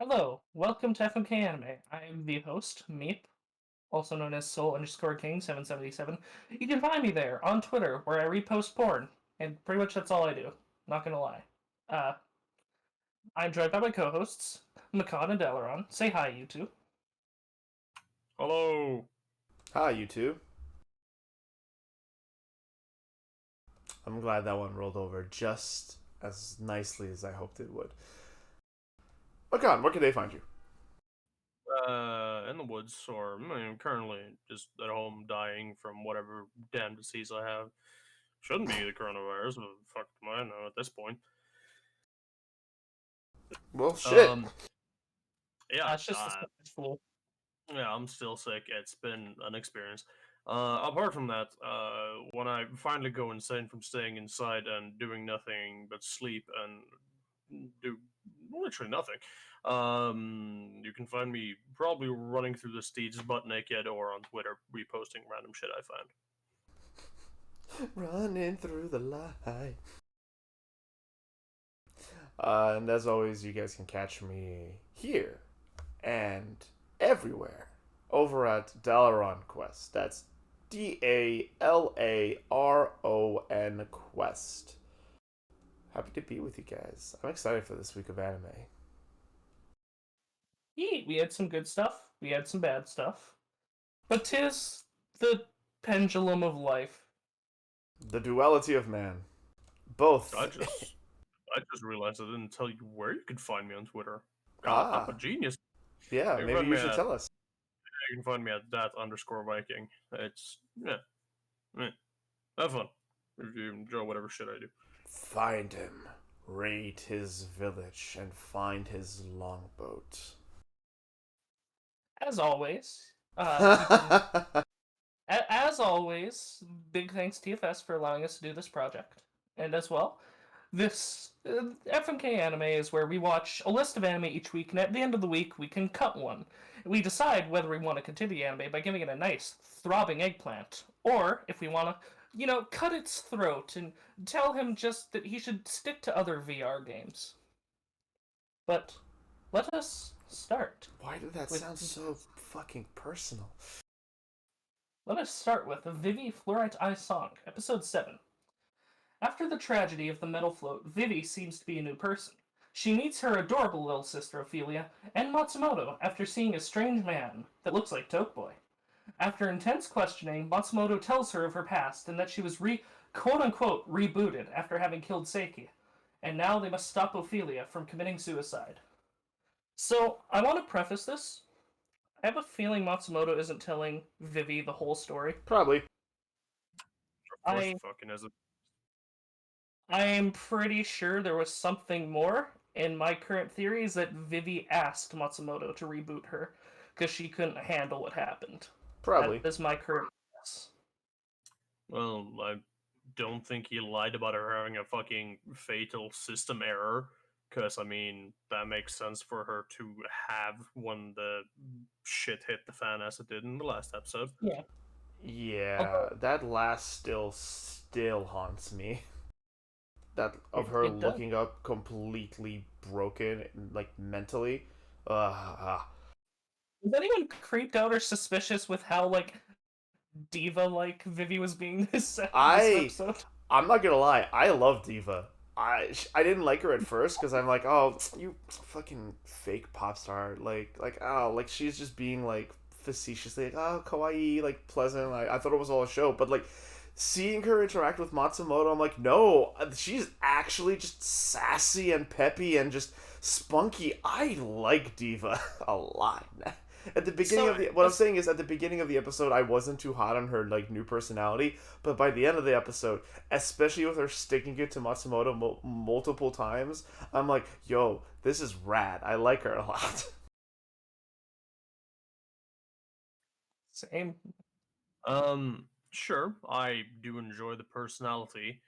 Hello, welcome to FMK Anime. I'm the host, Meep, also known as Soul_King777. You can find me there on Twitter, where I repost porn, and pretty much that's all I do. Not gonna lie. Uh, I'm joined by my co-hosts, Makan and Delaron. Say hi, you two. Hello. Hi, you two. I'm glad that one rolled over just as nicely as I hoped it would. Makan, where can they find you? In the woods, or currently just at home dying from whatever damn disease I have. Shouldn't be the coronavirus, but fuck do I know at this point. Well, shit. Um, yeah, It's just a stomach flu. yeah, I'm still sick. It's been an experience. Apart from that, when I finally go insane from staying inside and doing nothing but sleep and do literally nothing, you can find me probably running through the streets butt naked or on Twitter reposting random shit I find. Running through the light. And as always, you guys can catch me here and everywhere over at Dalaron Quest. That's Dalaron Quest. Happy to be with you guys. I'm excited for this week of anime. We had some good stuff, we had some bad stuff. But 'tis the pendulum of life. The duality of man. Both. I just I just realized I didn't tell you where you can find me on Twitter. God, I'm a Ah, genius. yeah, You can maybe find you me should at tell us. that underscore Viking. It's eh, have fun if you enjoy whatever shit I do. Find him, raid his village, and find his longboat. As always, you can as always, big thanks TFS for allowing us to do this project. And as well, this FMK Anime is where we watch a list of anime each week, and at the end of the week, we can cut one. We decide whether we want to continue the anime by giving it a nice, throbbing eggplant, or if we want to, cut its throat and tell him just that he should stick to other VR games. But let us start Why did that with sound so fucking personal? Let us start with Vivy Fluorite Eye Song, Episode 7. After the tragedy of the metal float, Vivy seems to be a new person. She meets her adorable little sister Ophelia and Matsumoto after seeing a strange man that looks like Tokeboy. After intense questioning, Matsumoto tells her of her past and that she was quote unquote rebooted after having killed Seiki, and now they must stop Ophelia from committing suicide. So, I want to preface this. I have a feeling Matsumoto isn't telling Vivy the whole story. Probably. Of course, I you fucking is it. I'm pretty sure there was something more, and my current theory is that Vivy asked Matsumoto to reboot her because she couldn't handle what happened. That Probably. is my current guess. Well, I don't think he lied about her having a fucking fatal system error. Because, that makes sense for her to have when the shit hit the fan as it did in the last episode. Yeah. Yeah, Although that last still haunts me. That of it, her it does. looking up completely broken, like mentally. Uh, Was anyone creeped out or suspicious with how diva like Vivy was being this I episode? I'm not gonna lie. I love Diva. I didn't like her at first because I'm like, oh, you fucking fake pop star. Like she's just being like facetiously like, oh, kawaii, like pleasant. I thought it was all a show, but like seeing her interact with Matsumoto, I'm like, no, she's actually just sassy and peppy and just spunky. I like Diva a lot. At the beginning So of the what I'm saying is at the beginning of the episode I wasn't too hot on her like new personality, but by the end of the episode, especially with her sticking it to Matsumoto multiple times, I'm like, yo, this is rad. I like her a lot. same. Sure, I do enjoy the personality.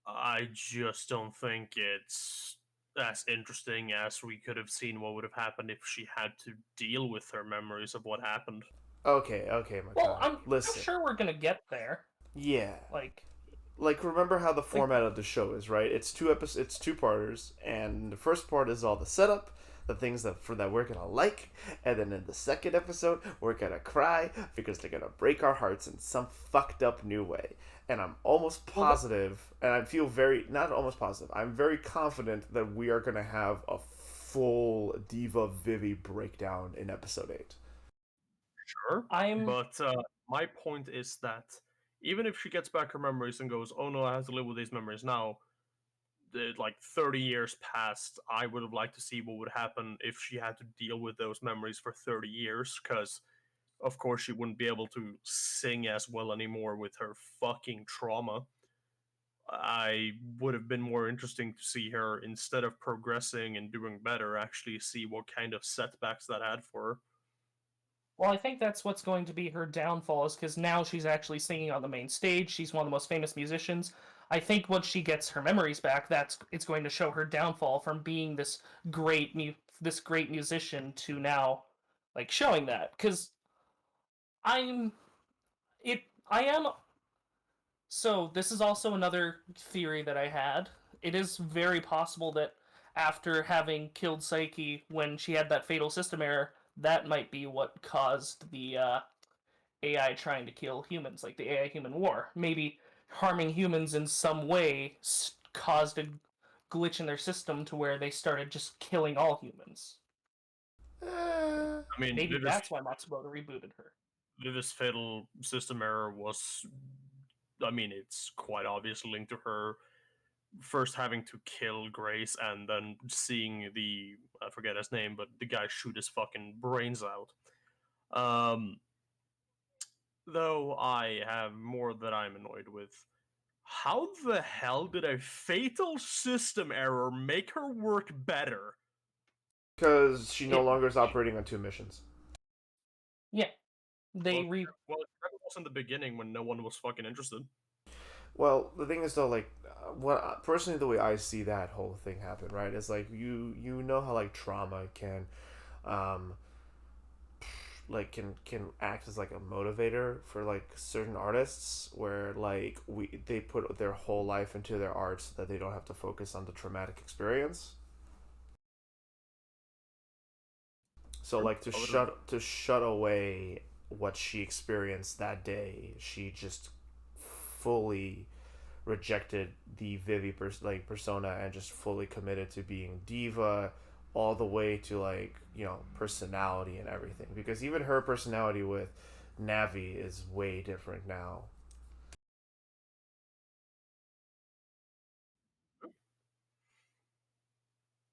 I just don't think it's as interesting as we could have seen what would have happened if she had to deal with her memories of what happened. Okay, Well, Makan. I'm Listen. sure we're gonna get there. Yeah. Like Like remember how the like format of the show is, right? It's two parters, and the first part is all the setup. the things that we're gonna like, and then in the second episode we're gonna cry because they're gonna break our hearts in some fucked up new way. And I'm almost Well, positive, and I feel very not almost positive. I'm very confident that we are gonna have a full Diva Vivy breakdown in episode 8. Sure, I'm but my point is that even if she gets back her memories and goes, "Oh no, I have to live with these memories now," like 30 years passed, I would have liked to see what would happen if she had to deal with those memories for 30 years, because of course she wouldn't be able to sing as well anymore with her fucking trauma. I would have been more interesting to see her, instead of progressing and doing better, actually see what kind of setbacks that had for her. Well, I think that's what's going to be her downfall, is because now she's actually singing on the main stage. She's one of the most famous musicians. I think once she gets her memories back, it's going to show her downfall from being this great musician to now like showing that. Because I'm I am so this is also another theory that I had. It is very possible that after having killed Psyche when she had that fatal system error, that might be what caused the AI trying to kill humans, like the AI human war. Maybe harming humans in some way caused a glitch in their system to where they started just killing all humans. I mean, Maybe that's why Matsumoto rebooted her. Vivis fatal system error was, I mean, it's quite obviously linked to her first having to kill Grace and then seeing I forget his name, but the guy shoot his fucking brains out. Though I have more that I'm annoyed with. How the hell did a fatal system error make her work better? Because she no It longer is operating on 2 missions. Yeah, they Well, re well, it was in the beginning when no one was fucking interested. Well, the thing is though, like, personally, the way I see that whole thing happen, right, is like you know how like trauma can, um, like can act as like a motivator for like certain artists, where like they put their whole life into their art so that they don't have to focus on the traumatic experience. So like to shut away what she experienced that day, she just fully rejected the Vivy persona and just fully committed to being diva all the way to like personality and everything, because even her personality with Navi is way different now.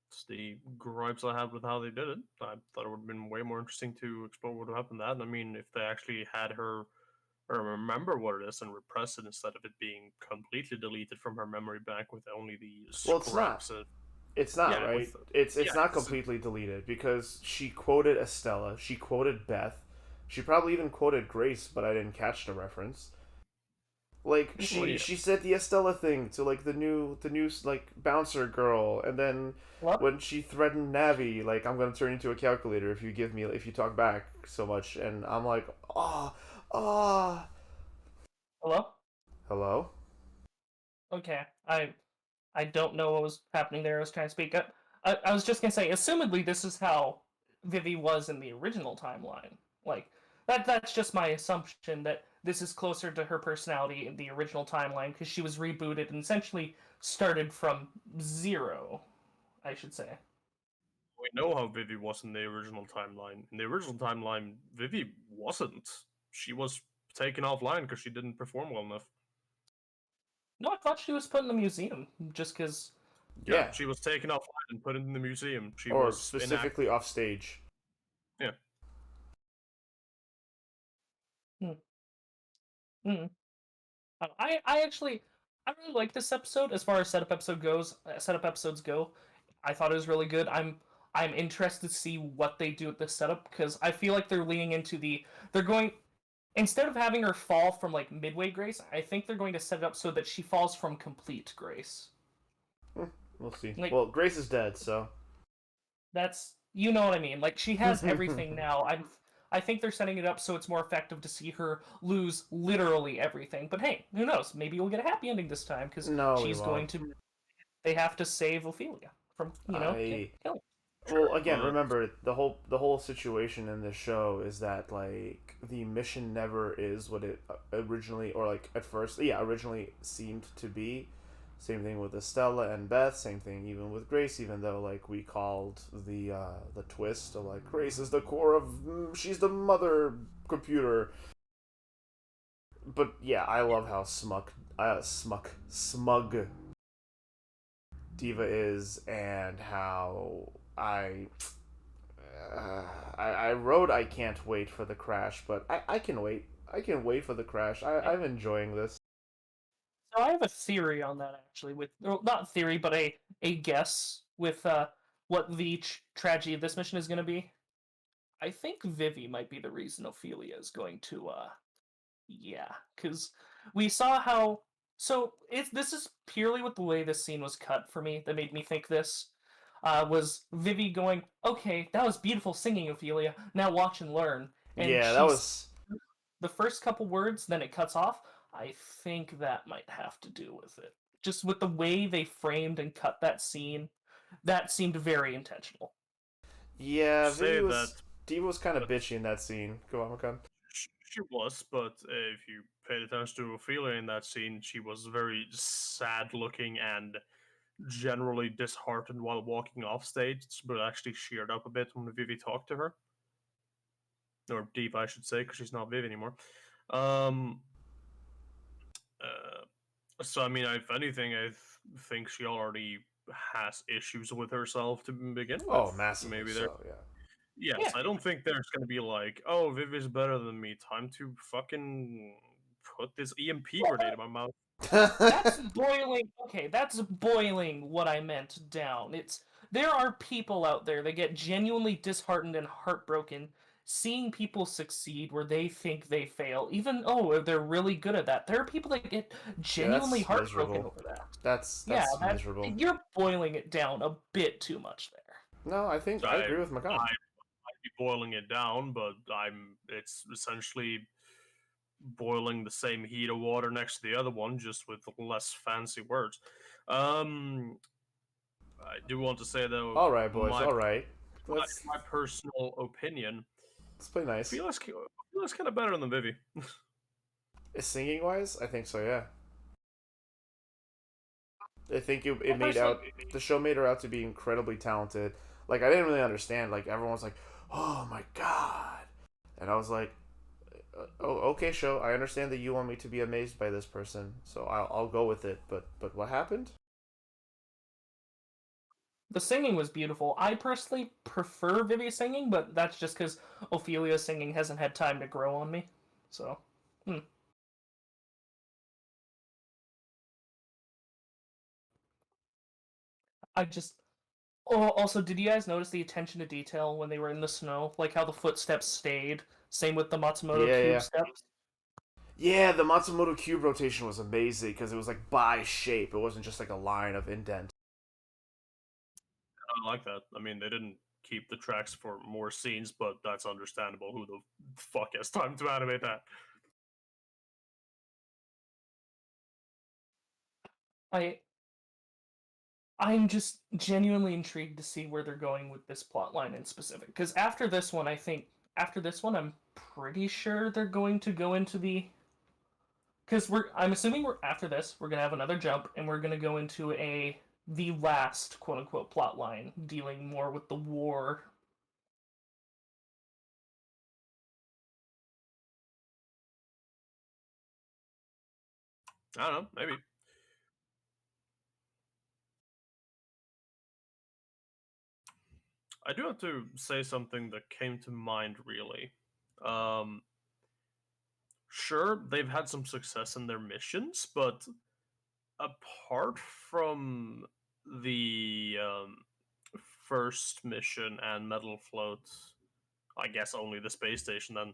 It's the gripes I had with how they did it. I thought it would have been way more interesting to explore what would happen to that. I mean, if they actually had her remember what it is and repress it instead of it being completely deleted from her memory back with only the Well, it's not. scraps of It's not, yeah, right? with It's yeah, not 'cause completely deleted because she quoted Estella, she quoted Beth, she probably even quoted Grace, but I didn't catch the reference. Like well, she yeah. she said the Estella thing to like the new like bouncer girl, and then what? when she threatened Navi, like, I'm gonna turn into a calculator if you talk back so much, and I'm like, oh, oh, Hello? hello. Okay, I don't know what was happening there. I was trying to speak up. I was just gonna say, assumedly, this is how Vivi was in the original timeline. Like that's just my assumption that this is closer to her personality in the original timeline because she was rebooted and essentially started from zero, I should say. We know how Vivi was in the original timeline. In the original timeline, Vivi wasn't. She was taken offline because she didn't perform well enough. No, I thought she was put in the museum just because. Yeah, Yeah, she was taken offline and put in the museum. She or was inactive. specifically off stage. Yeah. Hmm, hmm. I actually I really like this episode as far as setup episode goes. Setup episodes go. I thought it was really good. I'm interested to see what they do with this setup because I feel like they're leaning into they're going instead of having her fall from like midway grace. I think they're going to set it up so that she falls from complete grace. We'll see. Like Well, Grace is dead, so. that's you know what I mean. Like she has everything now. I think they're setting it up so it's more effective to see her lose literally everything. But hey, who knows? Maybe we'll get a happy ending this time because No, we she's going won't. to. They have to save Ophelia from I killing. Well, Sure, again, remember the whole situation in this show is that like the mission never is what it originally or like at first, yeah, originally seemed to be. Same thing with Estella and Beth. Same thing even with Grace. Even though like we called the twist of like Grace is the core of she's the mother computer. But yeah, I love how smug Diva is and how I wrote I can't wait for the crash, but I can wait. I can wait for the crash. I'm enjoying this. So I have a theory on that actually, with well, not theory, but a guess with what the tragedy of this mission is going to be. I think Vivy might be the reason Ophelia is going to yeah, because we saw how. So it's this is purely with the way this scene was cut for me that made me think this. Was Vivy going, okay, that was beautiful singing, Ophelia. Now watch and learn. And Yeah, that she's was the first couple words, then it cuts off. I think that might have to do with it. Just with the way they framed and cut that scene, that seemed very intentional. yeah. say that, Diva was kind of but bitchy in that scene. Go on, Makan. she was. But if you paid attention to Ophelia in that scene, she was very sad looking and generally disheartened while walking off stage, but actually cheered up a bit when Vivi talked to her, or Deep, I should say, because she's not Vivi anymore. Um, so I mean, if anything, think she already has issues with herself to begin with. Oh, massively Maybe there. so. Yeah. Yes, Yeah, I don't think there's gonna be like, oh, Viv is better than me. Time to fucking put this EMP grenade in my mouth. that's boiling. Okay, that's boiling what I meant down. It's there are people out there that get genuinely disheartened and heartbroken seeing people succeed where they think they fail. Even oh, they're really good at that. There are people that get Yeah, genuinely that's heartbroken miserable. over that. Yeah, That's that miserable. you're boiling it down a bit too much there. No, I think I agree with I Makan. might be boiling it down, but it's essentially boiling the same heat of water next to the other one, just with less fancy words. Um, I do want to say though, All right, boys. All right. Let's my personal opinion, let's play nice. Ophelia kind of better than Vivi. Singing wise, I think so. Yeah. I think it I made personally, out the show made her out to be incredibly talented. Like I didn't really understand. Like everyone was like, "Oh my god," and I was like, "Oh, okay, show. I understand that you want me to be amazed by this person, so I'll go with it." But what happened? the singing was beautiful. I personally prefer Vivi's singing, but that's just because Ophelia's singing hasn't had time to grow on me. So, hmm. I just. Oh, also, did you guys notice the attention to detail when they were in the snow? Like how the footsteps stayed. Same with the Matsumoto Yeah, cube yeah, steps. yeah. The Matsumoto cube rotation was amazing because it was like by shape. It wasn't just like a line of indent. I like that. I mean, they didn't keep the tracks for more scenes, but that's understandable. Who the fuck has time to animate that? I I'm just genuinely intrigued to see where they're going with this plot line in specific. Because after this one, I'm pretty sure they're going to go into the. Because I'm assuming we're after this, we're gonna have another jump, and we're gonna go into the last quote unquote plot line dealing more with the war. I don't know, maybe. I do have to say something that came to mind really. Um, sure, they've had some success in their missions, but apart from the first mission and Metal Float, I guess only the space station, then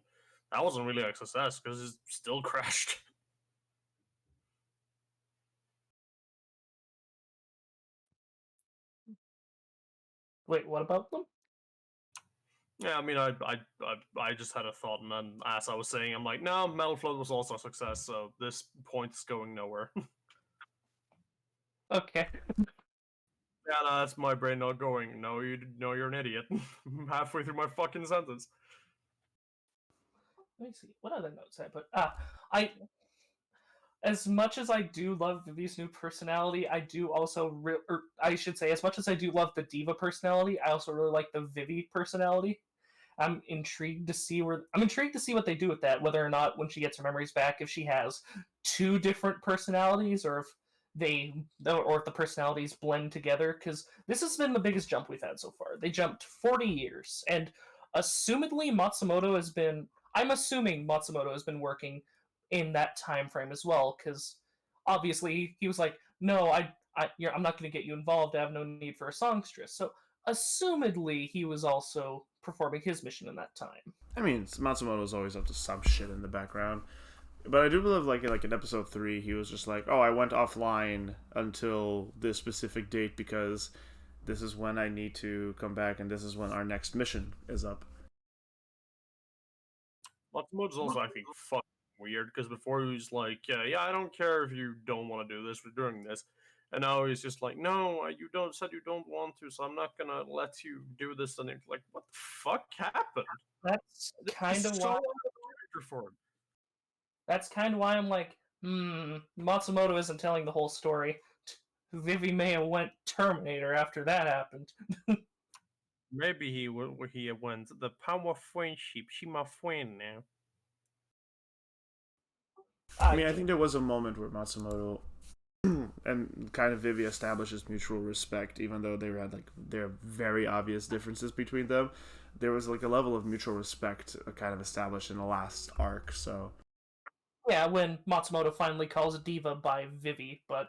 that wasn't really a success because it still crashed. Wait, what about them? Yeah, I mean, I just had a thought, and then as I was saying, I'm like, no, Metal Float was also a success, so this point is going nowhere. Okay. Yeah, no, that's my brain not going. No, you're an idiot. I'm halfway through my fucking sentence. Let me see. What other notes I put? I as much as I do love Vivi's new personality, I do also, or I should say, as much as I do love the diva personality, I also really like the Vivy personality. I'm intrigued to see what they do with that. Whether or not when she gets her memories back, if she has two different personalities, or if the personalities blend together. Because this has been the biggest jump we've had so far. They jumped 40 years, and assumedly Matsumoto has been. I'm assuming Matsumoto has been working in that time frame as well, because obviously he was like, "No, I'm not going to get you involved. I have no need for a songstress." So assumedly he was also performing his mission in that time. I mean, Matsumoto's always up to some shit in the background. But I do believe, like in episode 3, he was just like, "Oh, I went offline until this specific date because this is when I need to come back, and this is when our next mission is up." Matsumoto's also, I think, fucking weird, because before he was like, yeah, I don't care if you don't want to do this, we're doing this. And now he's just like, no, you don't said you don't want to, so I'm not gonna let you do this. And it's like, what the fuck happened? That's This kind is of so why. out of character for him. That's kind of why I'm like, Matsumoto isn't telling the whole story. Vivy may have went Terminator after that happened. Maybe he went the power of friendship. She my friend now. I mean, I think there was a moment where Matsumoto and kind of Vivy establishes mutual respect, even though they had like their very obvious differences between them. There was like a level of mutual respect kind of established in the last arc. So Yeah, when Matsumoto finally calls Diva by Vivy, but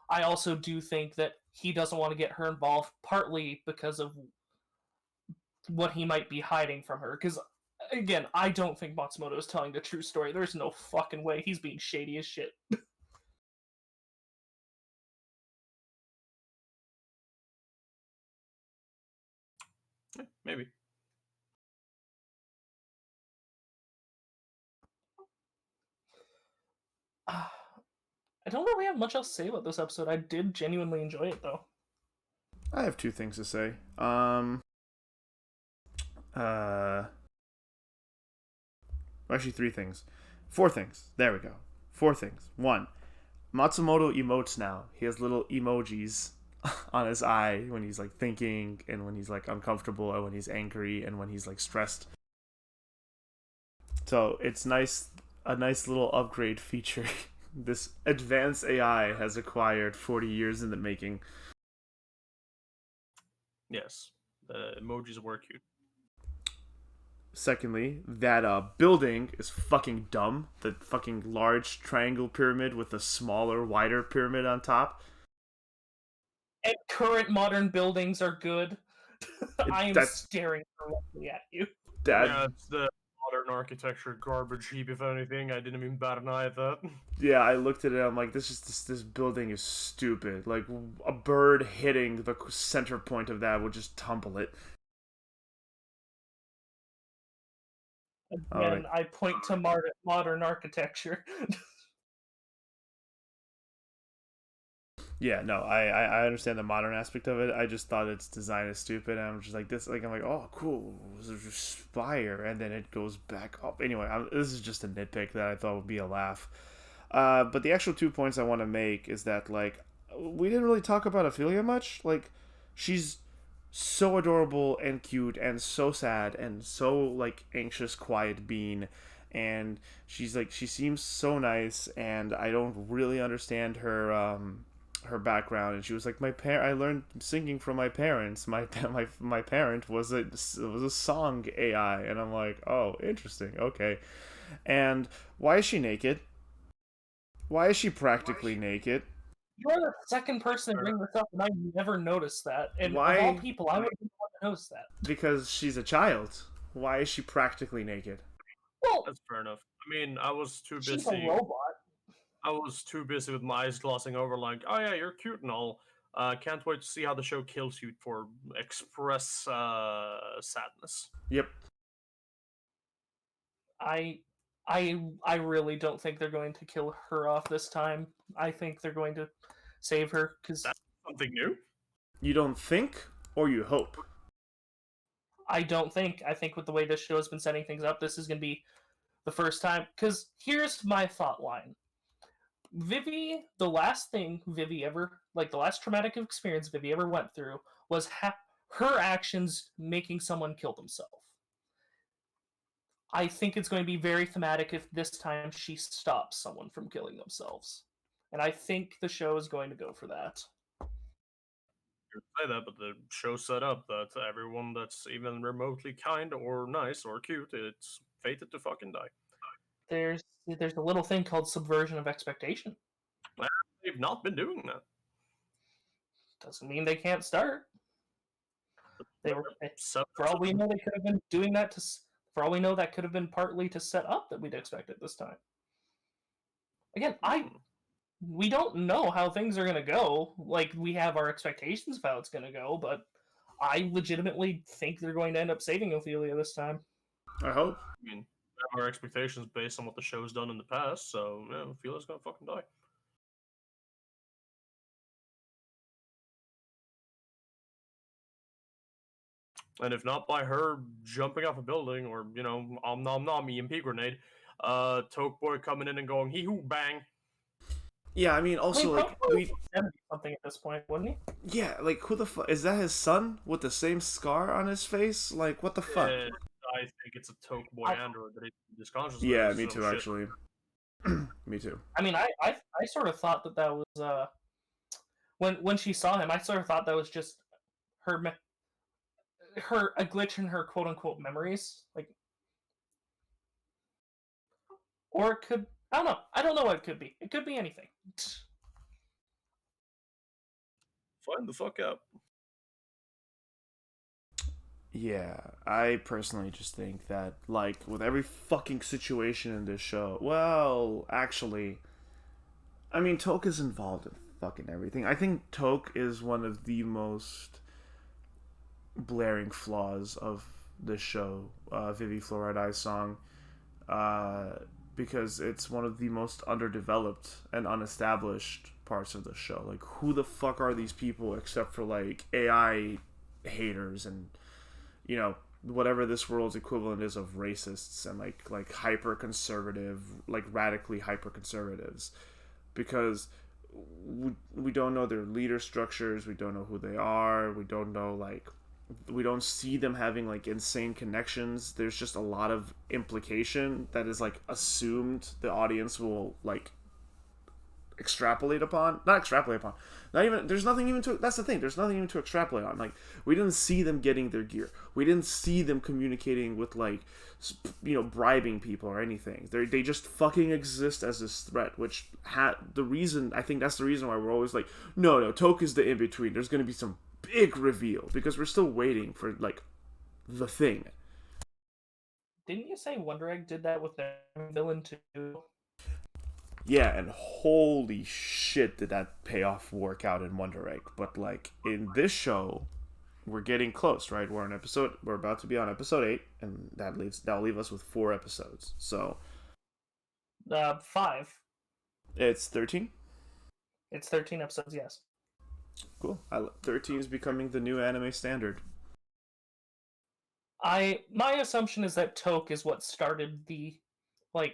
I also do think that he doesn't want to get her involved, partly because of what he might be hiding from her. Because, again, I don't think Matsumoto is telling the true story. There's no fucking way. He's being shady as shit. Yeah, maybe. I don't really have much else to say about this episode. I did genuinely enjoy it, though. I have two things to say. Actually, three things. Four things. There we go. Four things. One, Matsumoto emotes now. He has little emojis on his eye when he's like thinking, and when he's like uncomfortable, and when he's angry, and when he's like stressed. So it's nice, a nice little upgrade feature. This advanced AI has acquired 40 years in the making. Yes, the emojis were cute. Secondly, that building is fucking dumb. The fucking large triangle pyramid with a smaller, wider pyramid on top. And current modern buildings are good. I am That's staring directly at you. that. Yeah, it's the modern architecture garbage heap, if anything. I didn't even bat an eye at that. Yeah, I looked at it. I'm like, this building is stupid. Like a bird hitting the center point of that would just tumble it. All right. Again, I point to modern architecture. Yeah, no, I understand the modern aspect of it. I just thought its design is stupid. And I'm just like this. Like I'm like, oh, cool, there's a spire, and then it goes back up. Anyway, this is just a nitpick that I thought would be a laugh. But the actual 2 points I want to make is that like we didn't really talk about Ophelia much. Like she's so adorable and cute and so sad and so like anxious, quiet being. And she's like she seems so nice, and I don't really understand her background. And she was like, I learned singing from my parents. My parent was a song AI. And I'm like, oh, interesting, okay. And why is she naked? Why is she practically naked? You're the second person to bring this up, and I never noticed that. And of all Why? people, I would have noticed that. Because she's a child. Why is she practically naked? Well, That's fair enough. I mean, I was too she's a busy. robot. I was too busy with my eyes glossing over, like, oh yeah, you're cute and all. Can't wait to see how the show kills you for express sadness. Yep. I, I really don't think they're going to kill her off this time. I think they're going to save her because That's something new. You don't think, or you hope? I don't think. I think with the way this show has been setting things up, this is going to be the first time. Because here's my thought line. Vivy, the last thing Vivy ever, like the last traumatic experience Vivy ever went through was her actions making someone kill themselves. I think it's going to be very thematic if this time she stops someone from killing themselves. And I think the show is going to go for that. You say that, but the show set up that everyone that's even remotely kind or nice or cute, it's fated to fucking die. There's a little thing called subversion of expectation. They've not been doing that. Doesn't mean they can't start. They were, So, for all we know, they could have been doing that to. For all we know, that could have been partly to set up that we'd expect it this time. Again, we don't know how things are gonna go. Like we have our expectations of how it's gonna go, but I legitimately think they're going to end up saving Ophelia this time. I hope. I mean, our expectations based on what the show's done in the past, so yeah, Ophelia's gonna fucking die. And if not by her jumping off a building or, om nom nom EMP grenade, Toke Boy coming in and going hee hoo bang. Yeah, I mean, also like we. 70 something at this point, wouldn't he? Yeah, like who the fuck is that? His son with the same scar on his face? Like what the fuck? I think it's a Toke Boy android that he's conscious. Yeah, me too. Actually, me too. I mean, I sort of thought that was when she saw him, I sort of thought that was just her a glitch in her quote unquote memories, like, or it could. I don't know. I don't know what it could be. It could be anything. Find the fuck out. Yeah, I personally just think that, like, with every fucking situation in this show, well, actually, I mean, Toke is involved in fucking everything. I think Toke is one of the most blaring flaws of this show, Vivy Fluorite song, uh, because it's one of the most underdeveloped and unestablished parts of the show. Like, who the fuck are these people except for, like, AI haters and whatever this world's equivalent is of racists and like hyper conservative, like radically hyper conservatives, because we don't know their leader structures, we don't know who they are, we don't know, like, we don't see them having like insane connections. There's just a lot of implication that is like assumed the audience will like extrapolate upon, not extrapolate upon, not even, there's nothing even to, that's the thing, there's nothing even to extrapolate on. Like, we didn't see them getting their gear, we didn't see them communicating with, like, bribing people or anything. They just fucking exist as this threat, which had the reason, I think that's the reason why we're always like, no, Toke is the in-between, there's gonna be some big reveal, because we're still waiting for, like, the thing. Didn't you say Wonder Egg did that with their villain too? Yeah, and holy shit did that payoff work out in Wonder Egg. But, like, in this show, we're getting close, right? We're about to be on episode 8, and that'll leave us with 4 episodes. So 5. it's 13. It's 13 episodes, yes. Cool. 13 is becoming the new anime standard. My assumption is that Toke is what started the, like,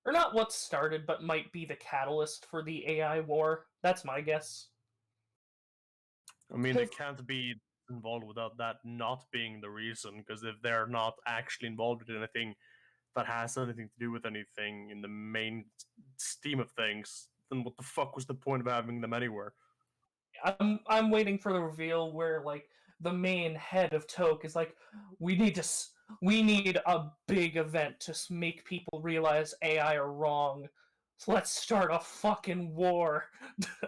or not what started, but might be the catalyst for the AI war. That's my guess. I mean, they can't be involved without that not being the reason, because if they're not actually involved in anything that has anything to do with anything in the main scheme of things, then what the fuck was the point of having them anywhere? I'm waiting for the reveal where, like, the main head of Toke is like, we need a big event to make people realize AI are wrong. So let's start a fucking war.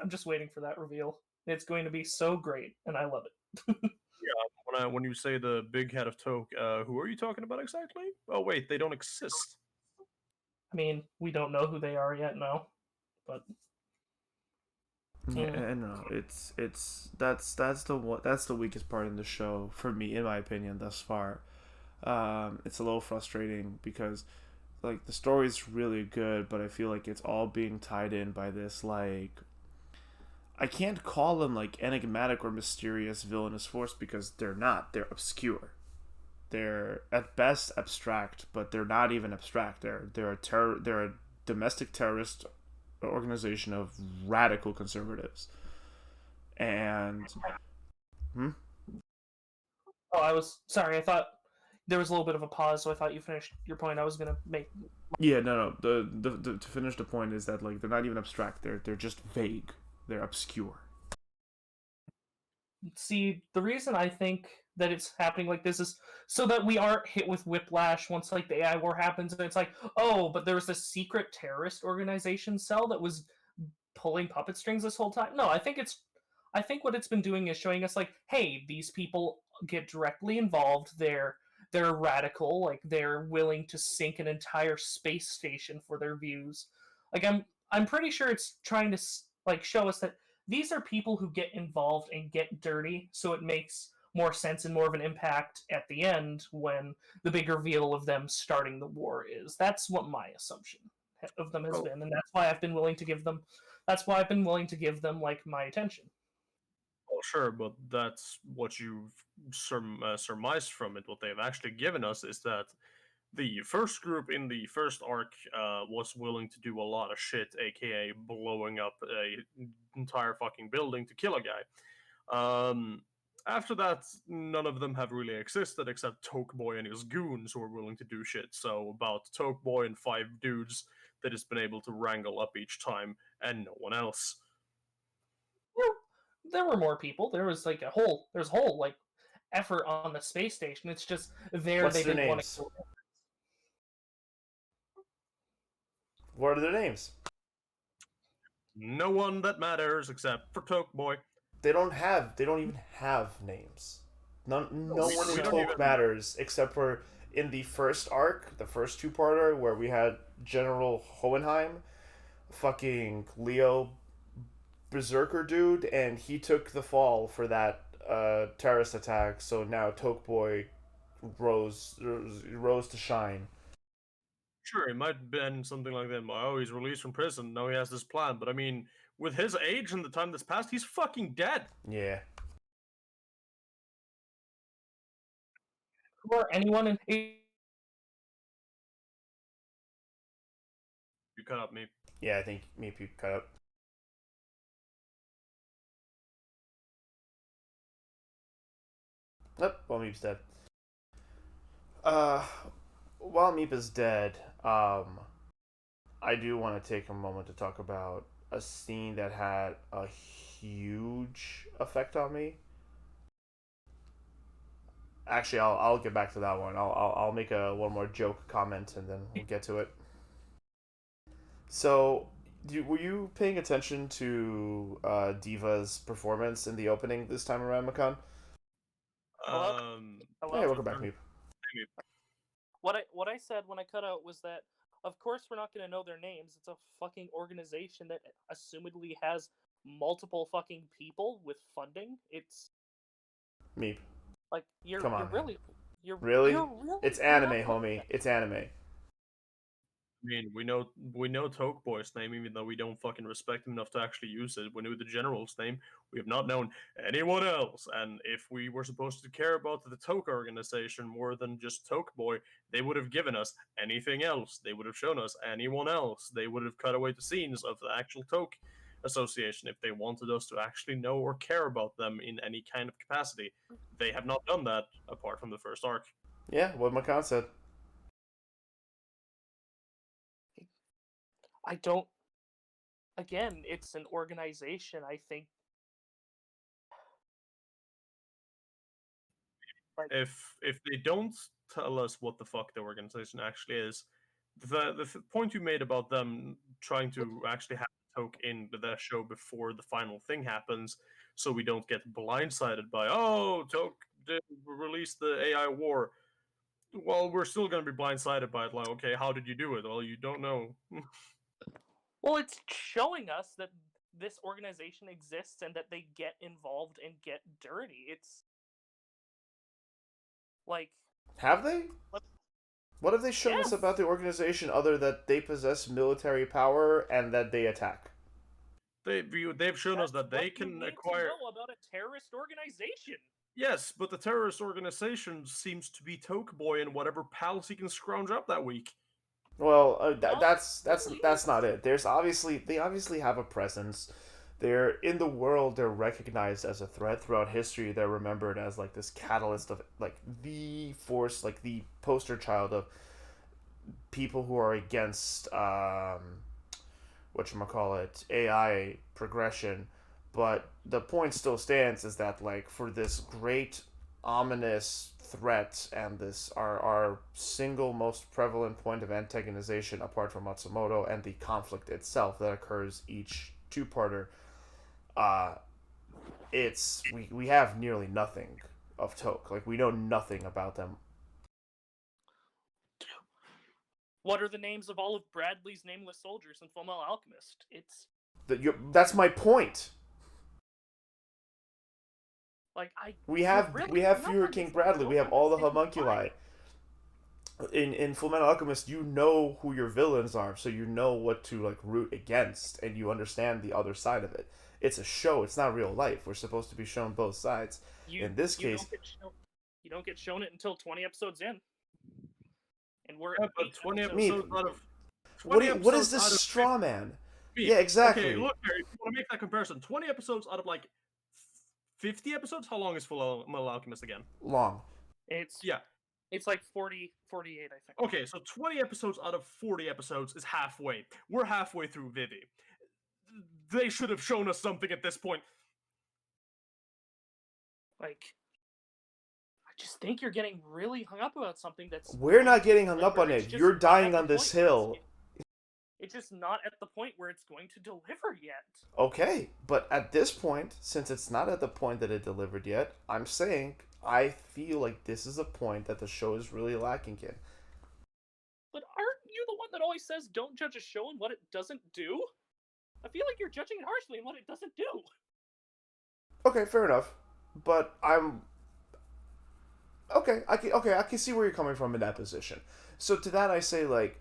I'm just waiting for that reveal. It's going to be so great, and I love it. Yeah, when you say the big head of Toke, who are you talking about exactly? Oh wait, they don't exist. I mean, we don't know who they are yet, no, but Yeah, and no, that's the weakest part in the show for me, in my opinion, thus far. It's a little frustrating because, like, the story's really good, but I feel like it's all being tied in by this, like, I can't call them like enigmatic or mysterious villainous force because they're not. They're obscure. They're at best abstract, but they're not even abstract. They're a domestic terrorist organization of radical conservatives. And hmm? Oh, I was sorry. I thought there was a little bit of a pause, so I thought you finished your point. I was gonna make. Yeah, no. The to finish the point is that like they're not even abstract. They're just vague. They're obscure. See, the reason I think that it's happening like this is so that we aren't hit with whiplash once like the AI war happens, and it's like, oh, but there was this secret terrorist organization cell that was pulling puppet strings this whole time. No, I think what it's been doing is showing us like, hey, these people get directly involved. They're radical, like they're willing to sink an entire space station for their views. Like I'm pretty sure it's trying to like show us that these are people who get involved and get dirty, so it makes more sense and more of an impact at the end when the big reveal of them starting the war is. That's what my assumption of them has Oh, been, and that's why I've been willing to give them. That's why I've been willing to give them like my attention. well, sure, but that's what you've surmised from it. What they've actually given us is that the first group in the first arc was willing to do a lot of shit, aka blowing up a entire fucking building to kill a guy. After that, none of them have really existed except Tokeboy and his goons who are willing to do shit. So about Tokeboy and 5 dudes that has been able to wrangle up each time, and no one else. There were more people. There's a whole like effort on the space station. It's just there What's they their didn't want to names? kill. What are their names? No one that matters except for Tokeboy. They don't even have names. No We, one in We don't Toke even. matters except for in the first arc, the first two-parter, where we had General Hohenheim, fucking Leo Berserker dude, and he took the fall for that terrorist attack. So now Tokeboy rose to shine. Sure, it might have been something like that. Oh, he's released from prison. Now he has this plan. But I mean, with his age and the time that's passed, he's fucking dead. Yeah, or anyone in You cut up me. yeah. I think maybe cut up. Nope, well, Meep's dead. Uh, while Meep is dead, I do want to take a moment to talk about a scene that had a huge effect on me. Actually, I'll get back to that one. I'll make a one more joke comment and then we'll get to it. So, were you paying attention to Diva's performance in the opening this time around, Makan? Hello? Hey, Hello? welcome back, Meep. What I said when I cut out was that of course we're not going to know their names. It's a fucking organization that assumedly has multiple fucking people with funding. It's Meep, like come on, man. you're Really? you're really It's you're not anime, wrong. homie. It's anime. I mean, we know Tokeboy's name, even though we don't fucking respect him enough to actually use it. We knew the general's name. We have not known anyone else. And if we were supposed to care about the Toke organization more than just Tokeboy, they would have given us anything else. They would have shown us anyone else. They would have cut away the scenes of the actual Toke association if they wanted us to actually know or care about them in any kind of capacity. They have not done that apart from the first arc. Yeah, what Makan said. I don't. Again, it's an organization. I think like If they don't tell us what the fuck the organization actually is, the point you made about them trying to actually have Toke in the show before the final thing happens, so we don't get blindsided by Toke did release the AI war. Well, we're still gonna be blindsided by it. Like, okay, how did you do it? Well, you don't know. well, it's showing us that this organization exists and that they get involved and get dirty. It's like Have they? what- What have they shown us about yes. the organization other that they possess military power and that they attack? they've shown us that they can acquire. To know about a terrorist organization. Yes, but the terrorist organization seems to be Tokeboy and whatever pals he can scrounge up that week. Well, Not that's really. that's not it. They obviously have a presence. They're in the world. They're recognized as a threat throughout history. They're remembered as like this catalyst of like the force, like the poster child of people who are against whatchamacallit, AI progression. But the point still stands is that like for this great ominous threat and this our single most prevalent point of antagonization apart from Matsumoto and the conflict itself that occurs each two-parter, uh we have nearly nothing of Toke. Like we know nothing about them. What are the names of all of Bradley's nameless soldiers in Fullmetal Alchemist? That's my point. Like We have Fuhrer King Bradley. We have all the Why? homunculi. In Fullmetal Alchemist, you know who your villains are, so you know what to like root against, and you understand the other side of it. It's a show; it's not real life. We're supposed to be shown both sides. In this case, you don't get shown it until 20 episodes in, and we're Yeah, but 20 Me- episodes out of what is this out of straw man? 50. Yeah, exactly. Okay, look, Harry, if you want to make that comparison, 20 episodes out of like 50 episodes. How long is Full Metal Alchemist again? Long. it's Yeah. it's like 40, 48, I think. Okay, so 20 episodes out of 40 episodes is halfway. We're halfway through Vivy. They should have shown us something at this point. Like, I just think you're getting really hung up about something that's. We're not getting hung up on It's it. just You're not dying at the on this point where hill. It's just not at the point where it's going to deliver yet. Okay, but at this point, since it's not at the point that it delivered yet, I'm saying I feel like this is a point that the show is really lacking in. But aren't you the one that always says don't judge a show and what it doesn't do? I feel like you're judging it harshly on what it doesn't do. Okay, fair enough. But I'm okay, I can see where you're coming from in that position. So to that I say, like,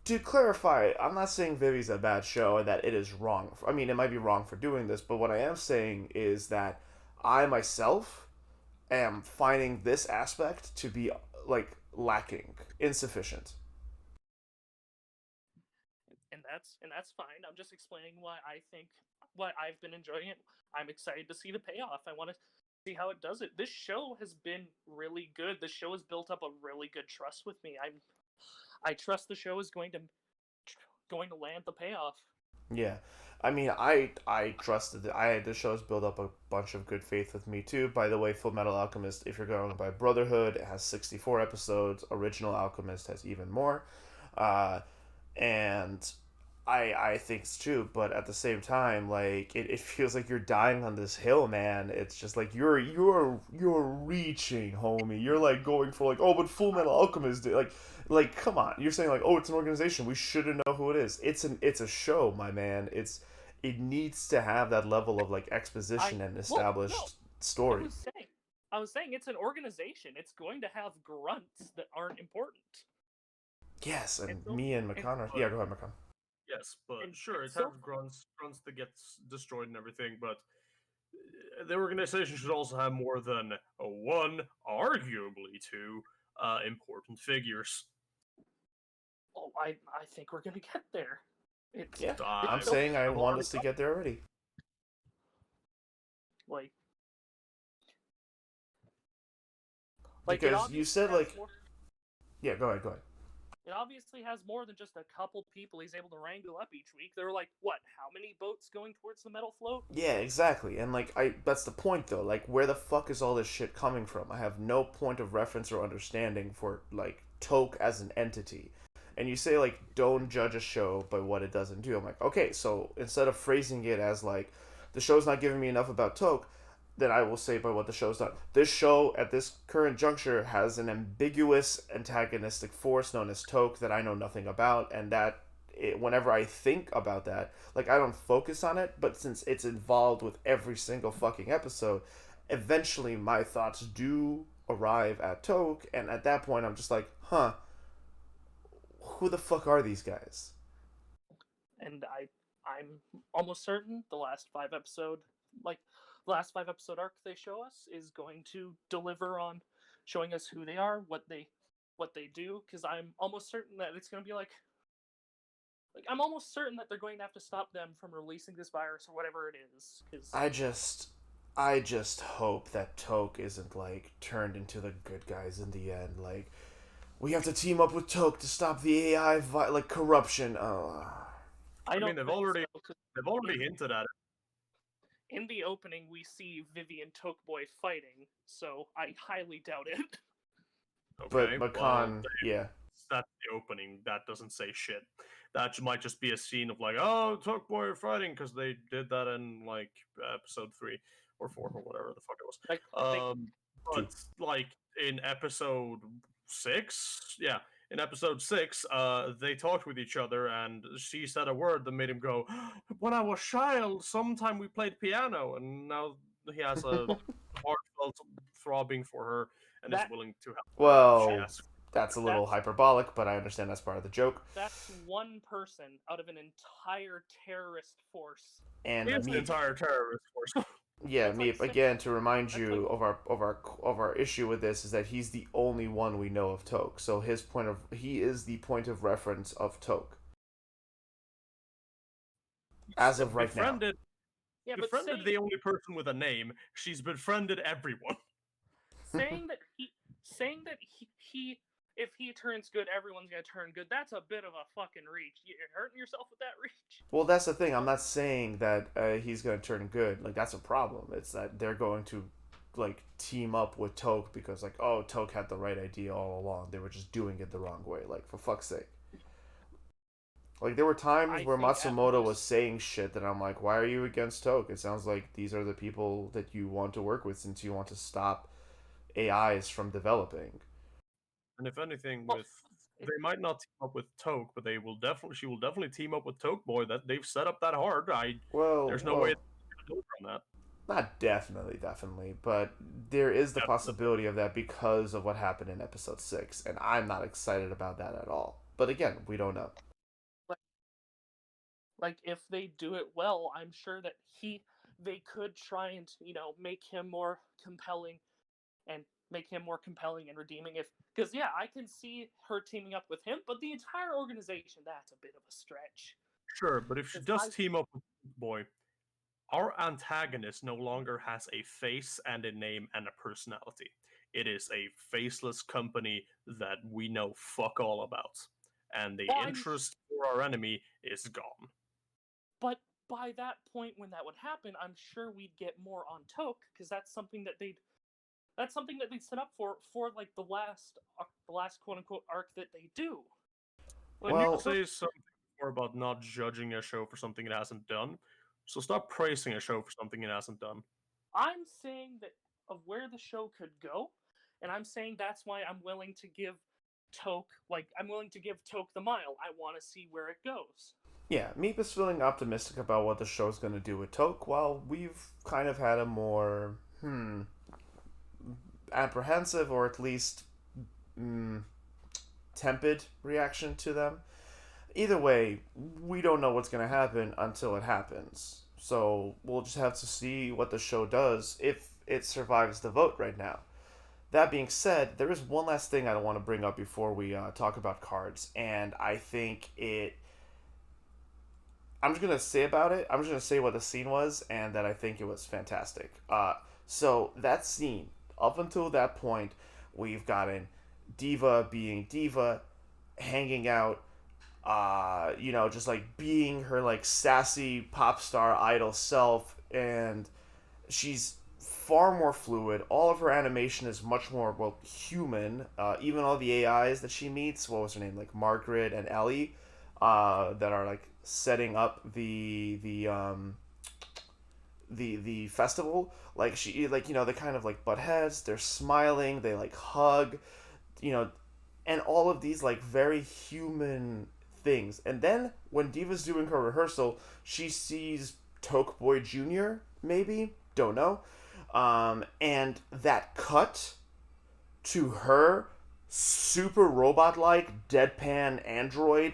to clarify, I'm not saying Vivy's a bad show and that it is wrong. I mean, it might be wrong for doing this, but what I am saying is that I myself am finding this aspect to be like lacking, insufficient. And that's fine. I'm just explaining why I've been enjoying it. I'm excited to see the payoff. I want to see how it does it. This show has been really good. This show has built up a really good trust with me. I trust the show is going to land the payoff. Yeah, I mean, I trusted that the show's built up a bunch of good faith with me too. By the way, Full Metal Alchemist, if you're going by Brotherhood, it has 64 episodes. Original Alchemist has even more, and I think it's true. But at the same time, like it feels like you're dying on this hill, man. It's just like you're reaching, homie. You're like going for like, oh, but Full Metal Alchemist, like come on. You're saying like, oh, it's an organization. We shouldn't know who it is. It's a show, my man. It needs to have that level of like exposition and established story. I was saying it's an organization. It's going to have grunts that aren't important. Yes, and me and McConnor. Yeah, go ahead, McConnor. Yes, but sure, it so has grunts that gets destroyed and everything, but the organization should also have more than one, arguably two, important figures. Oh, I think we're gonna get there. Yeah, I'm saying I want us to get there already. Like because you said like, yeah, go ahead. It obviously has more than just a couple people he's able to wrangle up each week. There were like, what, how many boats going towards the metal float? Yeah, exactly. And like that's the point though. Like where the fuck is all this shit coming from? I have no point of reference or understanding for like Toke as an entity. And you say like don't judge a show by what it doesn't do. I'm like, okay, so instead of phrasing it as like the show's not giving me enough about Toke, then I will say by what the show's done. This show, at this current juncture, has an ambiguous antagonistic force known as Toke that I know nothing about, and whenever I think about that, like, I don't focus on it, but since it's involved with every single fucking episode, eventually my thoughts do arrive at Toke, and at that point I'm just like, huh, who the fuck are these guys? And I'm almost certain the last 5 episode arc they show us is going to deliver on showing us who they are, what they do, because I'm almost certain that it's going to be I'm almost certain that they're going to have to stop them from releasing this virus or whatever it is. Because I just hope that Toke isn't like turned into the good guys in the end. Like, we have to team up with Toke to stop the AI like corruption. I mean, don't they've think already so, 'cause they've already hinted at it. in the opening we see Vivy and Tokeboy fighting, so I highly doubt it. Okay, But well, Khan, yeah. that's the opening. That doesn't say shit. That might just be a scene of like, oh, Talkboy are fighting because they did that in like episode 3 or 4 or whatever the fuck it was. Like, Two. But like in episode 6, yeah, in episode 6, they talked with each other, and she said a word that made him go, "When I was child, sometime we played piano," and now he has a heartfelt throbbing for her and is that willing to help her if she Well, asks. that's a little that's hyperbolic, but I understand that's part of the joke. that's one person out of an entire terrorist force. And It's the Meep, entire terrorist force. yeah, That's like Meep. Again, to remind that's you of our issue with this is that he's the only one we know of Toke. So he is the point of reference of Toke as of right now. yeah, but Befriended the only person with a name. She's befriended everyone. saying that he if he turns good, everyone's gonna turn good. That's a bit of a fucking reach. You're hurting yourself with that reach. Well, that's the thing. I'm not saying that he's going to turn good. Like, that's a problem. It's that they're going to like team up with Toke because like, oh, Toke had the right idea all along. They were just doing it the wrong way. Like, for fuck's sake. Like, there were times I where think at Matsumoto was most- saying shit that I'm like, why are you against Toke? It sounds like these are the people that you want to work with since you want to stop AIs from developing. And if anything, Well, they might not team up with Toke, but she will definitely team up with Toke Boy. That they've set up that hard. There's no way Well, to go from that. not definitely, but there is the Yeah, possibility of that because of what happened in episode 6, and I'm not excited about that at all. But again, we don't know. like if they do it well, I'm sure that they could try and make him more compelling and redeeming, if because yeah, I can see her teaming up with him, but the entire organization, that's a bit of a stretch. Sure, but if she 'Cause does team up with Toke Boy, our antagonist no longer has a face and a name and a personality. It is a faceless company that we know fuck all about. And the Well, interest for our enemy is gone. but by that point when that would happen, I'm sure we'd get more on Toke, because that's something that they'd set up for like the last quote unquote arc that they do. And Well- you say something more about not judging a show for something it hasn't done. So stop praising a show for something it hasn't done. I'm saying that of where the show could go, and I'm saying that's why I'm willing to give Toke the mile. I want to see where it goes. Yeah, Meep is feeling optimistic about what the show's going to do with Toke, while we've kind of had a more, apprehensive or at least tepid reaction to them. Either way, we don't know what's going to happen until it happens. So we'll just have to see what the show does if it survives the vote right now. That being said, there is one last thing I want to bring up before we talk about cards, and I think I'm just gonna say about it. I'm just gonna say what the scene was, and that I think it was fantastic. So that scene, up until that point, we've gotten Diva being Diva, hanging out, just like being her like sassy pop star idol self, and she's far more fluid. All of her animation is much more human. Even all the AIs that she meets, what was her name, like Margaret and Ellie, that are like setting up the festival. Like she like they kind of like butt heads. They're smiling. They like hug, and all of these like very human things. And then when Diva's doing her rehearsal, she sees Toke Boy Jr. Maybe, don't know, and that cut to her super robot like deadpan android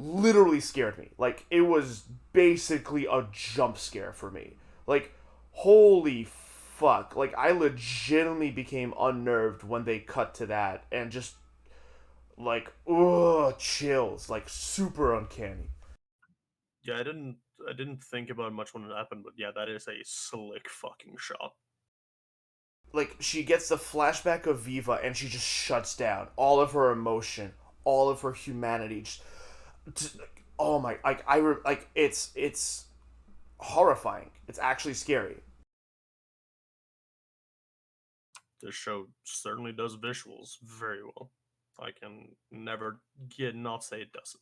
literally scared me. Like, it was basically a jump scare for me. Like, holy fuck. Like, I legitimately became unnerved when they cut to that and just, like, ugh, chills. Like, super uncanny. Yeah, I didn't think about it much when it happened, but yeah, that is a slick fucking shot. Like, she gets the flashback of Viva and she just shuts down all of her emotion, all of her humanity. Just oh my, like, it's horrifying. It's actually scary. This show certainly does visuals very well. I can never get not say it doesn't.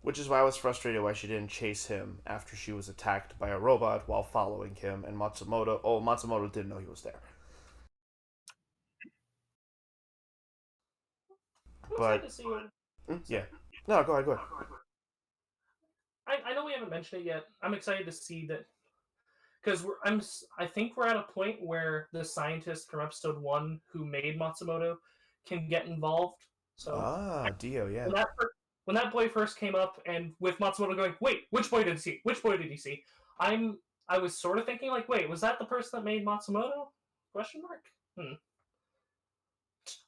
Which is why I was frustrated why she didn't chase him after she was attacked by a robot while following him. And Matsumoto didn't know he was there. I'm excited But to see what. yeah, Sorry. no, go ahead, go ahead. I know we haven't mentioned it yet. I'm excited to see that because I think we're at a point where the scientist from episode 1 who made Matsumoto can get involved. So Dio, yeah. when that boy first came up, and with Matsumoto going, wait, which boy did he see? Which boy did he see? I was sort of thinking like, wait, was that the person that made Matsumoto? Question mark.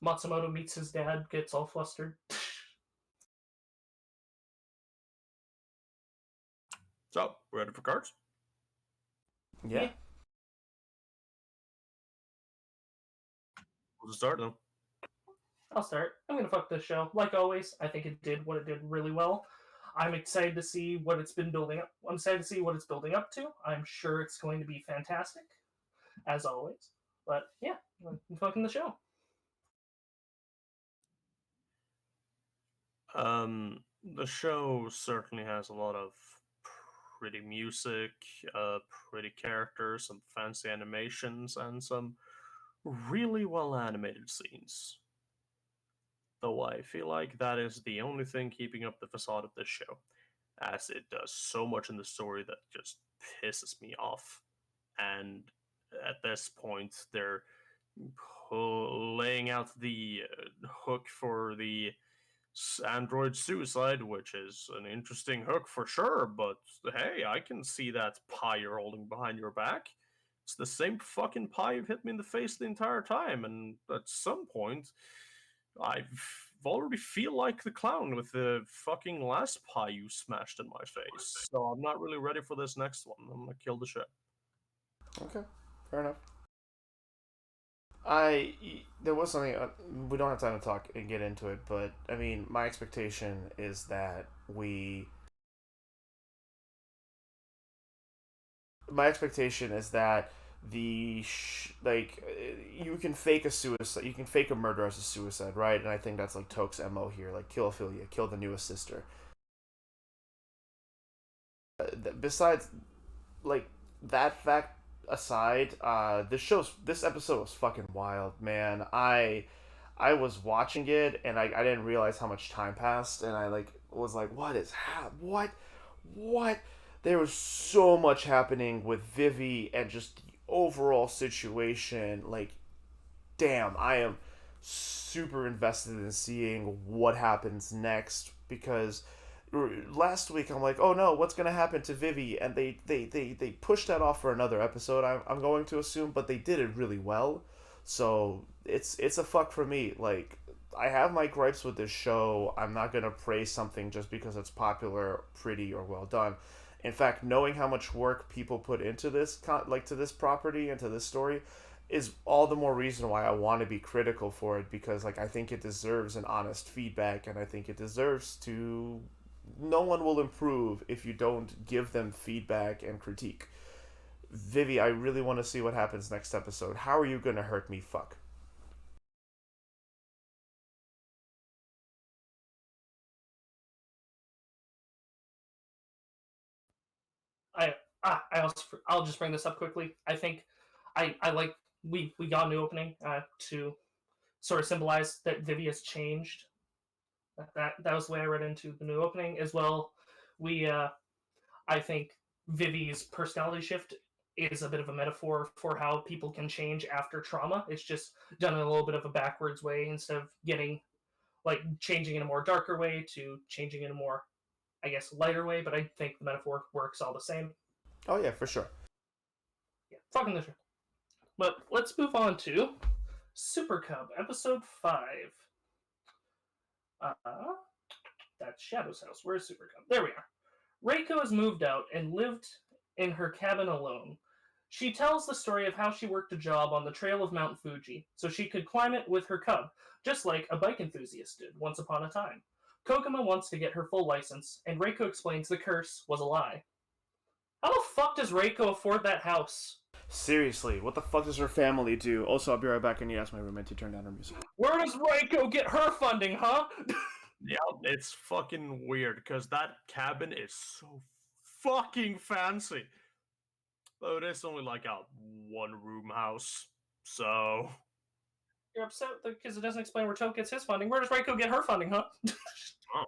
Matsumoto meets his dad, gets all flustered. So, ready for cards? Yeah. Yeah. We'll just start then. I'll start. I'm gonna fuck this show. Like always, I think it did what it did really well. I'm excited to see what it's been building up. I'm excited to see what it's building up to. I'm sure it's going to be fantastic, as always. But yeah, I'm fucking the show. The show certainly has a lot of pretty music, pretty characters, some fancy animations, and some really well animated scenes. Though I feel like that is the only thing keeping up the facade of this show, as it does so much in the story that just pisses me off. And at this point, they're laying out the hook for the android suicide, which is an interesting hook for sure, but hey, I can see that pie you're holding behind your back. It's the same fucking pie you've hit me in the face the entire time, and at some point, I already feel like the clown with the fucking last pie you smashed in my face. So I'm not really ready for this next one. I'm gonna kill the shit. Okay, fair enough. I there was something we don't have time to talk and get into it, but I mean, my expectation is that you can fake a suicide, you can fake a murder as a suicide, right? And I think that's like Toke's mo here, like kill Ophelia, kill the newest sister. Besides, like, that fact aside, this episode was fucking wild, man. I was watching it and I didn't realize how much time passed, and I like was like, what? There was so much happening with Vivy and just the overall situation. Like, damn, I am super invested in seeing what happens next because last week I'm like, oh no, what's gonna happen to Vivy? And they pushed that off for another episode. I'm going to assume, but they did it really well. So it's a fuck for me. Like, I have my gripes with this show. I'm not gonna praise something just because it's popular, pretty, or well done. In fact, knowing how much work people put into this, like, to this property and to this story, is all the more reason why I want to be critical for it, because like I think it deserves an honest feedback, and I think it deserves to. No one will improve if you don't give them feedback and critique. Vivi, I really want to see what happens next episode. How are you gonna hurt me? Fuck. I I'll just bring this up quickly. I think I like we got a new opening to sort of symbolize that Vivi has changed. That was the way I read into the new opening as well. We I think Vivi's personality shift is a bit of a metaphor for how people can change after trauma. It's just done in a little bit of a backwards way instead of getting like changing in a more darker way to changing in a more I guess, lighter way, but I think the metaphor works all the same. Oh yeah, for sure. Yeah, fucking the show. But let's move on to Super Cub, episode 5. That's Shadow's house. Where's Super Cub? There we are. Reiko has moved out and lived in her cabin alone. She tells the story of how she worked a job on the trail of Mount Fuji so she could climb it with her cub, just like a bike enthusiast did once upon a time. Koguma wants to get her full license, and Reiko explains the curse was a lie. How the fuck does Reiko afford that house? Seriously, what the fuck does her family do? Also, I'll be right back and you ask my roommate to turn down her music. Where does Reiko get her funding, huh? Yeah, it's fucking weird because that cabin is so fucking fancy. But it is only like a one-room house, so You're upset because it doesn't explain where Toke gets his funding. Where does Reiko get her funding, huh? oh,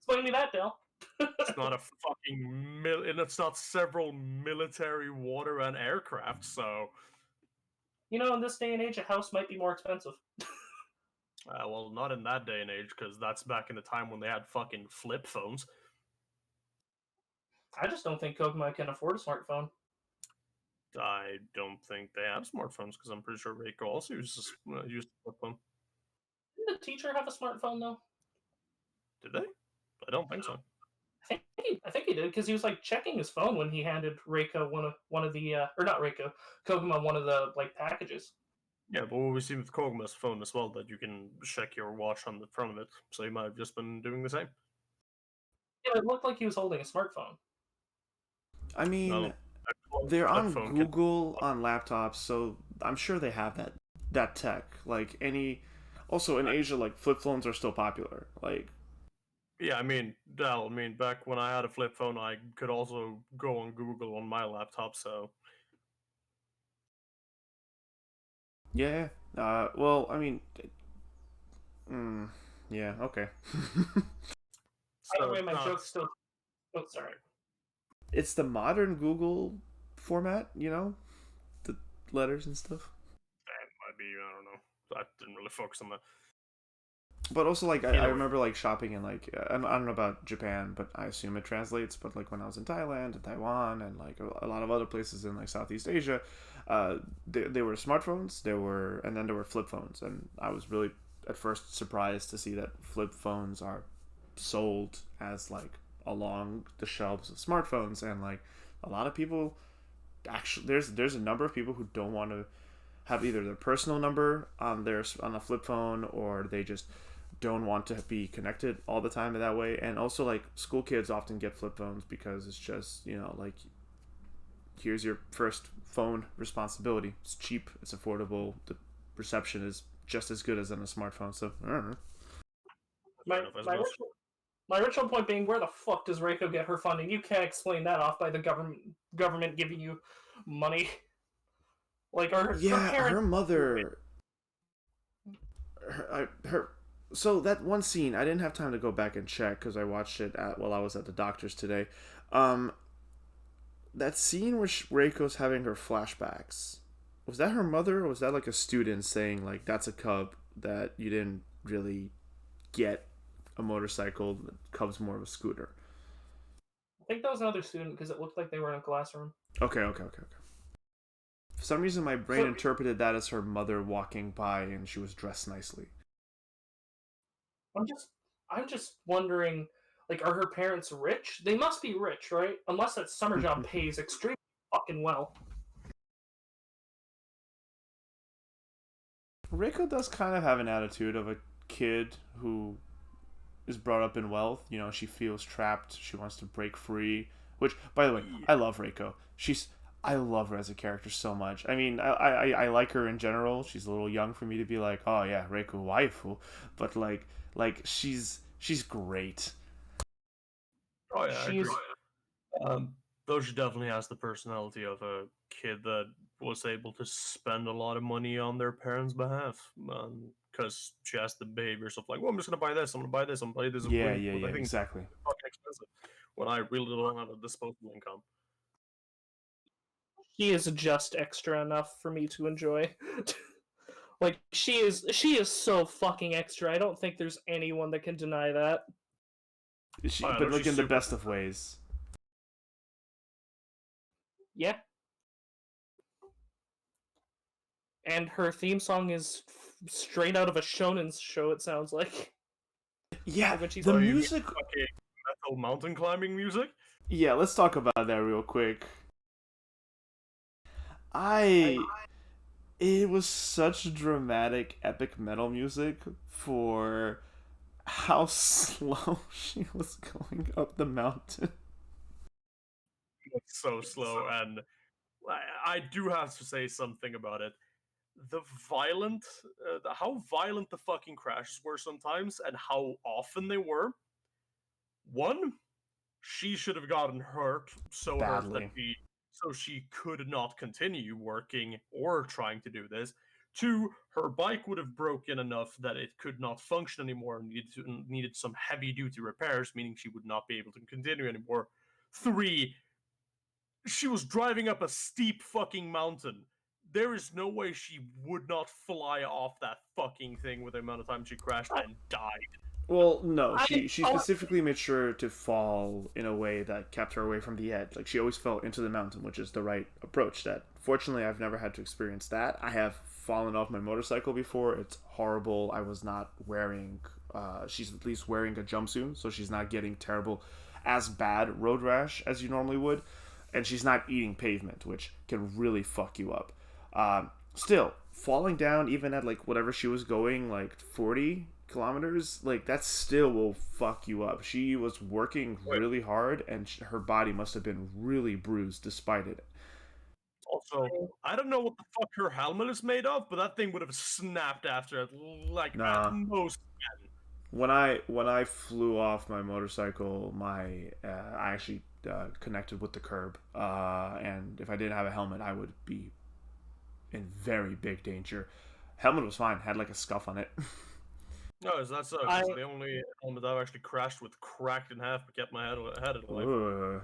Explain me that, Dale. it's not a fucking and it's not several military water and aircraft, so You know, in this day and age, a house might be more expensive. well, not in that day and age because that's back in the time when they had fucking flip phones. I just don't think Koguma can afford a smartphone. I don't think they have smartphones because I'm pretty sure Reiko also uses a flip phone. Didn't the teacher have a smartphone, though? Did they? I don't think so. I think he did because he was like checking his phone when he handed Reiko one of the or not Reiko, Koguma one of the like packages. Yeah, but what we've seen with Koguma's phone as well, that you can check your watch on the front of it, so he might have just been doing the same. Yeah, it looked like he was holding a smartphone. I mean, No, they're that on phone Google on laptops, so I'm sure they have that tech. Like any, also in Asia, like flip phones are still popular. Like Yeah, I mean, back when I had a flip phone, I could also go on Google on my laptop, so yeah. Well, I mean, yeah. Okay. By the way, it's my not- joke's still. Oh, sorry. It's the modern Google format, you know, the letters and stuff. That might be, I don't know. I didn't really focus on that. But also, like, I Either way. remember, like, shopping in, like, I don't know about Japan, but I assume it translates. But, like, when I was in Thailand and Taiwan and, like, a lot of other places in, like, Southeast Asia, they were smartphones, and then there were flip phones. And I was really, at first, surprised to see that flip phones are sold as, like, along the shelves of smartphones. And, like, a lot of people, actually, there's a number of people who don't want to have either their personal number on a flip phone, or they just don't want to be connected all the time that way. And also, like, school kids often get flip phones because it's just, you know, like, here's your first phone responsibility. It's cheap, it's affordable, the reception is just as good as on a smartphone. So I don't know. My original point being, where the fuck does Reiko get her funding? You can't explain that off by the government giving you money. Like her parents. Her mother. Her. So that one scene, I didn't have time to go back and check because I watched it while I was at the doctor's today. That scene where Reiko's having her flashbacks, was that her mother, or was that like a student saying like that's a cub that you didn't really get a motorcycle? The cub's more of a scooter. I think that was another student because it looked like they were in a classroom. Okay. For some reason, my brain interpreted that as her mother walking by and she was dressed nicely. I'm just wondering, like, are her parents rich? They must be rich, right? Unless that summer job pays extremely fucking well. Reiko does kind of have an attitude of a kid who is brought up in wealth. You know, she feels trapped. She wants to break free. Which, by the way, I love Reiko. I love her as a character so much. I mean, I like her in general. She's a little young for me to be like, oh yeah, Reiko waifu. But like she's great. Oh yeah, I agree. Though she definitely has the personality of a kid that was able to spend a lot of money on their parents' behalf, because she has the behaviors of like, well, I'm just gonna buy this, I'm gonna buy this, I'm gonna buy this. Yeah, I think exactly. it's fucking expensive when I really don't have a disposable income. She is just extra enough for me to enjoy. Like, she is so fucking extra. I don't think there's anyone that can deny that. I But know, like she's in the super. best of ways. Yeah. And her theme song is straight out of a shonen show, it sounds like. Yeah, Like when she's the Oh, you mean music. fucking metal mountain climbing music? Yeah, let's talk about that real quick. I It was such dramatic, epic metal music for how slow she was going up the mountain. It's so slow, and I do have to say something about it. The violent, how violent the fucking crashes were sometimes, and how often they were. One, she should have gotten hurt, so hurt that Badly. she could not continue working or trying to do this. Two, her bike would have broken enough that it could not function anymore and needed some heavy duty repairs, meaning she would not be able to continue anymore. Three, she was driving up a steep fucking mountain. There is no way she would not fly off that fucking thing with the amount of time she crashed and died. Well, no, I she thought specifically made sure to fall in a way that kept her away from the edge. Like she always fell into the mountain, which is the right approach. That fortunately I've never had to experience that. I have fallen off my motorcycle before. It's horrible. I was not wearing. She's at least wearing a jumpsuit, so she's not getting terrible, as bad road rash as you normally would, and she's not eating pavement, which can really fuck you up. Still, falling down even at like whatever she was going, like 40 kilometers, like that still will fuck you up. She was working Wait, really hard, and her body must have been really bruised despite it. also, I don't know what the fuck her helmet is made of, but that thing would have snapped after it, like at Nah, most. when I flew off my motorcycle, I actually connected with the curb, and if I didn't have a helmet, I would be in very big danger. Helmet was fine, had like a scuff on it. No, that sucks. I It's the only helmet I've actually crashed with, cracked in half, but kept my head alive. Ugh.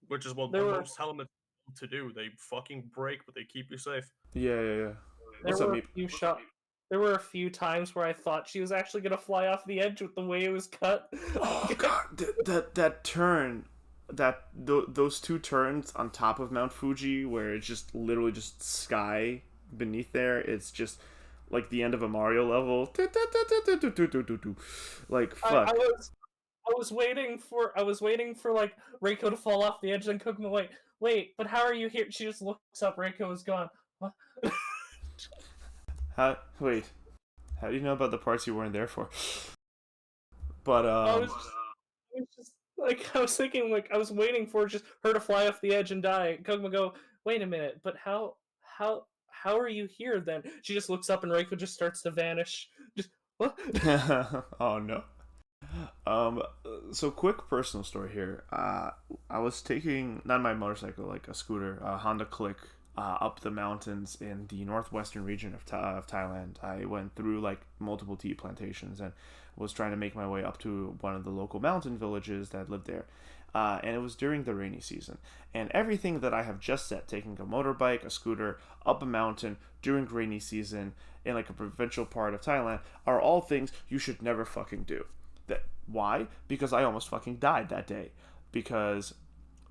Which is what there were most helmets to do. They fucking break, but they keep you safe. Yeah, yeah, yeah. there What's up, were a Meep? few shot there were a few times where I thought she was actually gonna fly off the edge with the way it was cut. Oh god, that turn, those two turns on top of Mount Fuji, where it's just literally just sky beneath there. It's just like the end of a Mario level. Like I fuck. was I was waiting for like Reiko to fall off the edge, then Kokomo wait, but how are you here? She just looks up, Reiko is gone. What? How wait? How do you know about the parts you weren't there for? But I was just like I was thinking like I was waiting for just her to fly off the edge and die. Kokomo go, wait a minute, but how are you here then? She just looks up and Reiko just starts to vanish. Just what? oh no. Um, so quick personal story here. I was taking not my motorcycle, like a scooter, a Honda Click, up the mountains in the northwestern region of Thailand. I went through like multiple tea plantations and was trying to make my way up to one of the local mountain villages that lived there. And it was during the rainy season. And everything that I have just said, taking a motorbike, a scooter, up a mountain during rainy season in like a provincial part of Thailand, are all things you should never fucking do. Why? Because I almost fucking died that day. Because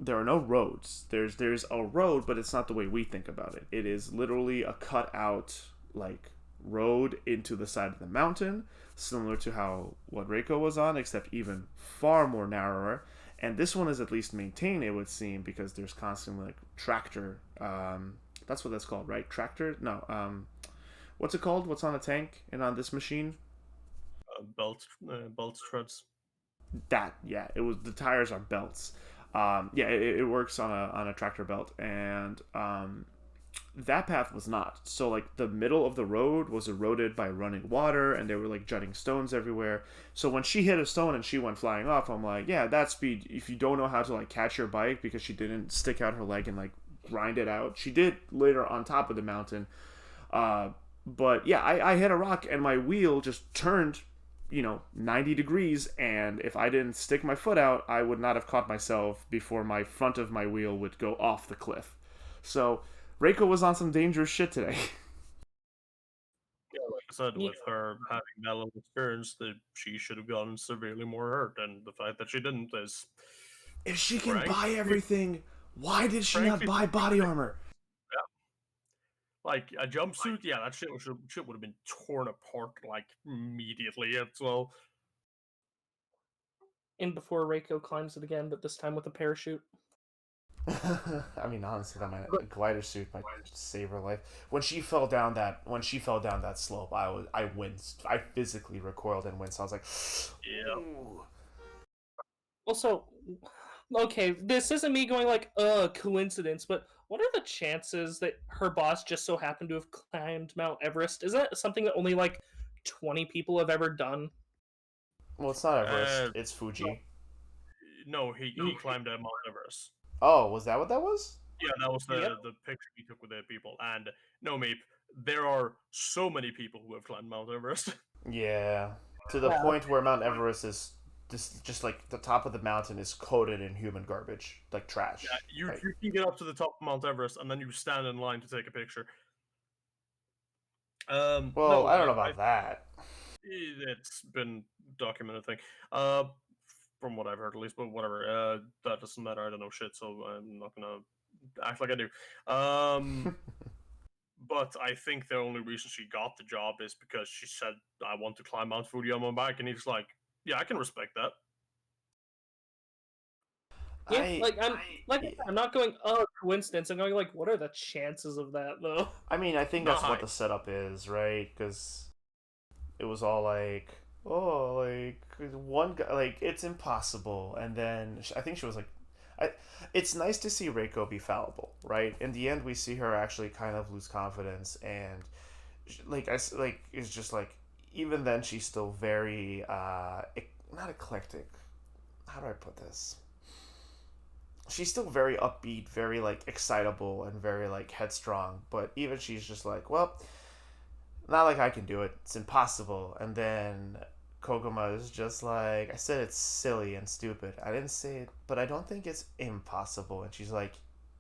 there are no roads. There's a road, but it's not the way we think about it. It is literally a cut out like road into the side of the mountain, similar to how what Reiko was on, except even far more narrower. And this one is at least maintained, it would seem, because there's constantly like tractor. That's what that's called, right? Tractor? No. What's it called? What's on a tank and on this machine? Belt struts. That, yeah, it was, the tires are belts. Yeah, it works on a tractor belt, and that path was not. So like the middle of the road was eroded by running water, and there were like jutting stones everywhere. So when she hit a stone and she went flying off, I'm like, yeah, that speed. If you don't know how to like catch your bike, because she didn't stick out her leg and like grind it out, she did later on top of the mountain. But yeah, I hit a rock and my wheel just turned 90 degrees, and if I didn't stick my foot out, I would not have caught myself before my front of my wheel would go off the cliff. So Reiko was on some dangerous shit today. Yeah, like I said, Yeah. with her having that little experience, that she should have gotten severely more hurt, and the fact that she didn't is, If she can frankly, buy everything, why did she not frankly, buy body armor? like a jumpsuit. Yeah, that shit would have been torn apart like immediately. As well. In before Reiko climbs it again, but this time with a parachute. I mean, honestly, a glider suit might save her life. When she fell down that slope, I winced. I physically recoiled and winced. I was like, Yeah. ooh. Also, okay, this isn't me going like, coincidence, but what are the chances that her boss just so happened to have climbed Mount Everest? Is that something that only like 20 people have ever done? Well, it's not Uh, Everest. It's Fuji. no, he climbed Mount Everest. Oh, was that what that was? Yeah, that was Yep. the picture he took with the people. And no, Meep, there are so many people who have climbed Mount Everest. Yeah, to the Yeah. point where Mount Everest is just like the top of the mountain is coated in human garbage, like trash. Yeah, you Like, you can get up to the top of Mount Everest and then you stand in line to take a picture. well, No, I don't know I about that. it's been documented thing. From what I've heard at least, but whatever. That doesn't matter. I don't know shit, so I'm not gonna act like I do. But I think the only reason she got the job is because she said, "I want to climb Mount Fuji on my back," and he's like, "Yeah, I can respect that." Yeah, I, like yeah. I'm not going coincidence. I'm going like, what are the chances of that though? I mean, I think Not that's high. what the setup is, right? Because it was all like, oh, like one guy, like it's impossible, and then I think she was like, I. It's nice to see Reiko be fallible, right? In the end, we see her actually kind of lose confidence, and like like it's just like even then she's still very not eclectic. How do I put this? She's still very upbeat, very like excitable, and very like headstrong. But even she's just like, well, not like I can do it. It's impossible. And then Koguma is just like, I said it's silly and stupid. I didn't say it, but I don't think it's impossible. And she's like,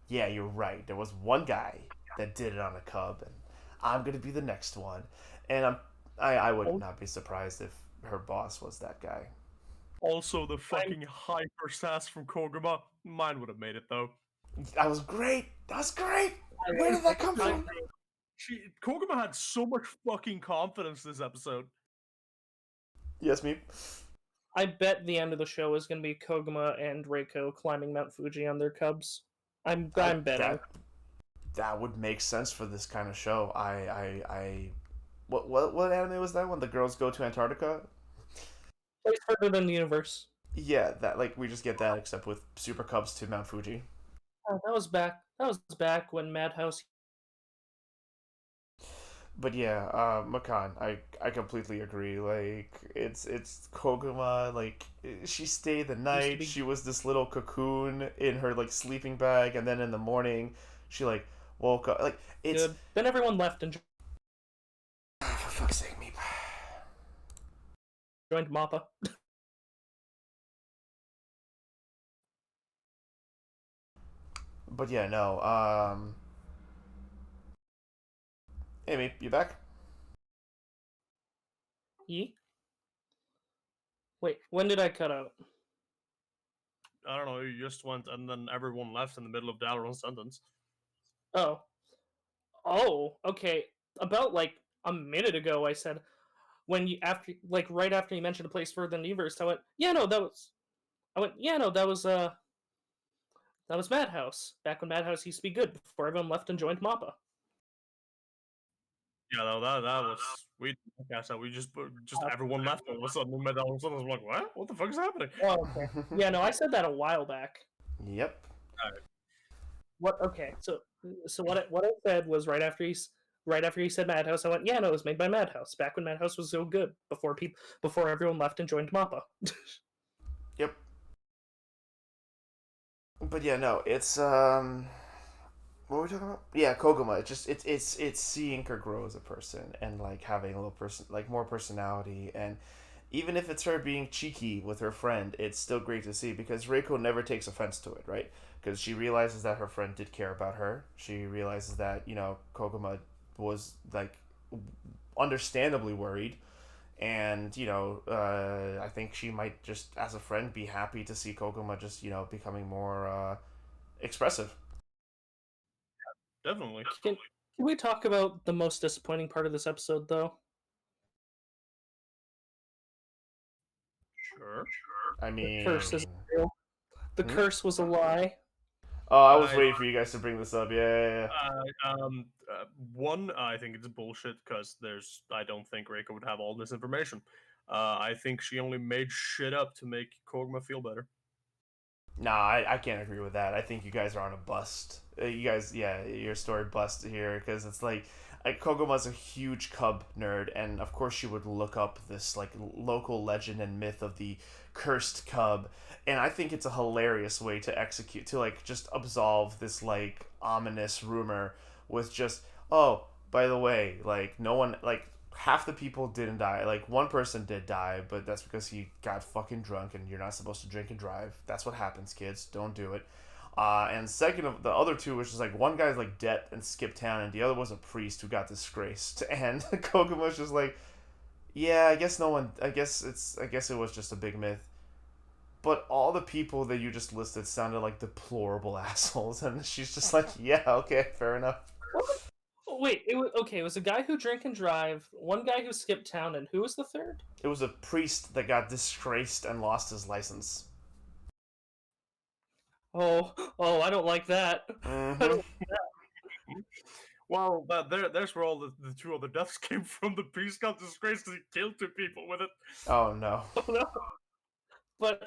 yeah, you're right. There was one guy that did it on a cub, and I'm gonna be the next one. And I would not be surprised if her boss was that guy. Also, the fucking hyper sass from Koguma. Mine would have made it though. That was great. That was great. Where did that come from? Koguma had so much fucking confidence this episode. Yes, me. I bet the end of the show is going to be Koguma and Reiko climbing Mount Fuji on their cubs. I'm betting. That would make sense for this kind of show. What anime was that when the girls go to Antarctica? Place further than the universe. Yeah, that like we just get that except with Super Cubs to Mount Fuji. Oh, that was back. That was back when Madhouse. But yeah, Makan, I completely agree. Like it's Koguma. Like she stayed the night. She was this little cocoon in her like sleeping bag, and then in the morning, she like woke up. Like it's Good. Then everyone left and for fuck's sake, me. joined Mappa. But yeah, no. Amy, you back? Ye? Wait, when did I cut out? I don't know, you just went and then everyone left in the middle of Dalaran's sentence. Oh. Oh, okay. About like a minute ago, I said when you after like right after you mentioned a place further than the universe, I went, yeah, no, that was. I went, yeah, no, that was Madhouse. Back when Madhouse used to be good before everyone left and joined Mappa. Yeah, no, that was we podcast that we just everyone left all of a sudden. And all of a sudden, I was like, "What? What the fuck is happening?" Oh, okay. Yeah, no, I said that a while back. Yep. What? Okay, so what I said was right after he said Madhouse, I went, yeah, no, it was made by Madhouse. Back when Madhouse was so good before everyone left and joined Mappa. Yep. But yeah, no, it's what were we talking about? Yeah, Koguma. It's seeing her grow as a person and like having a little person like more personality, and even if it's her being cheeky with her friend, it's still great to see because Reiko never takes offense to it, right? Because she realizes that her friend did care about her. She realizes that Koguma was like understandably worried. And I think she might just, as a friend, be happy to see Koguma just becoming more expressive. Definitely. Can we talk about the most disappointing part of this episode, though? Sure. I The mean, curse is real. The Hmm? curse was a lie. Oh, I was I waiting for you guys to bring this up. Yeah. One, I think it's bullshit because I don't think Reiko would have all this information. I think she only made shit up to make Koguma feel better. Nah, I can't agree with that. I think you guys are on a bust. You guys, yeah, your story bust here because it's like Koguma's a huge cub nerd, and of course she would look up this like local legend and myth of the cursed cub, and I think it's a hilarious way to execute to like just absolve this like ominous rumor with just, oh, by the way, like no one, like half the people didn't die. Like one person did die, but that's because he got fucking drunk, and you're not supposed to drink and drive. That's what happens, kids. Don't do it. And second of the other two, which is like one guy's like dead and skipped town, and the other was a priest who got disgraced. And Kokuma's was just like, yeah, I guess no one. I guess it was just a big myth. But all the people that you just listed sounded like deplorable assholes, and she's just like, yeah, okay, fair enough. Oh, wait, it was a guy who drank and drive, one guy who skipped town, and who was the third? It was a priest that got disgraced and lost his license. Oh, I don't like that. I Mm-hmm. don't. Well, there's where all the two other deaths came from. The priest got disgraced because he killed two people with it. Oh no. Oh no. But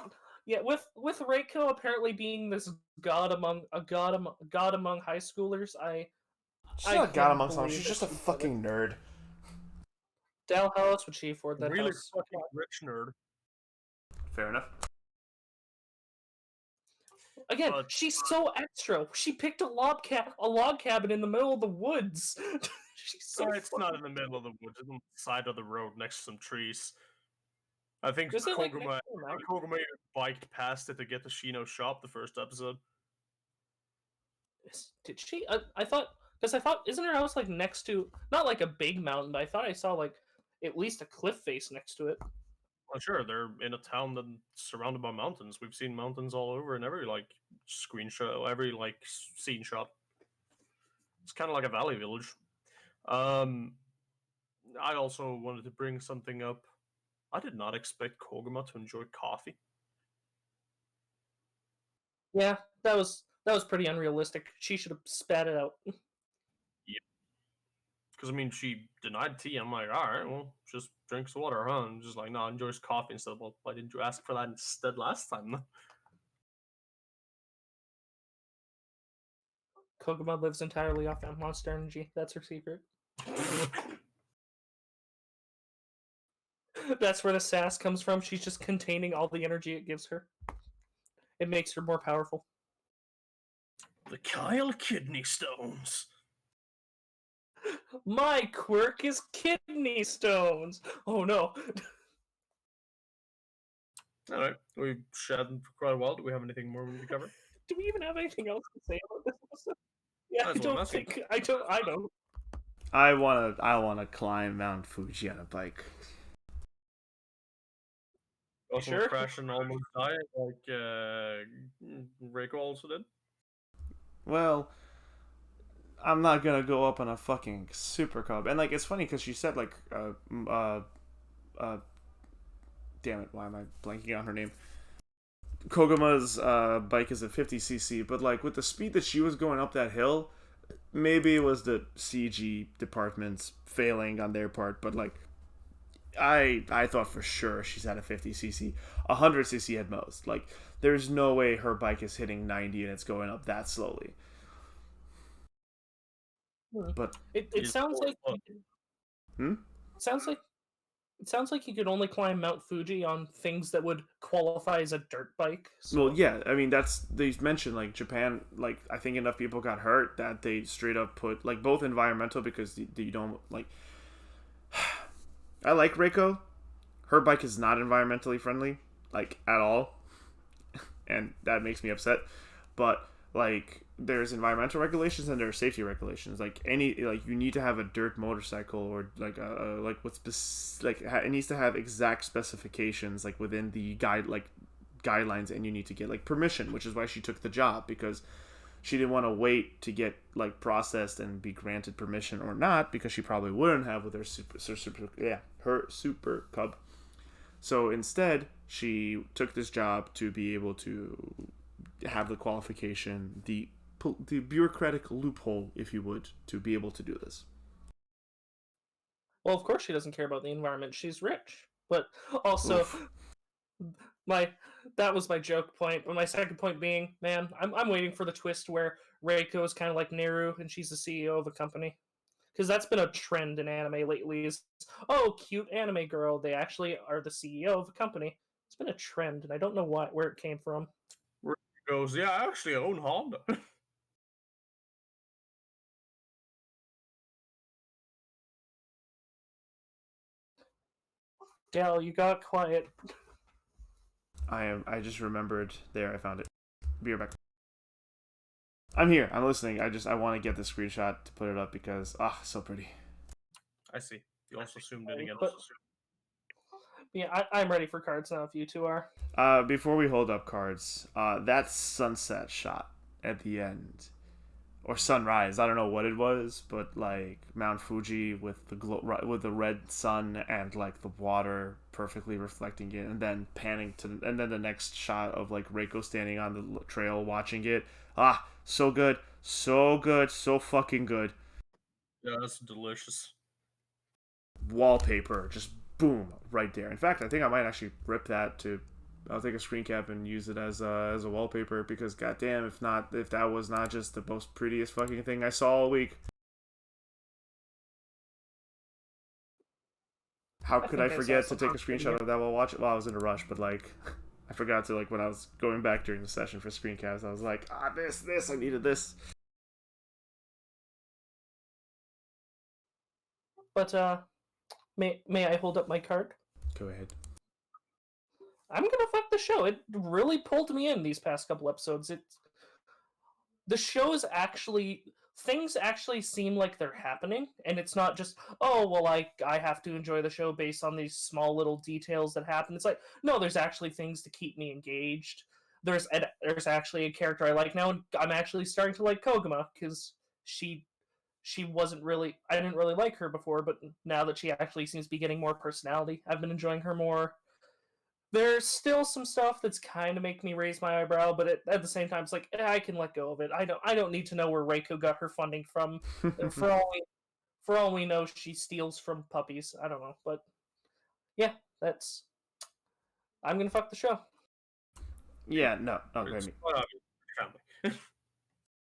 yeah, with Reiko apparently being this god among high schoolers, She's I not a god can't amongst them. believe She's that just a she did it. fucking nerd. Dal, how else would she afford that Really house? fucking rich nerd. Fair enough. Again, But she's so extra. She picked a log cabin in the middle of the woods. She's so. it's not in the middle of the woods. It's on the side of the road next to some trees. I think Is it like next Koguma, to a mountain? Koguma biked past it to get to Shino's shop the first episode. Did she? I thought because I thought isn't her house like next to not like a big mountain, but I thought I saw like at least a cliff face next to it. Well, sure, they're in a town that's surrounded by mountains. We've seen mountains all over in every like screenshot, every like scene shot. It's kind of like a valley village. Um, I also wanted to bring something up. I did not expect Koguma to enjoy coffee. Yeah, that was pretty unrealistic. She should have spat it out. Because I mean, she denied tea. I'm like, all right, well, just drinks water, huh? And just like, no, enjoys coffee instead. Well, why didn't you ask for that instead last time? Koguma lives entirely off that monster energy. That's her secret. That's where the sass comes from. She's just containing all the energy it gives her. It makes her more powerful. The Kyle kidney stones. My quirk is kidney stones. Oh no. All right, we've chatted for quite a while. Do we have anything more we need to cover? Do we even have anything else to say about this episode? Yeah, That's I what I'm don't asking. think I don't. I wanna climb Mount Fuji on a bike. Also Sure. crash and almost die, like Reiko also did. Well, I'm not gonna go up on a fucking super cub. And like it's funny because she said like damn it, why am I blanking on her name? Koguma's bike is a 50cc, but like with the speed that she was going up that hill, maybe it was the CG department's failing on their part, but like I thought for sure she's at a 50cc, 100cc at most. Like there's no way her bike is hitting 90 and it's going up that slowly. But It sounds like hmm? it sounds like it sounds like you could only climb Mount Fuji on things that would qualify as a dirt bike. So. Well, yeah, I mean that's they mentioned like Japan, like I think enough people got hurt that they straight up put like both environmental because you don't like. I like Reiko. Her bike is not environmentally friendly, like at all, and that makes me upset. But like there's environmental regulations and there are safety regulations. Like you need to have a dirt motorcycle or like it needs to have exact specifications like within the guidelines, and you need to get like permission, which is why she took the job, because she didn't want to wait to get like processed and be granted permission or not, because she probably wouldn't have with her super cub. So instead, she took this job to be able to have the qualification, the bureaucratic loophole, if you would, to be able to do this. Well, of course she doesn't care about the environment. She's rich. But also, Oof. my that was my joke point. But my second point being, man, I'm waiting for the twist where Reiko is kind of like Neru and she's the CEO of a company. Because that's been a trend in anime lately. Is oh, cute anime girl. They actually are the CEO of a company. It's been a trend, and I don't know where it came from. Where he goes, yeah, I actually own Honda. Gal, you got quiet. I just remembered there. I found it. Be right back. I'm here. I'm listening. I want to get the screenshot to put it up because so pretty. I see. You also zoomed in again. But yeah, I'm ready for cards now. If you two are. Before we hold up cards, that sunset shot at the end, or sunrise, I don't know what it was, but like Mount Fuji with the with the red sun and like the water perfectly reflecting it, and then panning to, and then the next shot of like Reiko standing on the trail watching it. So good, so good, so fucking good. Yeah, that's delicious. Wallpaper, just boom, right there. In fact, I think I might actually rip that to. I'll take a screen cap and use it as a wallpaper, because goddamn, if that was not just the most prettiest fucking thing I saw all week. How could I forget to take a screenshot of that while watching? Well, I was in a rush, but like, I forgot to, like, when I was going back during the session for screen caps, I was like, this, I needed this. But may I hold up my card? Go ahead. I'm gonna fuck the show. It really pulled me in these past couple episodes. The show is actually, things actually seem like they're happening, and it's not just, oh well, I have to enjoy the show based on these small little details that happen. It's like, no, there's actually things to keep me engaged. There's actually a character I like now, and I'm actually starting to like Koguma, because she wasn't really, I didn't really like her before, but now that she actually seems to be getting more personality, I've been enjoying her more. There's still some stuff that's kind of making me raise my eyebrow, but at the same time, it's like, I can let go of it. I don't need to know where Reiko got her funding from. For all for all we know, she steals from puppies. I don't know, but yeah, that's. I'm gonna fuck the show. Yeah, no, It's, great. family.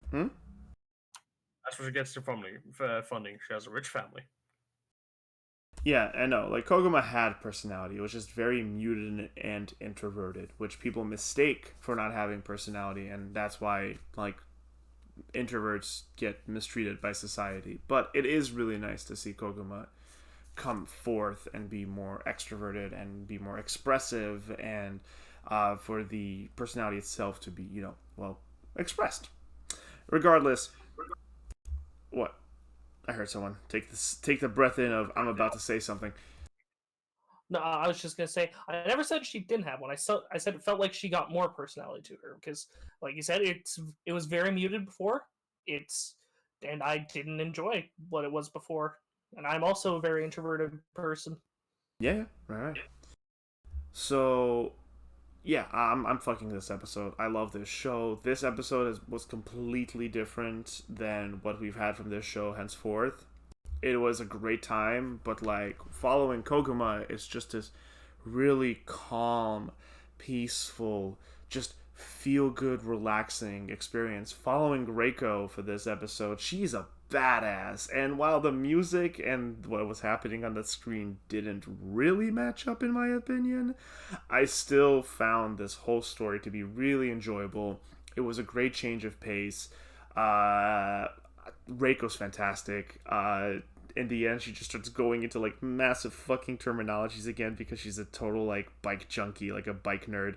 Hmm? That's where she gets her funding. She has a rich family. Yeah, I know. Like, Koguma had personality. It was just very muted and introverted, which people mistake for not having personality, and that's why, like, introverts get mistreated by society. But it is really nice to see Koguma come forth and be more extroverted and be more expressive, and for the personality itself to be, expressed. Regardless, what? I heard someone take the breath in of I'm about to say something. No, I was just gonna say I never said she didn't have one. I said it felt like she got more personality to her because, like you said, it was very muted before. And I didn't enjoy what it was before. And I'm also a very introverted person. Yeah, right. So, yeah, I'm fucking this episode. I love this show. This episode was completely different than what we've had from this show henceforth. It was a great time, but like following Koguma is just this really calm, peaceful, just feel good, relaxing experience. Following Reiko for this episode, she's a badass. And while the music and what was happening on the screen didn't really match up, in my opinion, I still found this whole story to be really enjoyable. It was a great change of pace. Reiko's fantastic. In the end, she just starts going into like massive fucking terminologies again because she's a total like bike junkie, like a bike nerd.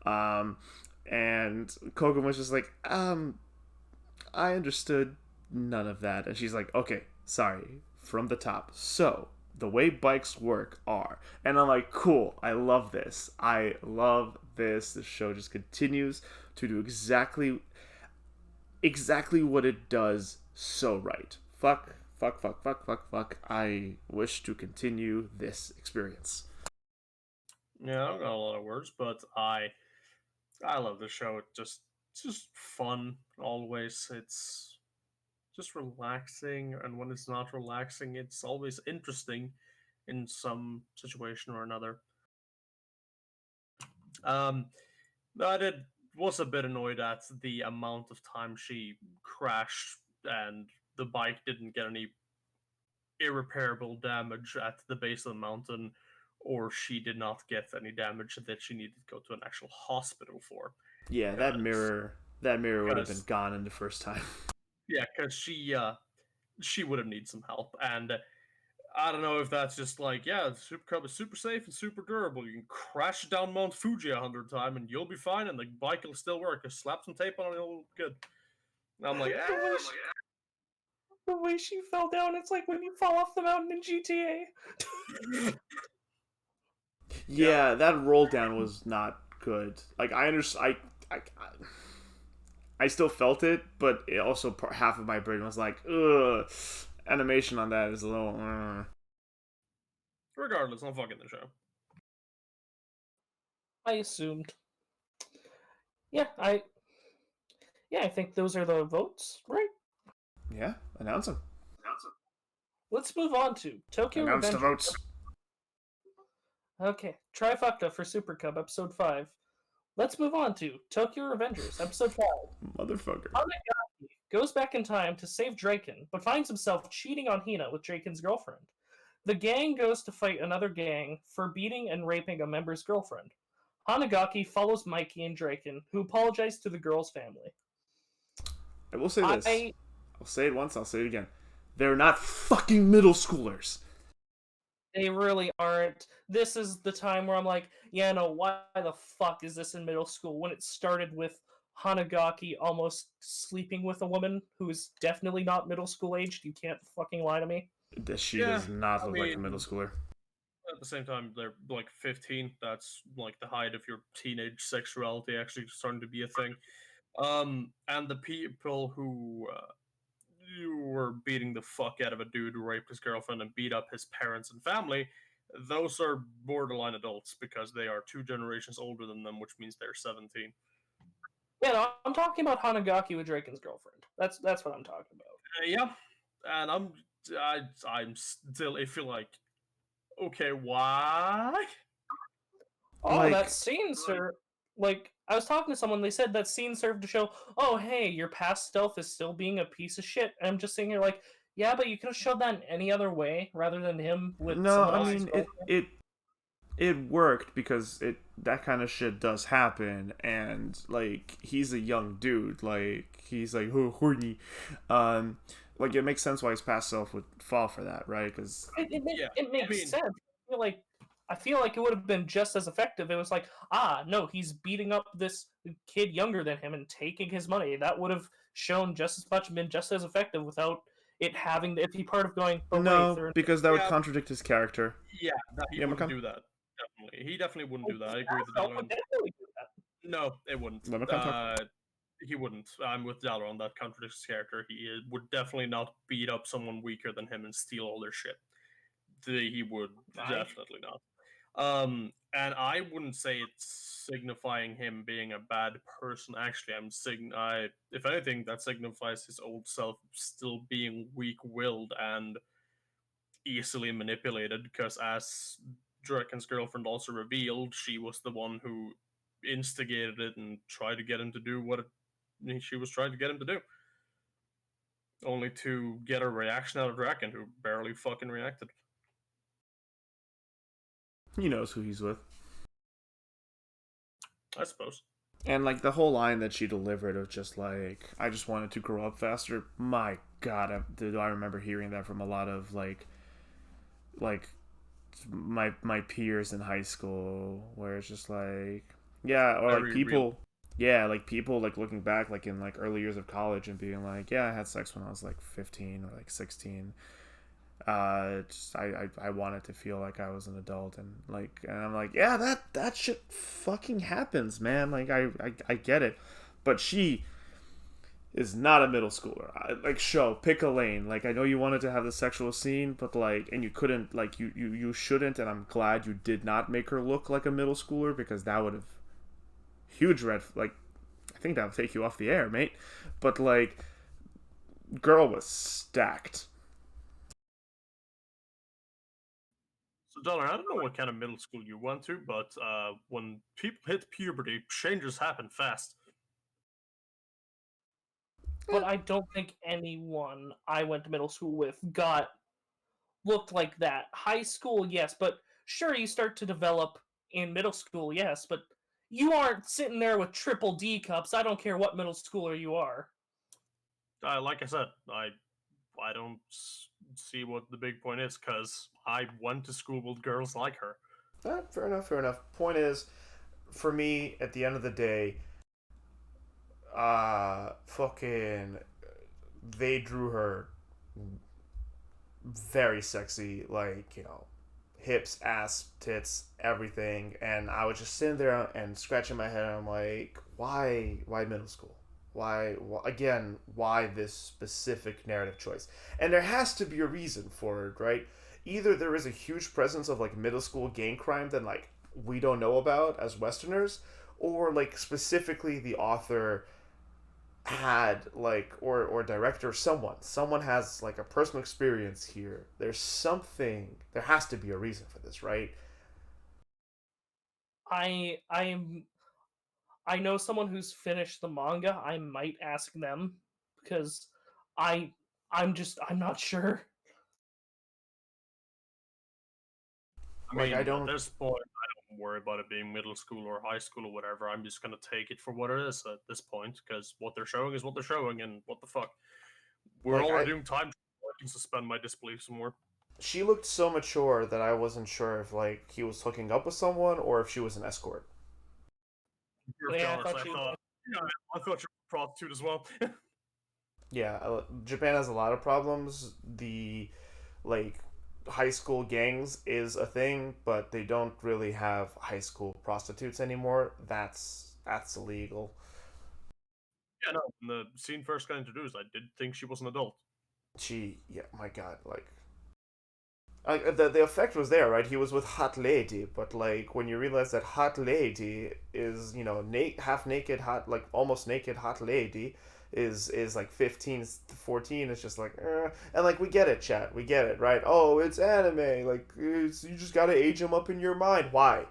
And Kogan was just like, I understood none of that. And she's like, okay, sorry, from the top. So, the way bikes work are. And I'm like, cool, I love this. I love this. The show just continues to do exactly what it does so right. Fuck, fuck, fuck, fuck, fuck, fuck. I wish to continue this experience. Yeah, I don't got a lot of words, but I love the show. It's just fun always. It's just relaxing, and when it's not relaxing, it's always interesting in some situation or another. Um, I did was a bit annoyed at the amount of time she crashed and the bike didn't get any irreparable damage at the base of the mountain, or she did not get any damage that she needed to go to an actual hospital for. Yeah, Because, that mirror would have been because gone in the first time. yeah, because she would have needed some help, and I don't know if that's just like, yeah, the Super Cub is super safe and super durable. You can crash down Mount Fuji 100 times and you'll be fine, and the bike will still work. Just slap some tape on it, it'll look good. And I'm like, The way she, the way she fell down, it's like when you fall off the mountain in GTA. yeah, Yeah, that roll down was not good. Like I understand, I still felt it, but it also half of my brain was like, ugh, animation on that is a little. regardless, I'm fucking the show. I assumed. Yeah, I think those are the votes, right? Yeah, announce them. Let's move on to Tokyo Announce the Revengers. votes. Okay, Trifecta for Super Cub, episode 5. Let's move on to Tokyo Revengers, episode 5. Motherfucker. Hanagaki goes back in time to save Draken, but finds himself cheating on Hina with Draken's girlfriend. The gang goes to fight another gang for beating and raping a member's girlfriend. Hanagaki follows Mikey and Draken, who apologize to the girl's family. I will say this. I'll say it once, I'll say it again. They're not fucking middle schoolers. They really aren't. This is the time where I'm like, yeah, no, why the fuck is this in middle school? When it started with Hanagaki almost sleeping with a woman who is definitely not middle school aged. You can't fucking lie to me. She Yeah, does not I look like a middle mean, schooler. at the same time, they're like 15. That's like the height of your teenage sexuality actually starting to be a thing. And the people who you were beating the fuck out of a dude who raped his girlfriend and beat up his parents and family, those are borderline adults because they are 2 generations older than them, which means they're 17. Yeah, no, I'm talking about Hanagaki with Draken's girlfriend. That's what I'm talking about. Yeah, and I'm still I feel like, okay, why? Oh, that scene, sir. Like, I was talking to someone, they said that scene served to show, oh, hey, your past self is still being a piece of shit. And I'm just sitting here like, yeah, but you could have showed that in any other way rather than him with No, someone I else's mean girlfriend. it worked because it that kind of shit does happen, and like he's a young dude, like he's like horny, like it makes sense why his past self would fall for that, right? Because Yeah, It I makes mean, sense. I feel like it would have been just as effective. It was like, no, he's beating up this kid younger than him and taking his money. That would have shown just as much and been just as effective without it having the iffy part of going, but wait, no, they're because that would yeah, contradict his character. yeah, no, he wouldn't Yamakan, do that. Definitely, he definitely wouldn't do that. his I agree with self Dalo. would definitely do that. No, it wouldn't. Yamakan talk. He wouldn't. I'm with Dalo on that. Contradicts his character. He would definitely not beat up someone weaker than him and steal all their shit. He would definitely not. And I wouldn't say it's signifying him being a bad person. Actually, if anything, that signifies his old self still being weak-willed and easily manipulated. Because as Draken's girlfriend also revealed, she was the one who instigated it and tried to get him to do what she was trying to get him to do, only to get a reaction out of Draken, who barely fucking reacted. He knows who he's with. I suppose. And like the whole line that she delivered of just like, I just wanted to grow up faster. My God, I remember hearing that from a lot of like my peers in high school, where it's just like, yeah, or like Very real. people Yeah, like people like looking back like in like early years of college and being like, yeah, I had sex when I was like 15 or like 16. I wanted to feel like I was an adult, and I'm like, yeah, that shit fucking happens, man. Like I get it, but she is not a middle schooler. Like, show, pick a lane. Like, I know you wanted to have the sexual scene, but like, and you couldn't. Like, you shouldn't. And I'm glad you did not make her look like a middle schooler, because that would have huge red. Like, I think that would take you off the air, mate. But like, girl was stacked. So, Dollar, I don't know what kind of middle school you went to, but when people hit puberty, changes happen fast. But I don't think anyone I went to middle school with got looked like that. High school, yes, but sure, you start to develop in middle school, yes, but you aren't sitting there with triple D cups. I don't care what middle schooler you are. Like I said, I don't see what the big point is because I went to school with girls like her. Fair enough. Fair enough. Point is, for me, at the end of the day, fucking, they drew her very sexy, like, hips, ass, tits, everything. And I was just sitting there and scratching my head. And I'm like, why middle school? Why again? Why this specific narrative choice? And there has to be a reason for it, right? Either there is a huge presence of like middle school gang crime that like we don't know about as Westerners, or like specifically the author had like or director, someone has like a personal experience here. There's something, there has to be a reason for this, right? I'm I know someone who's finished the manga. I might ask them because I I'm not sure. I Like, I mean, at don't, this point, I don't worry about it being middle school or high school or whatever. I'm just gonna take it for what it is at this point because what they're showing is what they're showing, and what the fuck. We're like already I doing time travel. I can suspend my disbelief some more. she looked so mature that I wasn't sure if like he was hooking up with someone or if she was an escort. You're Yeah, I jealous. thought she was. Yeah, I thought you were a prostitute as well. Yeah, Japan has a lot of problems. The like high school gangs is a thing, but they don't really have high school prostitutes anymore. That's illegal. Yeah, no. When the scene first got introduced, I did think she was an adult. Yeah, my God, like the effect was there, right? He was with hot lady, but like when you realize that hot lady is half naked, hot, like almost naked hot lady is like 15 to 14. It's just like and like we get it, chat, we get it, right? Oh, it's anime, like you just gotta age them up in your mind. Why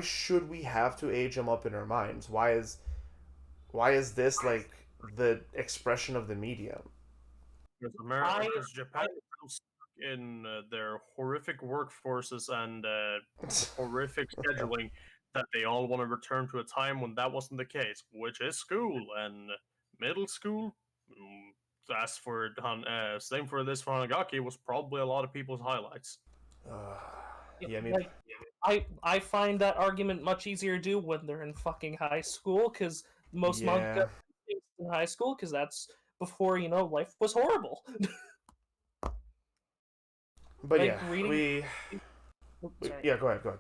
should we have to age them up in our minds? Why is this like the expression of the medium? Because Japan I is so stuck in their horrific workforces and horrific scheduling that they all want to return to a time when that wasn't the case, which is school and middle school. As for same for this Hanagaki was probably a lot of people's highlights. uh, yeah, yeah, I mean, like I find that argument much easier to do when they're in fucking high school because most manga yeah. takes in high school because that's before life was horrible. But like yeah, reading, sorry, yeah. Go ahead, go ahead.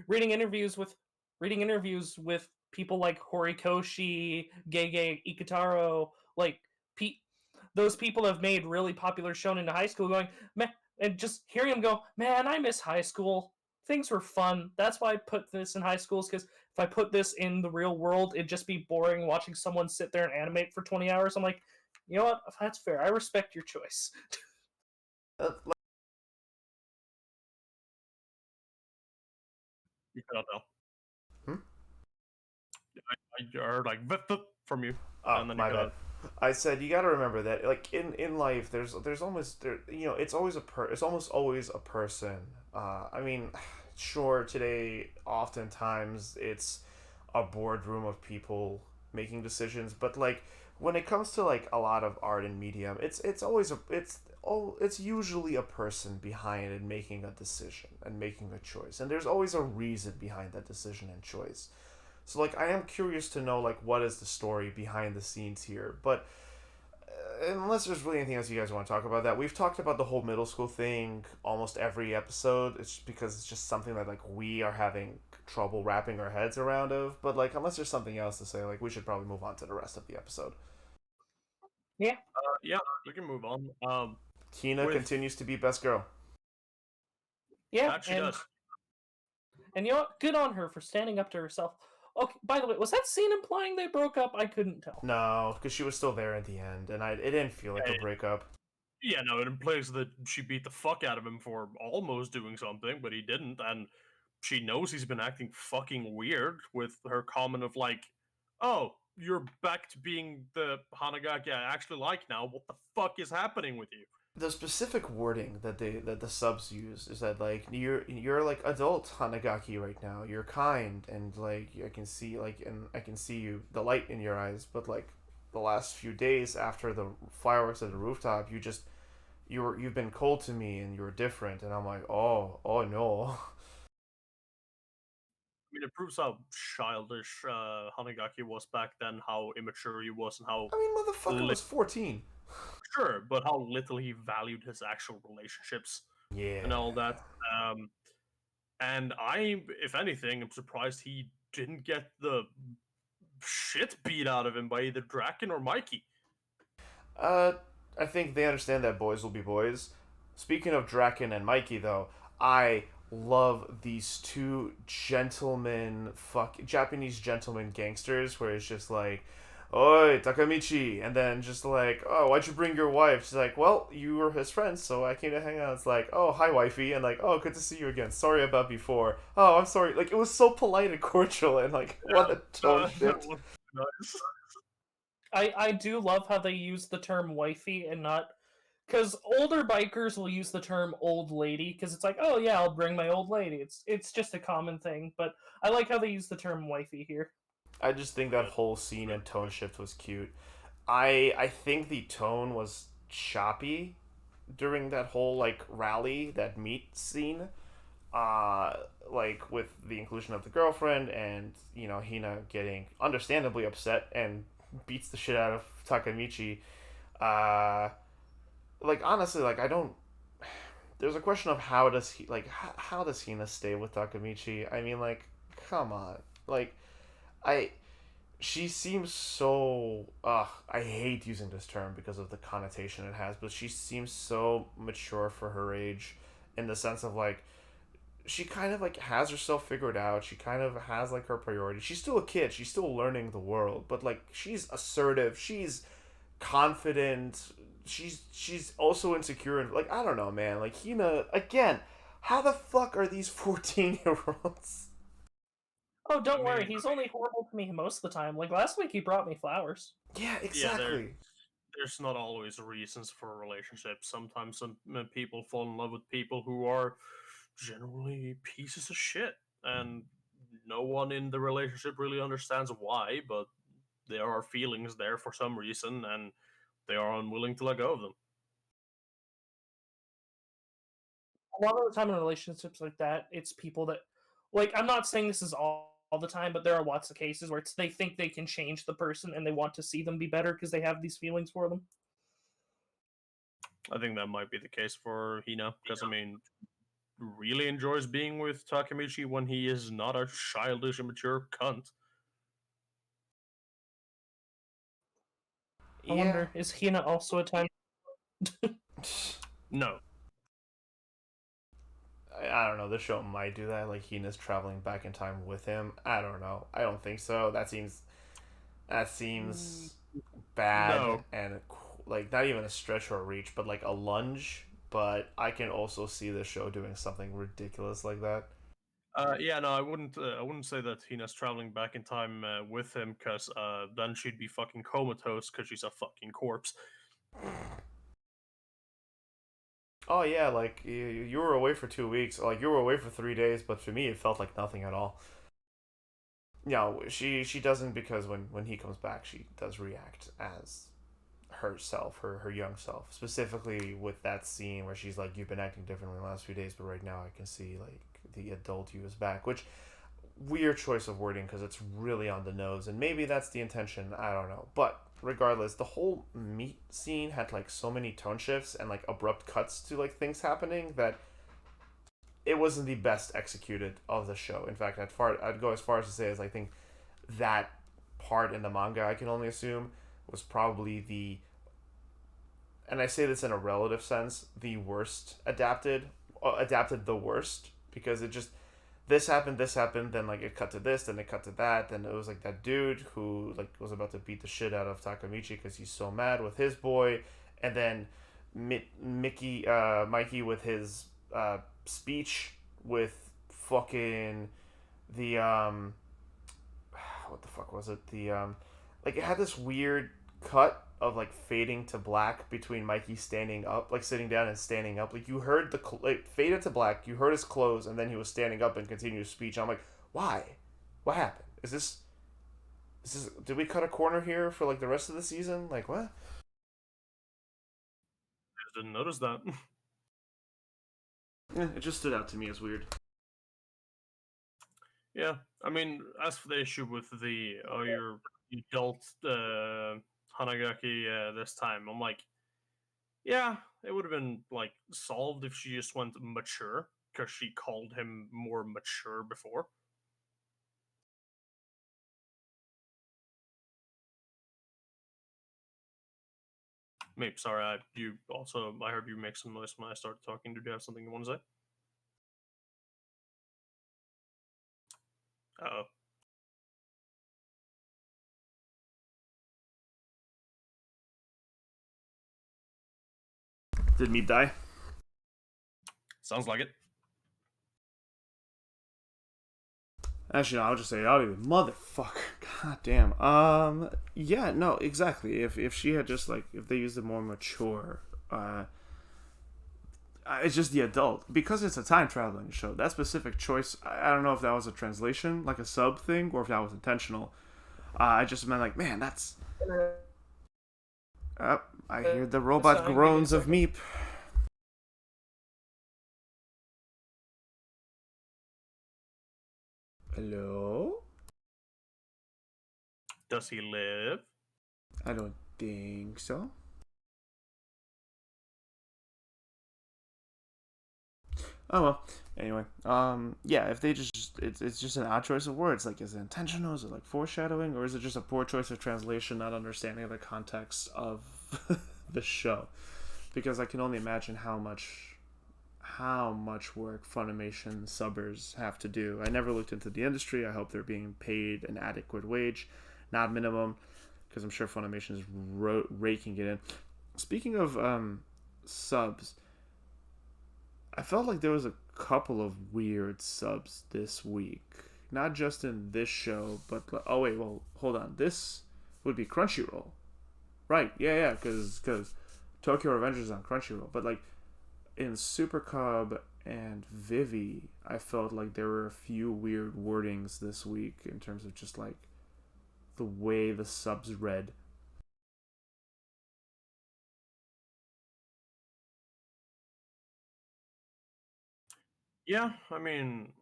reading interviews with people like Horikoshi, Gege Ikutaro, like pe- those people have made really popular shonen in high school, going man, and just hearing them go, man, I miss high school. Things were fun. That's why I put this in high schools because if I put this in the real world, it'd just be boring watching someone sit there and animate for 20 hours. I'm like, you know what? That's fair. I respect your choice. Uh, You cannot tell. hmm? I heard like "Vup, vup" from you, Oh, and then you my cut bad. out. I said you got to remember that, like in life, there's almost there. It's always it's almost always a person. I mean, sure, today oftentimes it's a boardroom of people making decisions, but like when it comes to like a lot of art and medium, it's always it's usually a person behind and making a decision and making a choice, and there's always a reason behind that decision and choice. So like I am curious to know like what is the story behind the scenes here, but unless there's really anything else you guys want to talk about that, we've talked about the whole middle school thing almost every episode. It's because it's just something that like we are having trouble wrapping our heads around of. But like unless there's something else to say, like we should probably move on to the rest of the episode. Yeah, Yeah, we can move on. Tina With continues to be best girl. yeah, that she does. and you know what? Good on her for standing up to herself. Okay, by the way, was that scene implying they broke up? I couldn't tell. No, because she was still there at the end, and it didn't feel like a Eh, breakup. yeah, no, it implies that she beat the fuck out of him for almost doing something, but he didn't, and she knows he's been acting fucking weird with her comment of like, "Oh, you're back to being the Hanagaki I actually like now. What the fuck is happening with you?" The specific wording that the subs use is that like you're like adult Hanagaki right now. You're kind and like I can see like and I can see you the light in your eyes. But like the last few days after the fireworks at the rooftop, you've been cold to me and you're different. And I'm like oh no. I mean, it proves how childish Hanagaki was back then, how immature he was, and how I mean motherfucker li- was 14. sure, but how little he valued his actual relationships Yeah. and all that. Um, and I, if anything, am surprised he didn't get the shit beat out of him by either Draken or Mikey. Uh, I think they understand that boys will be boys. Speaking of Draken and Mikey, though, I love these two Japanese gentleman gangsters, where it's just like, "Oi, Takamichi," and then just like, "Oh, why'd you bring your wife?" She's like, "Well, you were his friend, so I came to hang out." It's like, "Oh, hi, wifey," and like, "Oh, good to see you again. Sorry about before." "Oh, I'm sorry." Like it was so polite and cordial, and like, what a tone That shift. was nice. I do love how they use the term wifey and not because older bikers will use the term old lady because it's like, oh yeah, I'll bring my old lady. It's just a common thing, but I like how they use the term wifey here. I just think that whole scene and tone shift was cute. I think the tone was choppy during that whole like rally, that meet scene. Uh like with the inclusion of the girlfriend and, you know, Hina getting understandably upset and beats the shit out of Takamichi. Uh like honestly, like I don't there's a question of how does Hina stay with Takamichi? I mean like come on. Like I she seems so I hate using this term because of the connotation it has, but she seems so mature for her age in the sense of like she kind of like has herself figured out. She kind of has like her priorities. She's still a kid. She's still learning the world, but like she's assertive. She's confident. She's also insecure and like I don't know, man. Like Hina again. How the fuck are these 14-year-olds? Oh, I don't worry, mean, he's only horrible to me most of the time. Like last week, he brought me flowers. Yeah, yeah, exactly. there's not always reasons for relationships. Sometimes some people fall in love with people who are generally pieces of shit, and no one in the relationship really understands why, but there are feelings there for some reason, and they are unwilling to let go of them. A lot of the time in relationships like that, it's people that, like, I'm not saying this is all the time, but there are lots of cases where it's they think they can change the person and they want to see them be better because they have these feelings for them. I think that might be the case for Hina, because I mean, really enjoys being with Takamichi when he is not a childish, immature cunt. I Yeah. wonder, is Hina also a time? No, I don't know. The show might do that. Like Hina's traveling back in time with him. I don't know. I don't think so. That Mm, seems bad no. and like not even a stretch or a reach, but like a lunge. But I can also see the show doing something ridiculous like that. Yeah, no, I wouldn't. I wouldn't say that Hina's traveling back in time with him, because then she'd be fucking comatose because she's a fucking corpse. Oh yeah, like you were away for 2 weeks. Like you were away for 3 days, but for me it felt like nothing at all. No, she doesn't because when he comes back, she does react as herself, her young self, specifically with that scene where she's like, "You've been acting differently the last few days, but right now I can see like the adult you is back." Which weird choice of wording because it's really on the nose, and maybe that's the intention. I don't know, but regardless, the whole meat scene had like so many tone shifts and like abrupt cuts to like things happening that it wasn't the best executed of the show. In fact, I'd go as far as to say as I think that part in the manga, I can only assume, was probably the, and I say this in a relative sense, the worst adapted the worst, because it just, this happened, then like it cut to this, then it cut to that, then it was like that dude who like was about to beat the shit out of Takamichi because he's so mad with his boy, and then Mikey with his speech with fucking the what the fuck was it, the like it had this weird cut of like fading to black between Mikey standing up, like sitting down and standing up. Like you heard the like, faded to black. You heard his clothes, and then he was standing up and continued his speech. I'm like, why? What happened? Is this? Is this? Did we cut a corner here for like the rest of the season? Like what? I didn't notice that. Yeah, it just stood out to me as weird. Yeah, I mean, as for the issue with the your adult Hanagaki this time, I'm like, yeah, it would have been like solved if she just went mature because she called him more mature before. Maybe sorry, I heard you make some noise when I started talking. Did you have something you want to say? Oh, Did Meep die? sounds like it. Actually, no, I'll just say it out of you, motherfucker. God damn. Yeah, no, exactly. If she had just like, if they used a more mature, it's just the adult, because it's a time traveling show. That specific choice, I don't know if that was a translation, like a sub thing, or if that was intentional. I just meant like, man, that's. I hear the robot groans of Meep. Hello? Does he live? I don't think so. Oh well. Anyway, yeah. If they just, it's just an odd choice of words. Like, is it intentional? Is it like foreshadowing, or is it just a poor choice of translation, not understanding the context of the show? Because I can only imagine how much work Funimation subbers have to do. I never looked into the industry. I hope they're being paid an adequate wage, not minimum, because I'm sure Funimation is raking it in. Speaking of subs, I felt like there was a couple of weird subs this week. Not just in this show, but oh wait, well, hold on. This would be Crunchyroll, right? Yeah, because Tokyo Revengers is on Crunchyroll, but like in Super Cub and Vivy, I felt like there were a few weird wordings this week in terms of just like the way the subs read. Yeah, I mean,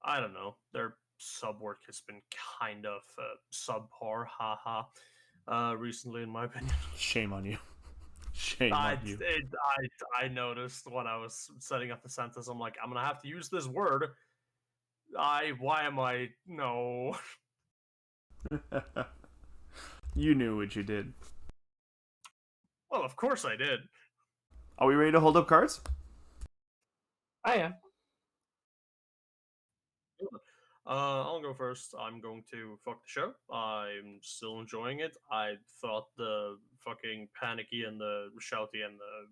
I don't know. Their sub work has been kind of subpar, haha. Recently, in my opinion. Shame on you. Shame on you. I noticed when I was setting up the sentence. I'm like, I'm gonna have to use this word. Why am I no? You knew what you did. Well, of course I did. Are we ready to hold up cards? I am. I'll go first. I'm going to fuck the show. I'm still enjoying it. I thought the fucking panicky and the shouty and the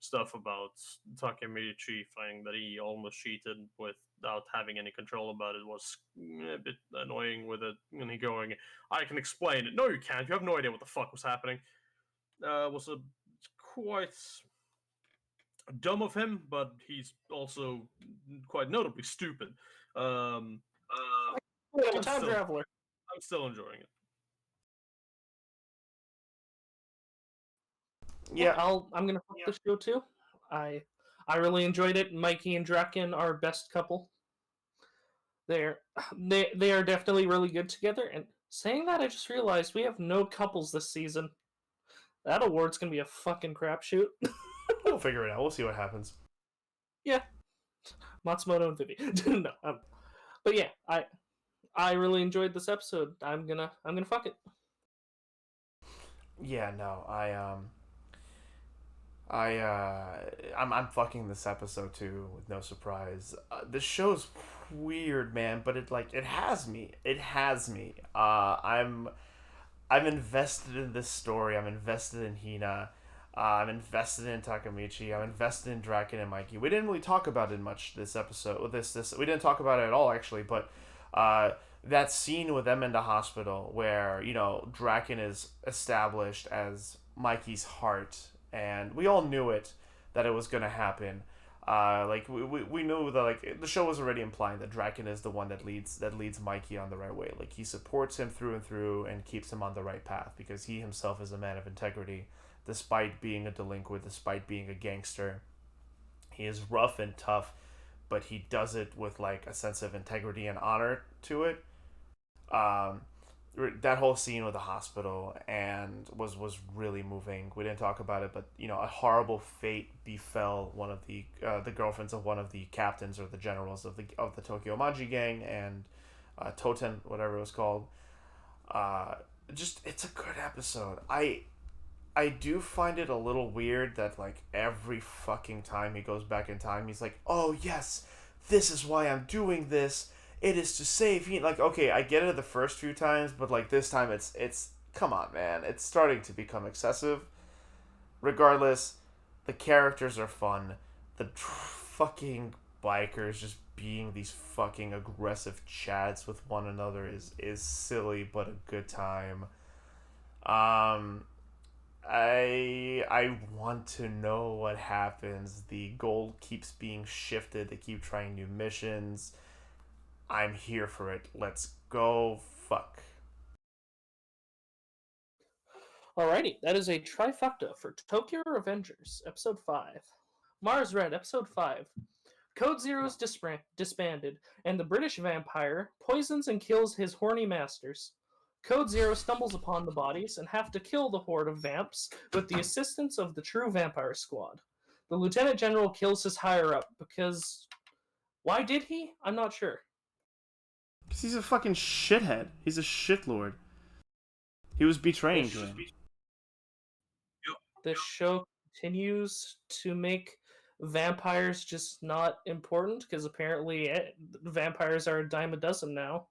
stuff about Takemichi finding that he almost cheated without having any control about it was a bit annoying with it. And he going, I can explain it. No, you can't. You have no idea what the fuck was happening. Was a quite dumb of him, but he's also quite notably stupid. Um, I'm a I'm time still traveler. I'm still enjoying it. Yeah. I'm gonna fuck the show too. I I really enjoyed it. Mikey and Draken are best couple. They're they are definitely really good together. And saying that, I just realized we have no couples this season. That award's gonna be a fucking crapshoot. We'll figure it out. We'll see what happens. Yeah, Matsumoto and Vivy. No, but yeah, I really enjoyed this episode. I'm gonna fuck it. Yeah, no, I'm fucking this episode too with no surprise. This show's weird, man, but it has me. It has me. I'm invested in this story. I'm invested in Hina. I'm invested in Takamichi. I'm invested in Draken and Mikey. We didn't really talk about it much this episode. This we didn't talk about it at all actually. But uh, that scene with them in the hospital where Draken is established as Mikey's heart, and we all knew it that it was gonna happen. We knew that the show was already implying that Draken is the one that leads Mikey on the right way. Like he supports him through and through and keeps him on the right path because he himself is a man of integrity, despite being a delinquent, despite being a gangster. He is rough and tough, but he does it with like a sense of integrity and honor to it. Um, that whole scene with the hospital and was really moving. We didn't talk about it, but a horrible fate befell one of the girlfriends of one of the captains or the generals of the Tokyo Maji gang and Toten, whatever it was called. Uh, just it's a good episode. I do find it a little weird that like every fucking time he goes back in time, he's like, "Oh yes, this is why I'm doing this. It is to save you." Like, okay, I get it the first few times, but like this time, it's come on, man. It's starting to become excessive. Regardless, the characters are fun. The fucking bikers just being these fucking aggressive chads with one another is silly but a good time. Um, I want to know what happens. The goal keeps being shifted. They keep trying new missions. I'm here for it. Let's go. Fuck. Alrighty, that is a trifecta for Tokyo Revengers, Episode 5. Mars Red, Episode 5. Code Zero is disbanded, and the British vampire poisons and kills his horny masters. Code Zero stumbles upon the bodies and have to kill the horde of vamps with the assistance of the true vampire squad. The Lieutenant General kills his higher up because. Why did he? I'm not sure. Because he's a fucking shithead. He's a shitlord. He was betraying him. The show continues to make vampires just not important because apparently vampires are a dime a dozen now.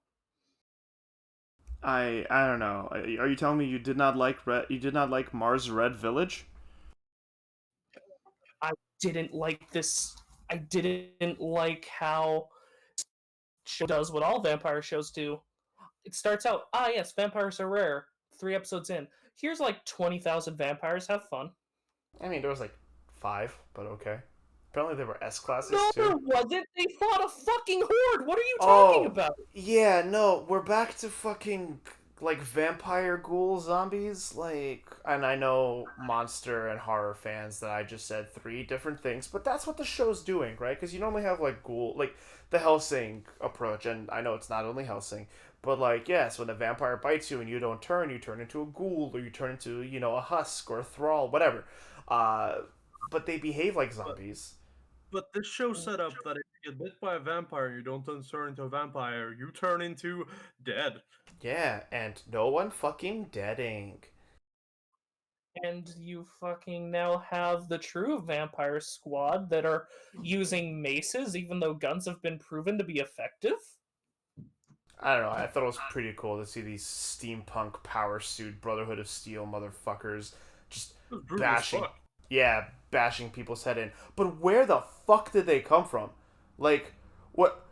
I don't know. Are you telling me you did not like Mars Red Village? I didn't like this. I didn't like how show does what all vampire shows do. It starts out, yes, vampires are rare. 3 episodes in, here's like 20,000 vampires. Have fun. I mean, there was like 5, but okay. Apparently there were S classes No, too. there wasn't. They fought a fucking horde. What are you talking Oh, about? yeah, no, we're back to fucking like vampire ghoul zombies. Like, and I know monster and horror fans that I just said 3 different things, but that's what the show's doing, right? Because you normally have like ghoul, like the Hellsing approach, and I know it's not only Hellsing, but like yes, when a vampire bites you and you don't turn, you turn into a ghoul or you turn into a husk or a thrall, whatever. Uh, but they behave like zombies. But this show set up that if you get bit by a vampire, you don't turn into a vampire. You turn into dead. Yeah, and no one fucking dead ink. And you fucking now have the true vampire squad that are using maces, even though guns have been proven to be effective. I don't know. I thought it was pretty cool to see these steampunk power suit Brotherhood of Steel motherfuckers just It was brutal as bashing, fuck. yeah, bashing people's head in. But where the fuck did they come from? Like, what?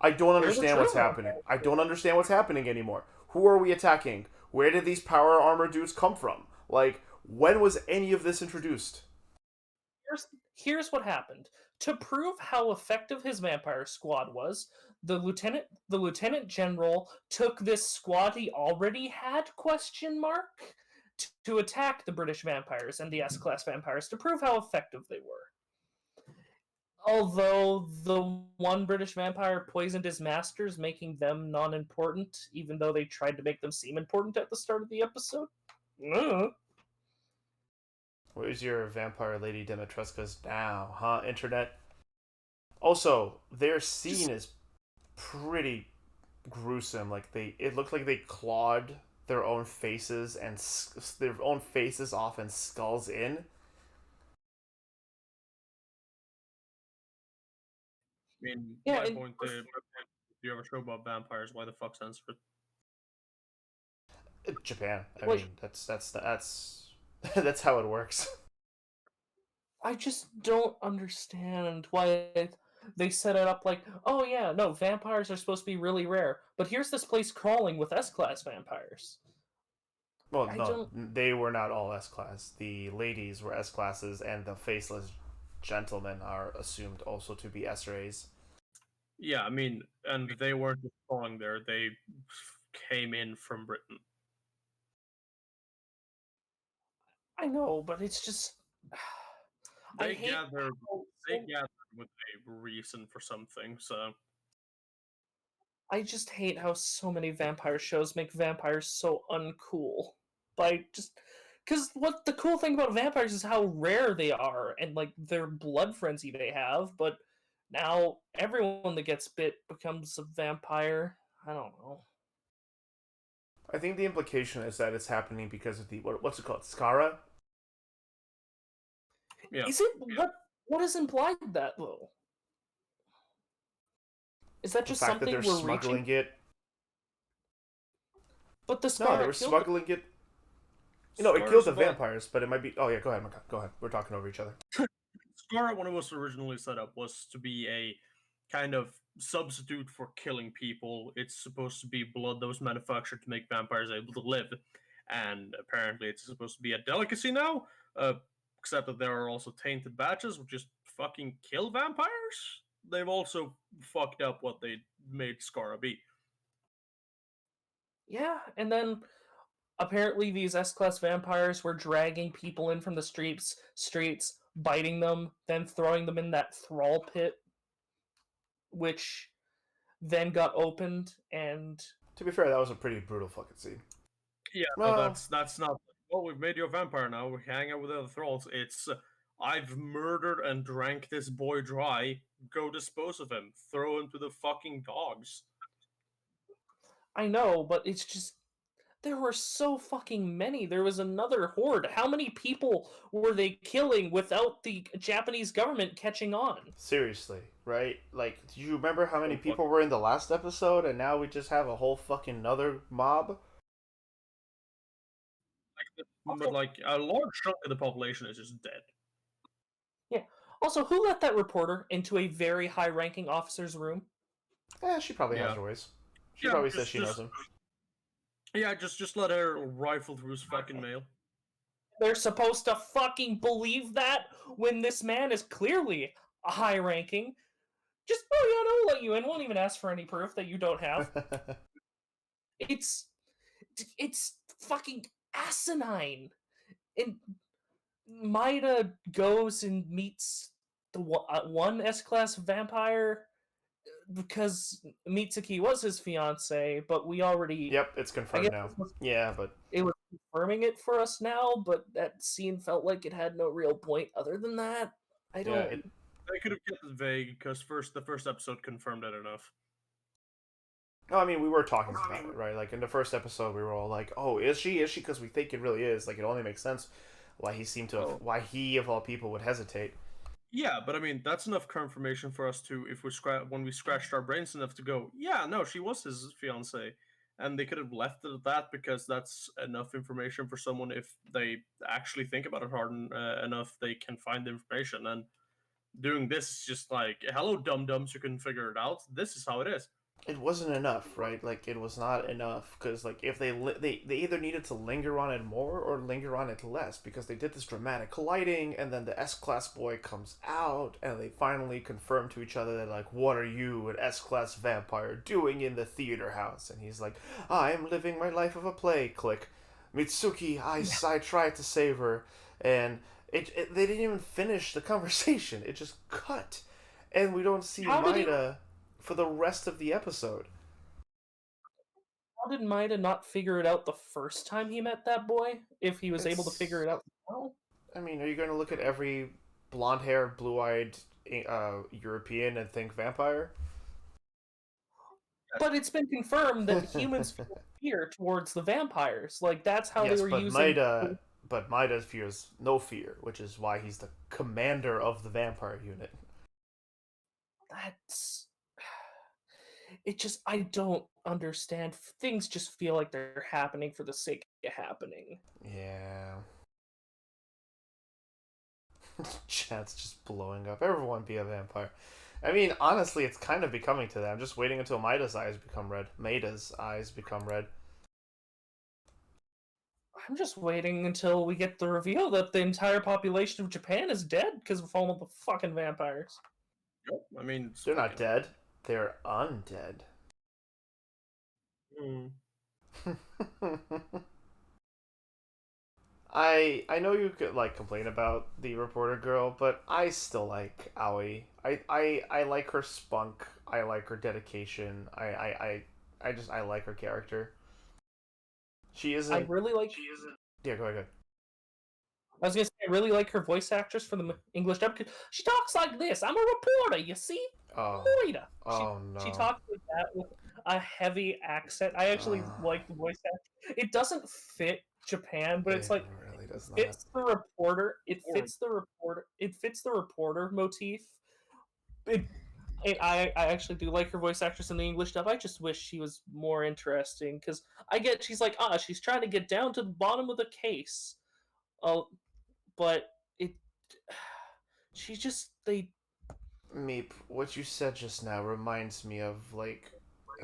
I don't They're the understand what's true happening. vampires. I don't understand what's happening anymore. Who are we attacking? Where did these power armor dudes come from? Like, when was any of this introduced? Here's what happened. To prove how effective his vampire squad was, the lieutenant general took this squad he already had question mark to attack the British vampires and the S-class vampires to prove how effective they were. Although the one British vampire poisoned his masters, making them non-important, even though they tried to make them seem important at the start of the episode. Where's your vampire lady Dimitrescu's now, huh, internet? Also, their scene is pretty gruesome. Like it looked like they clawed their own faces and their own faces off and skulls in. I mean, Yeah, my and point, if you have a show about vampires, why the fuck censor it? Japan. I like mean, that's that's how it works. I just don't understand why they set it up like, oh yeah, no, vampires are supposed to be really rare, but here's this place crawling with S-class vampires. Well, I no, don't. they were not all S class. The ladies were S classes, and the faceless gentlemen are assumed also to be S rays. Yeah, I mean, and they weren't just falling there; they came in from Britain. I know, but it's just. I They hate gathered, how they gathered with a reason for something. So I just hate how so many vampire shows make vampires so uncool. By just because what the cool thing about vampires is how rare they are and like their blood frenzy they have, but now everyone that gets bit becomes a vampire. I don't know. I think the implication is that it's happening because of the what's it called, Skara. yeah, Is it what is implied that though? Is that The just fact that they're something we're reaching? smuggling it. But the No, they Scar were killed them. smuggling it. No, it killed Scar's the about vampires, but it might be. Oh yeah, go ahead, Maka. Go ahead. We're talking over each other. Scar, when it was originally set up, was to be a kind of substitute for killing people. It's supposed to be blood that was manufactured to make vampires able to live, and apparently it's supposed to be a delicacy now. Except that there are also tainted batches, which just fucking kill vampires. They've also fucked up what they made Scar be. Yeah, and then apparently these S-class vampires were dragging people in from the streets, biting them, then throwing them in that thrall pit, which then got opened, and To be fair, that was a pretty brutal fucking scene. Yeah, no, Well, that's not. Well, we've made you a vampire now. We hang out with other thralls. It's I've murdered and drank this boy dry. Go dispose of him. Throw him to the fucking dogs. I know, but it's just there were so fucking many. There was another horde. How many people were they killing without the Japanese government catching on? seriously, right? Like, do you remember how many So fuck. people were in the last episode, and now we just have a whole fucking another mob? But Also, like a large chunk of the population is just dead. yeah. Also, who let that reporter into a very high-ranking officer's room? She probably has Yeah, her ways. She yeah. probably says she knows him. Yeah. Just let her rifle through his fucking mail. They're supposed to fucking believe that when this man is clearly a high ranking. Just, oh yeah, no, we'll let you in. Won't even ask for any proof that you don't have. It's fucking asinine. And Maida goes and meets the one S-class vampire because Mitsuki was his fiance, but we already. Yep, it's I confirmed guess now. Yeah, but it was confirming it for us now, but that scene felt like it had no real point other than that. I yeah, don't. They could have kept it vague because the first episode confirmed it enough. no, I mean, we were talking about it, right? Like in the first episode, we were all like, "Oh, is she? Is she?" Because we think it really is. Like, it only makes sense why he seemed to have, Oh. why he of all people would hesitate. Yeah, but I mean that's enough confirmation for us to, if we when we scratched our brains enough to go, yeah, no, she was his fiance, and they could have left it at that because that's enough information for someone if they actually think about it hard enough, they can find the information. And doing this is just like, hello, dum dums, you can figure it out. This is how it is. It wasn't enough, right? Like it was not enough because like if they either needed to linger on it more or linger on it less because they did this dramatic colliding and then the S class boy comes out and they finally confirm to each other that like, what are you, an S class vampire, doing in the theater house? And he's like, I'm living my life of a play. Click. Mitsuki, I tried to save her, and they didn't even finish the conversation. It just cut, and we don't see How did he? Maida for the rest of the episode. How did Maida not figure it out the first time he met that boy? If he was able to figure It's it out now? I mean, are you going to look at every blonde haired, blue eyed European and think vampire? But it's been confirmed that humans feel fear towards the vampires. Like that's how they Yes, were using. but Maida fears no fear, which is why he's the commander of the vampire unit. That's. It just I don't understand. Things just feel like they're happening for the sake of happening. Yeah. Chat's just blowing up. Everyone be a vampire. I mean, honestly, it's kind of becoming to that. I'm just waiting until Maida's eyes become red. Maida's eyes become red. I'm just waiting until we get the reveal that the entire population of Japan is dead because of all of the fucking vampires. Yep. I mean, it's They're not fucking. dead. They're undead. Mm. I know you could like complain about the reporter girl, but I still like Aoi. I like her spunk. I like her dedication. I like her character. She I isn't. really like. She isn't. Yeah, go ahead. I was gonna say I really like her voice actress for the English dub. She talks like this. I'm a reporter. You see, Oh, Moira. oh She no. talks like that with a heavy accent. I actually like the voice actor. It doesn't fit Japan, but it's It like really it does not. fits the reporter. It Or fits the reporter. It fits the reporter motif. It, I actually do like her voice actress in the English dub. I just wish she was more interesting because I get she's like she's trying to get down to the bottom of the case. Oh, but it she just they Meep, what you said just now reminds me of like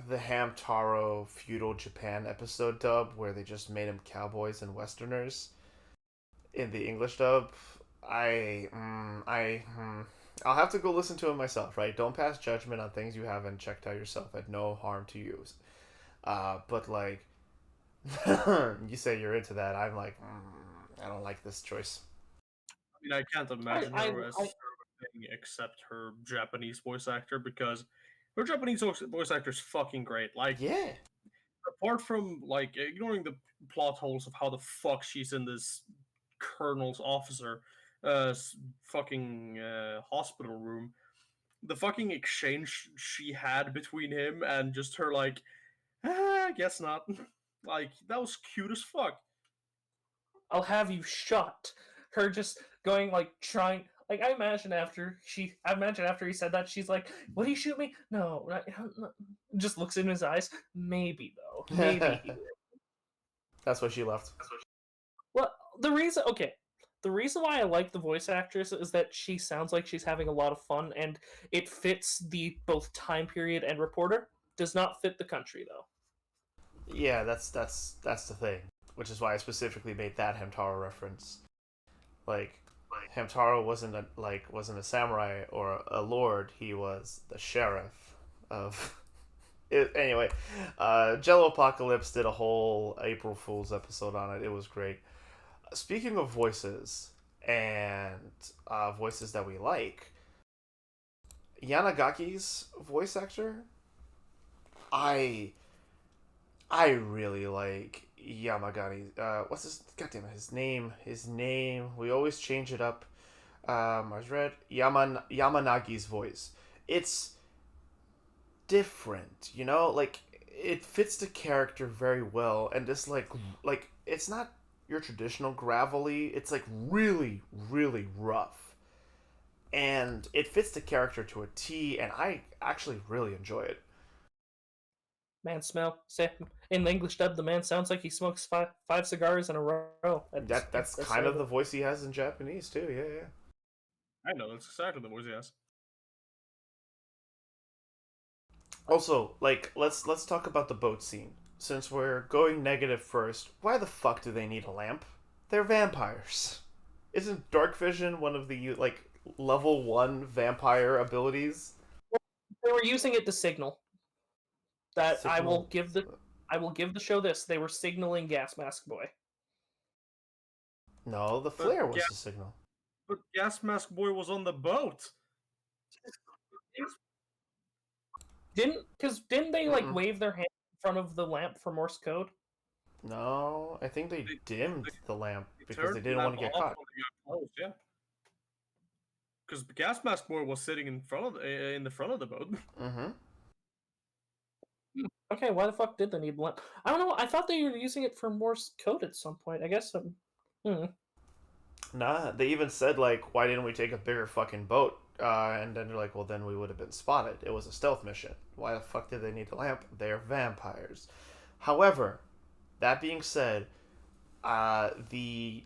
the Hamtaro feudal Japan episode dub where they just made them cowboys and westerners in the English dub. I'll have to go listen to it myself, right? Don't pass judgment on things you haven't checked out yourself. At no harm to you. But like, you say you're into that. I'm like, I don't like this choice. I mean, I can't I imagine I, her as I anything except her Japanese voice actor because her Japanese voice actor is fucking great. Like, Yeah, apart from like ignoring the plot holes of how the fuck she's in this colonel's officer, fucking hospital room, the fucking exchange she had between him and just her like, I guess not. Like that was cute as fuck. I'll have you shot. Her just going like trying like I imagine after he said that she's like, "Would he shoot me? No." Just looks in his eyes. Maybe though. Maybe he would. that's why she left. Well, the reason why I like the voice actress is that she sounds like she's having a lot of fun, and it fits the both time period and reporter. Does not fit the country though. Yeah, that's the thing, which is why I specifically made that Hamtaro reference. Like, Hamtaro wasn't a samurai or a lord. He was the sheriff of. Anyway, Jello Apocalypse did a whole April Fool's episode on it. It was great. Speaking of voices and voices that we like, Yanagaki's voice actor, I I really like Yamagani. What's his goddamn it, his name? His name. We always change it up. I was read Yamanagi's voice. It's different, you know. Like it fits the character very well, and just like it's not your traditional gravelly. It's like really really rough, and it fits the character to a T. And I actually really enjoy it. Man smell. Say in the English dub, the man sounds like he smokes five cigars in a row. That's That's kind of the voice he has in Japanese too. Yeah, yeah. I know that's exactly the voice he has. Also, like let's talk about the boat scene. Since we're going negative first, why the fuck do they need a lamp? They're vampires. Isn't dark vision one of the like level 1 vampire abilities? They were using it to signal that Signal. I will give the show this. They were signaling Gas Mask Boy. No, the But flare was the signal. but Gas Mask Boy was on the boat. Didn't they like Mm-mm. wave their hand in front of the lamp for Morse code? No, I think they dimmed the lamp They because turned they the didn't want lamp to get off caught. when they got close. Yeah, because Gas Mask Boy was sitting in front of in the front of the boat. Mm-hmm. Okay, why the fuck did they need lamp? I don't know. I thought they were using it for Morse code at some point. I guess. Nah, they even said like, why didn't we take a bigger fucking boat? And then they're like, well, then we would have been spotted. It was a stealth mission. Why the fuck did they need a lamp? They're vampires. However, that being said, the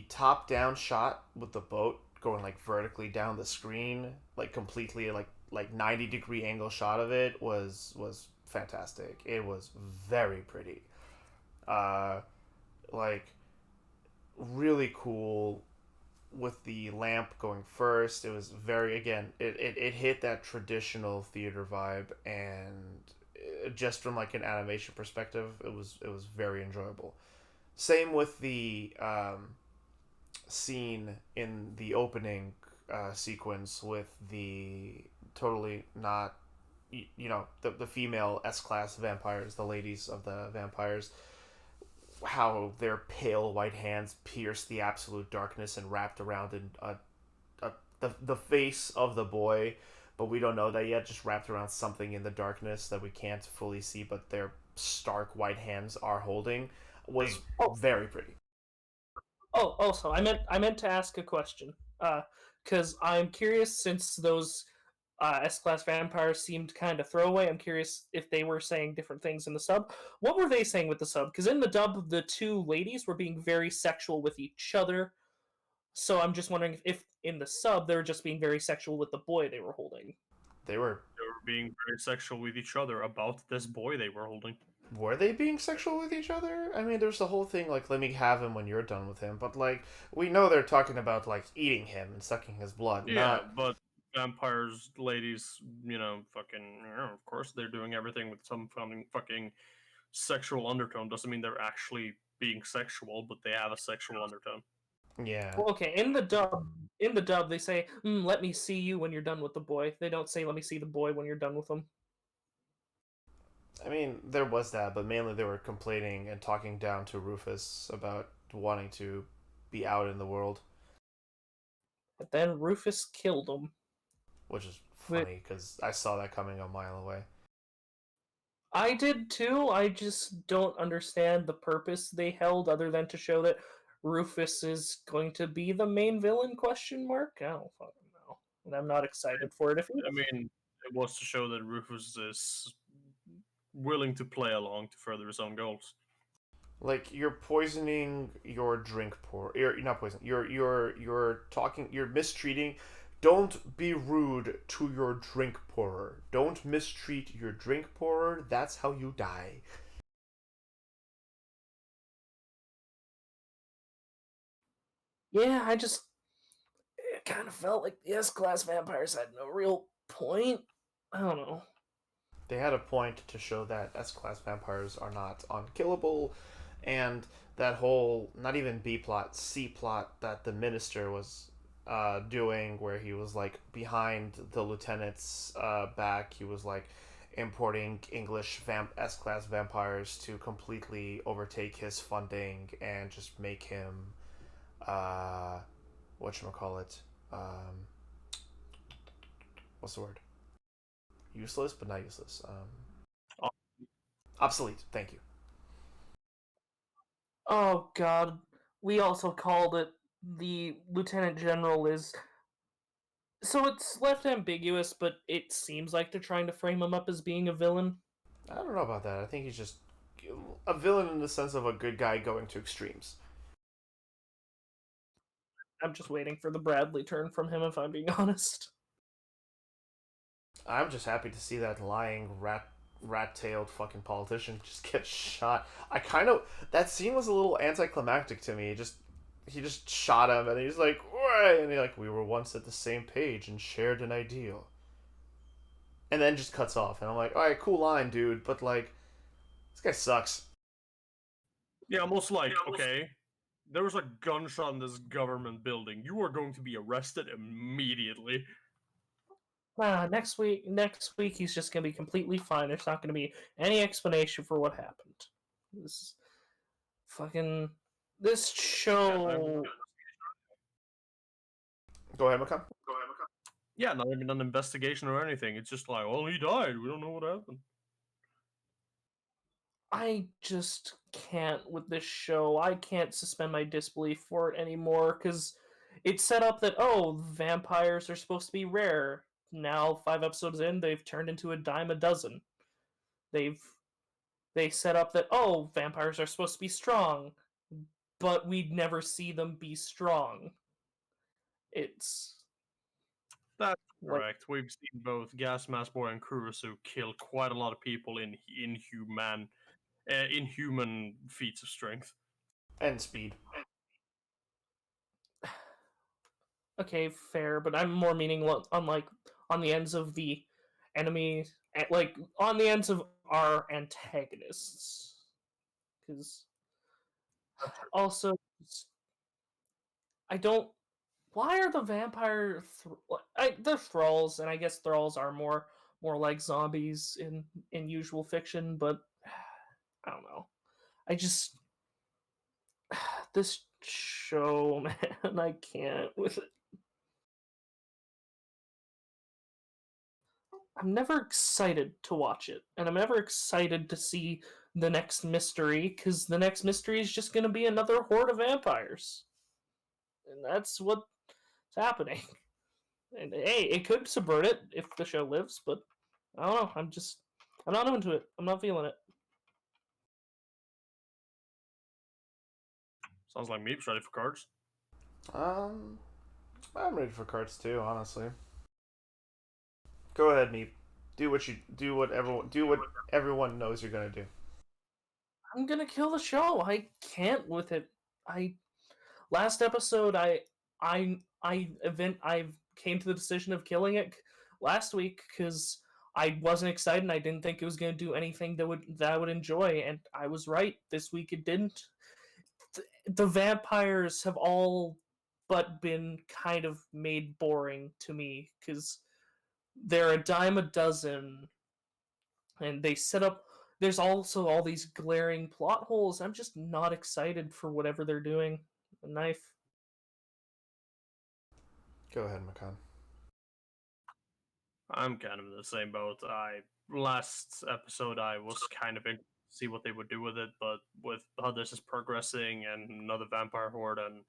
top down shot with the boat going like vertically down the screen, like completely like 90-degree angle shot of it was fantastic. It was very pretty. Uh, like really cool with the lamp going first. It was very, again, it hit that traditional theater vibe, and just from like an animation perspective, it was very enjoyable. Same with the scene in the opening sequence with the totally not, the female S-class vampires, the ladies of the vampires, how their pale white hands pierced the absolute darkness and wrapped around the face of the boy, but we don't know that yet, just wrapped around something in the darkness that we can't fully see, but their stark white hands are holding, was Oh, very pretty. also, I meant to ask a question. Because I'm curious, since those S-class vampires seemed kind of throwaway. I'm curious if they were saying different things in the sub. What were they saying with the sub? Because in the dub, the two ladies were being very sexual with each other. So I'm just wondering if in the sub they were just being very sexual with the boy they were holding. They were They were being very sexual with each other about this boy they were holding. were they being sexual with each other? I mean, there's the whole thing like, let me have him when you're done with him, but like, we know they're talking about like eating him and sucking his blood, Yeah, not. but vampires, ladies, fucking, of course they're doing everything with some fucking sexual undertone. Doesn't mean they're actually being sexual, but they have a sexual undertone. Yeah. Well, okay, in the dub, they say, "Let me see you when you're done with the boy." They don't say, "Let me see the boy when you're done with him." I mean, there was that, but mainly they were complaining and talking down to Rufus about wanting to be out in the world, But then Rufus killed him. which is Which funny because I saw that coming a mile away. I did too. I just don't understand the purpose they held, other than to show that Rufus is going to be the main villain? Question mark. I don't fucking know, and I'm not excited for it. If he I mean, it was to show that Rufus is willing to play along to further his own goals. Like, you're poisoning your drink pour. You're not poisoning. You're talking. You're mistreating. Don't be rude to your drink pourer. Don't mistreat your drink pourer. That's how you die. yeah, I just it kind of felt like the S-class vampires had no real point. I don't know. They had a point to show that S-class vampires are not unkillable, and that whole, not even B plot, C plot that the minister was doing, where he was like behind the lieutenant's back, he was like importing English S-class vampires to completely overtake his funding and just make him uh, whatchamacallit, what's the word? Useless, but not useless. Oh, Obsolete. Thank you. Oh God, we also called it the lieutenant general is. So it's left ambiguous, but it seems like they're trying to frame him up as being a villain. I don't know about that. I think he's just a villain in the sense of a good guy going to extremes. I'm just waiting for the Bradley turn from him, if I'm being honest. I'm just happy to see that lying rat-tailed fucking politician just get shot. I kind of, that scene was a little anticlimactic to me. He just shot him and he's like, "Why?" And he like, "We were once at the same page and shared an ideal." And then just cuts off and I'm like, "All right, cool line, dude, but like this guy sucks." yeah, almost like, okay, there was a gunshot in this government building. You are going to be arrested immediately. Next week he's just gonna be completely fine. There's not gonna be any explanation for what happened. This fucking this show. Go ahead, McCon. Yeah, not even an investigation or anything. It's just like, well, he died. We don't know what happened. I just can't with this show. I can't suspend my disbelief for it anymore because it's set up that vampires are supposed to be rare. Now 5 episodes in, they've turned into a dime a dozen. They set up that vampires are supposed to be strong, but we'd never see them be strong. It's That's like correct. We've seen both Gas Mask Boy and Kurusu kill quite a lot of people in inhuman feats of strength. And speed. okay, fair, but I'm more meaning on the ends of the enemy, like on the ends of our antagonists, because also I don't. Why are the vampire? They're thralls, and I guess thralls are more like zombies in usual fiction, but I don't know. I just this show, man, I can't with it. I'm never excited to watch it, and I'm never excited to see the next mystery because the next mystery is just going to be another horde of vampires, and that's what's happening. And hey, it could subvert it if the show lives, but I don't know. I'm not into it. I'm not feeling it. Sounds like Meep's ready for cards. I'm ready for cards too, honestly. Go ahead, Meep. Do what everyone knows you're gonna do. I'm gonna kill the show. I can't with it. I last episode I came to the decision of killing it last week because I wasn't excited and I didn't think it was going to do anything that I would enjoy, and I was right. This week it didn't. The vampires have all but been kind of made boring to me because they're a dime a dozen, and they set up. There's also all these glaring plot holes. I'm just not excited for whatever they're doing. A knife. Go ahead, McCon. I'm kind of in the same boat. Last episode I was kind of in to see what they would do with it, but with how this is progressing and another vampire horde and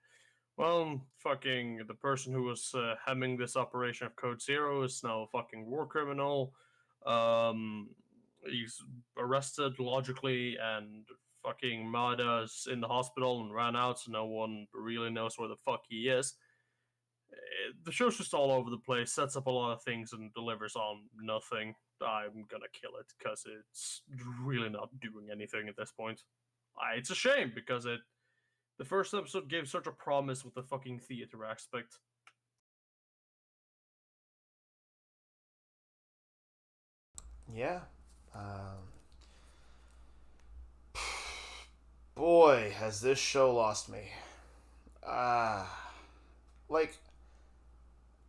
well, fucking the person who was hemming this operation of Code Zero is now a fucking war criminal. He's arrested logically, and fucking Mada's in the hospital and ran out, so no one really knows where the fuck he is. The show's just all over the place, sets up a lot of things and delivers on nothing. I'm gonna kill it because it's really not doing anything at this point. It's a shame because the first episode gave such a promise with the fucking theater aspect. Yeah. Boy, has this show lost me. Like,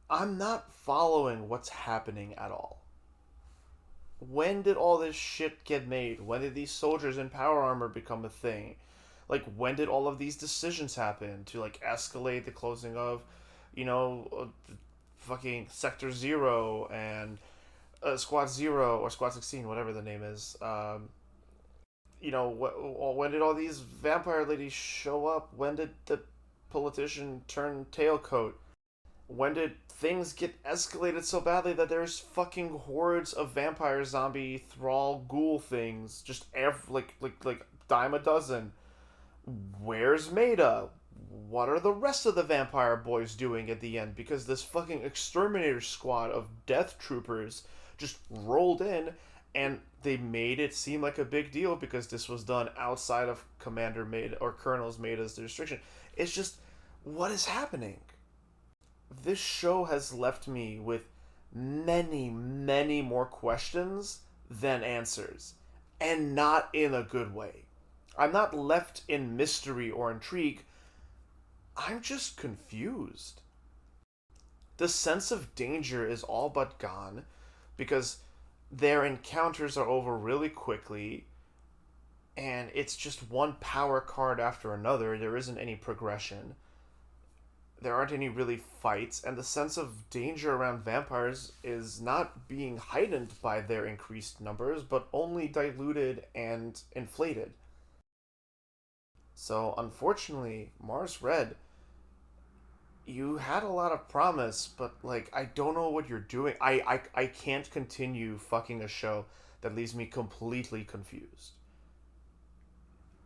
I'm not following what's happening at all. When did all this shit get made? When did these soldiers in power armor become a thing? Like, when did all of these decisions happen to, like, escalate the closing of, fucking Sector Zero and Squad Zero or Squad 16, whatever the name is? When did all these vampire ladies show up? When did the politician turn tailcoat? When did things get escalated so badly that there's fucking hordes of vampire, zombie, thrall, ghoul things just like dime a dozen? Where's Maida? What are the rest of the vampire boys doing at the end? Because this fucking exterminator squad of death troopers just rolled in and they made it seem like a big deal because this was done outside of Commander Maida or Colonel's Maida's restriction. It's just, what is happening? This show has left me with many, many more questions than answers, and not in a good way. I'm not left in mystery or intrigue. I'm just confused. The sense of danger is all but gone because their encounters are over really quickly and it's just one power card after another. There isn't any progression. There aren't any really fights, and the sense of danger around vampires is not being heightened by their increased numbers, but only diluted and inflated. So, unfortunately, Mars Red, you had a lot of promise, but like I don't know what you're doing. I can't continue fucking a show that leaves me completely confused.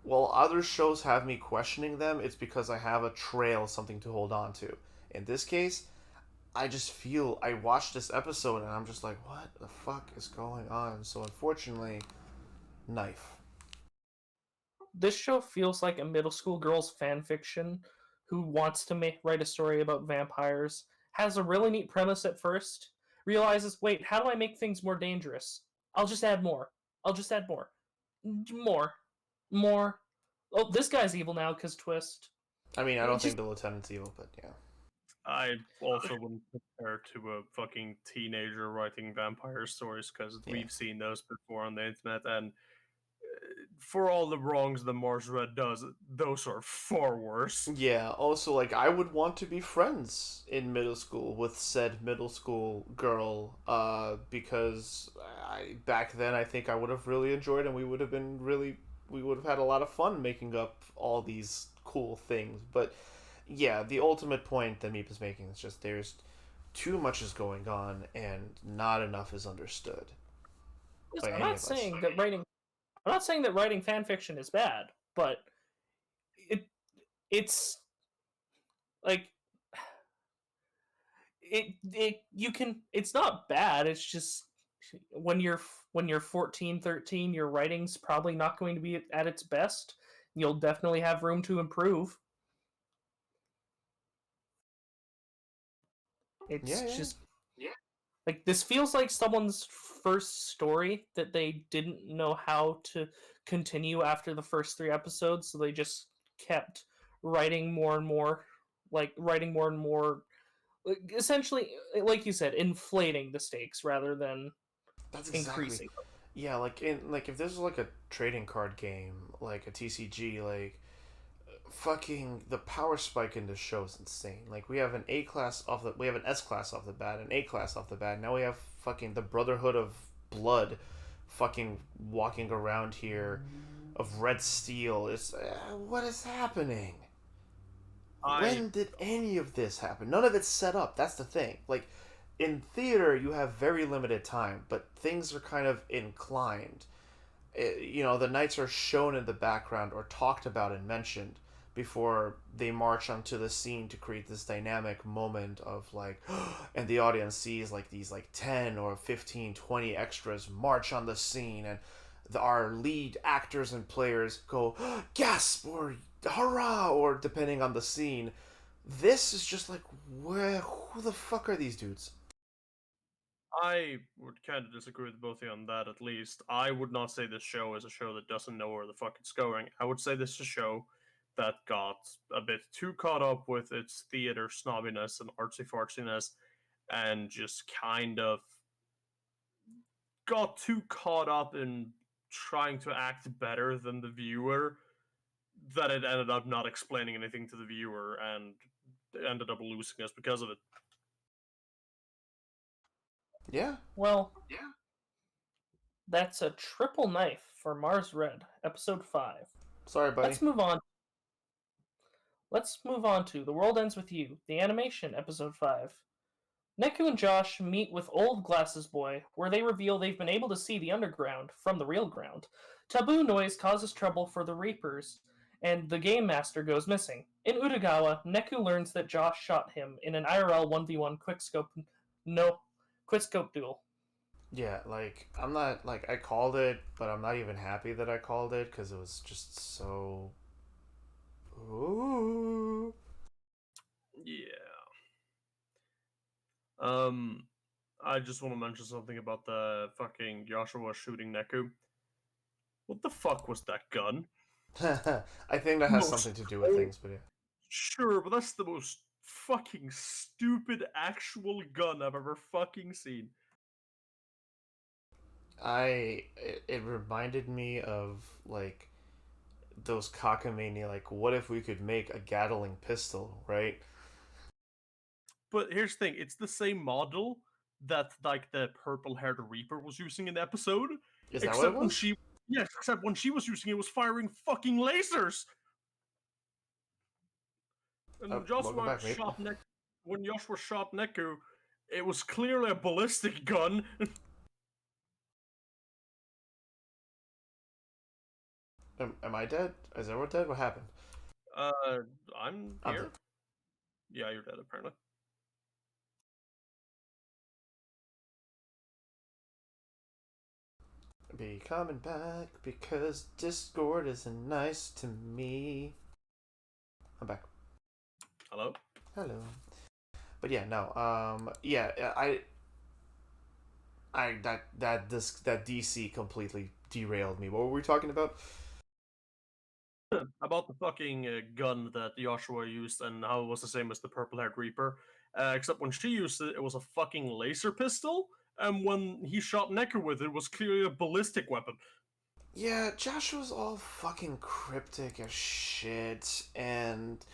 While other shows have me questioning them, it's because I have a trail, something to hold on to. In this case, I just feel I watched this episode and I'm just like, what the fuck is going on? So unfortunately, knife. This show feels like a middle school girl's fan fiction who wants to write a story about vampires, has a really neat premise at first, realizes, wait, how do I make things more dangerous? I'll just add more. I'll just add more. More. More. Oh, this guy's evil now because twist. I mean, I It don't think just the lieutenant's evil, but yeah. I also wouldn't compare to a fucking teenager writing vampire stories because Yeah. we've seen those before on the internet, and for all the wrongs that Mars Red does, those are far worse. Yeah, also, like, I would want to be friends in middle school with said middle school girl, because back then I think I would have really enjoyed and we would have had a lot of fun making up all these cool things. But yeah, the ultimate point that Meep is making is just there's too much is going on and not enough is understood by I'm any not of us. saying that writing. I'm not saying that writing fan fiction is bad, but it it's like it you can it's not bad. It's just when you're 14, 13, your writing's probably not going to be at its best. You'll definitely have room to improve. Yeah, It's yeah. just like this feels like someone's first story that they didn't know how to continue after the first 3 episodes, so they just kept writing more and more, like writing more and more, essentially, like you said, inflating the stakes rather than That's exactly. increasing. Yeah, like if this was like a trading card game, like a TCG, like fucking the power spike in this show is insane. Like we have an A class off the we have an S class off the bat, an A class off the bat. Now we have fucking the Brotherhood of Blood fucking walking around here of red steel. It's what is happening? I When did any of this happen? None of it's set up. That's the thing. Like in theater, you have very limited time, but things are kind of inclined. The knights are shown in the background or talked about and mentioned before they march onto the scene to create this dynamic moment of like and the audience sees like these like 10 or 15, 20 extras march on the scene and our lead actors and players go gasp or hurrah or depending on the scene. This is just like who the fuck are these dudes? I would kind of disagree with both of you on that. At least I would not say this show is a show that doesn't know where the fuck it's going. I would say this is a show that got a bit too caught up with its theater snobbiness and artsy fartsiness, and just kind of got too caught up in trying to act better than the viewer that it ended up not explaining anything to the viewer and ended up losing us because of it. Yeah. Well, that's a triple knife for Mars Red, episode 5. Sorry, buddy. Let's move on. Let's move on to The World Ends With You, the animation, episode 5. Neku and Josh meet with Old Glasses Boy, where they reveal they've been able to see the underground from the real ground. Taboo noise causes trouble for the Reapers, and the Game Master goes missing. In Utagawa, Neku learns that Josh shot him in an IRL 1v1 quickscope duel. Yeah, like I'm not like I called it, but I'm not even happy that I called it because it was just so. Ooh. Yeah. Um, I just want to mention something about the fucking Joshua shooting Neku. What the fuck was that gun? I think that has Most something to do with things, but yeah. Sure, but that's the most fucking stupid actual gun I've ever fucking seen. It reminded me of like those cockamamie, like, what if we could make a Gatling pistol, right? But here's the thing, it's the same model that like the purple-haired Reaper was using in the episode, Is that what it except when was? she yes, except when she was using it was firing fucking lasers. And Welcome back, mate. When Joshua shot Neku, it was clearly a ballistic gun. Am I dead? Is everyone dead? What happened? Uh, I'm I'm dead. here. Yeah, you're dead apparently. Be coming back because Discord isn't nice to me. I'm back. Hello. Hello. But yeah, no. Yeah, that DC completely derailed me. What were we talking about? About the fucking gun that Joshua used and how it was the same as the purple-haired Reaper, except when she used it, it was a fucking laser pistol, and when he shot Neku with it, it was clearly a ballistic weapon. Yeah, Joshua's all fucking cryptic as shit, and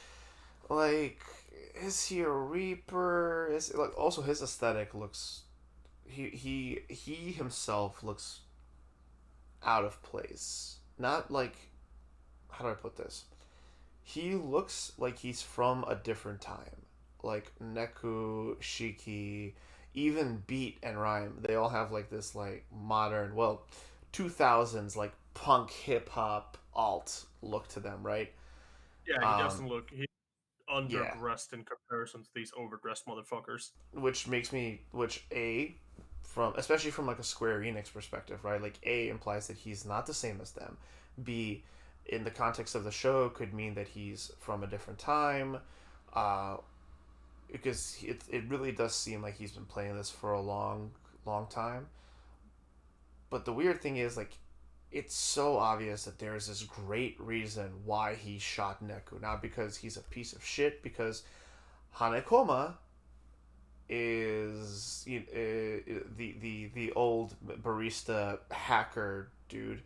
like, is he a Reaper? Is like also his aesthetic looks. He himself looks out of place. Not like, how do I put this? He looks like he's from a different time. Like Neku, Shiki, even Beat and Rhyme, they all have like this like modern, well, 2000s like punk hip hop alt look to them, right? Yeah, he Um, doesn't look. He's yeah, underdressed in comparison to these overdressed motherfuckers. which a from especially from like a Square Enix perspective, right? Like A implies that he's not the same as them. B, in the context of the show, could mean that he's from a different time. Uh, because it really does seem like he's been playing this for a long time. But the weird thing is like it's so obvious that there's this great reason why he shot Neku. Not because he's a piece of shit, because Hanekoma is the old barista hacker dude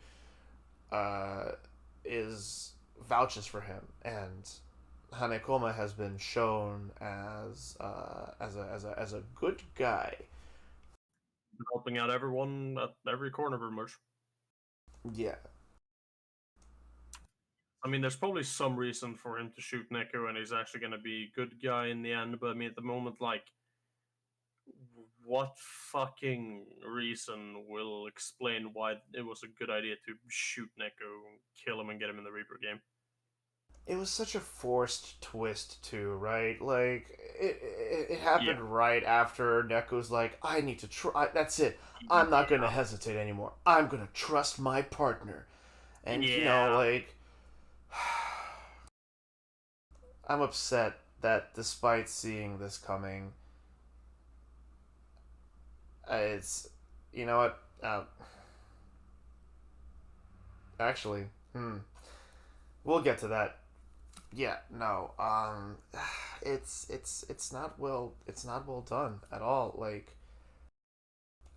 uh, is vouches for him, and Hanekoma has been shown as a good guy. Helping out everyone at every corner, pretty much. Yeah, I mean, there's probably some reason for him to shoot Neku, and he's actually going to be a good guy in the end. But I mean, at the moment, like, what fucking reason will explain why it was a good idea to shoot Neku, kill him, and get him in the Reaper game? it was such a forced twist too, right? Like it Yeah, happened right after Neku's like, I need to try. That's it. I'm not gonna hesitate anymore. I'm gonna trust my partner, and yeah. like I'm upset that despite seeing this coming, it's you know what? Actually, we'll get to that. Yeah, no. It's not well done at all. Like,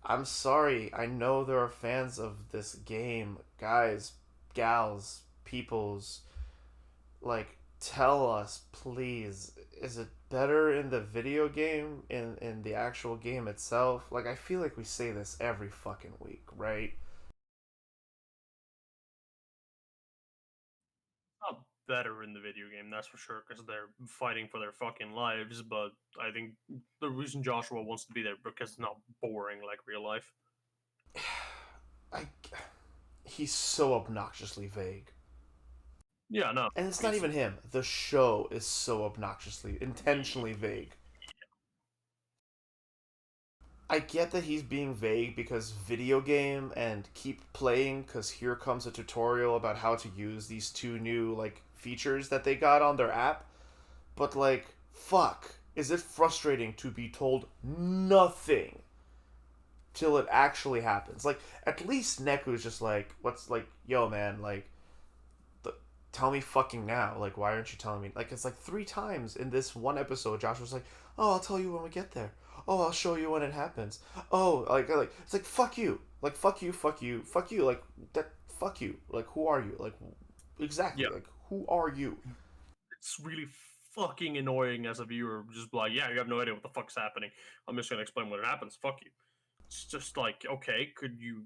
I'm sorry. I know there are fans of this game, guys, gals, peoples. Like, tell us, please. Is it better in the video game, in the actual game itself? Like, I feel like we say this every fucking week, right? Not better in the video game, that's for sure, because they're fighting for their fucking lives. But I think the reason Joshua wants to be there because it's not boring like real life. I he's so obnoxiously vague. Yeah, no, And it's not he's even him. The show is so obnoxiously, intentionally vague. I get that he's being vague because video game and keep playing because here comes a tutorial about how to use these two new like features that they got on their app. But like, fuck, is it frustrating to be told nothing till it actually happens? Like, at least Neku's just like, what's like, yo man, like, tell me fucking now. Like, why aren't you telling me? Like, it's like 3 times in this one episode. Josh was like, oh, I'll tell you when we get there. Oh, I'll show you when it happens. Oh, like it's like fuck you. Like fuck you, fuck you, fuck you. Like that. Fuck you. Like who are you? Like exactly. Yeah, Like who are you? it's really fucking annoying as a viewer. Just like, yeah, you have no idea what the fuck's happening. I'm just gonna explain what happens. Fuck you. It's just like, okay, could you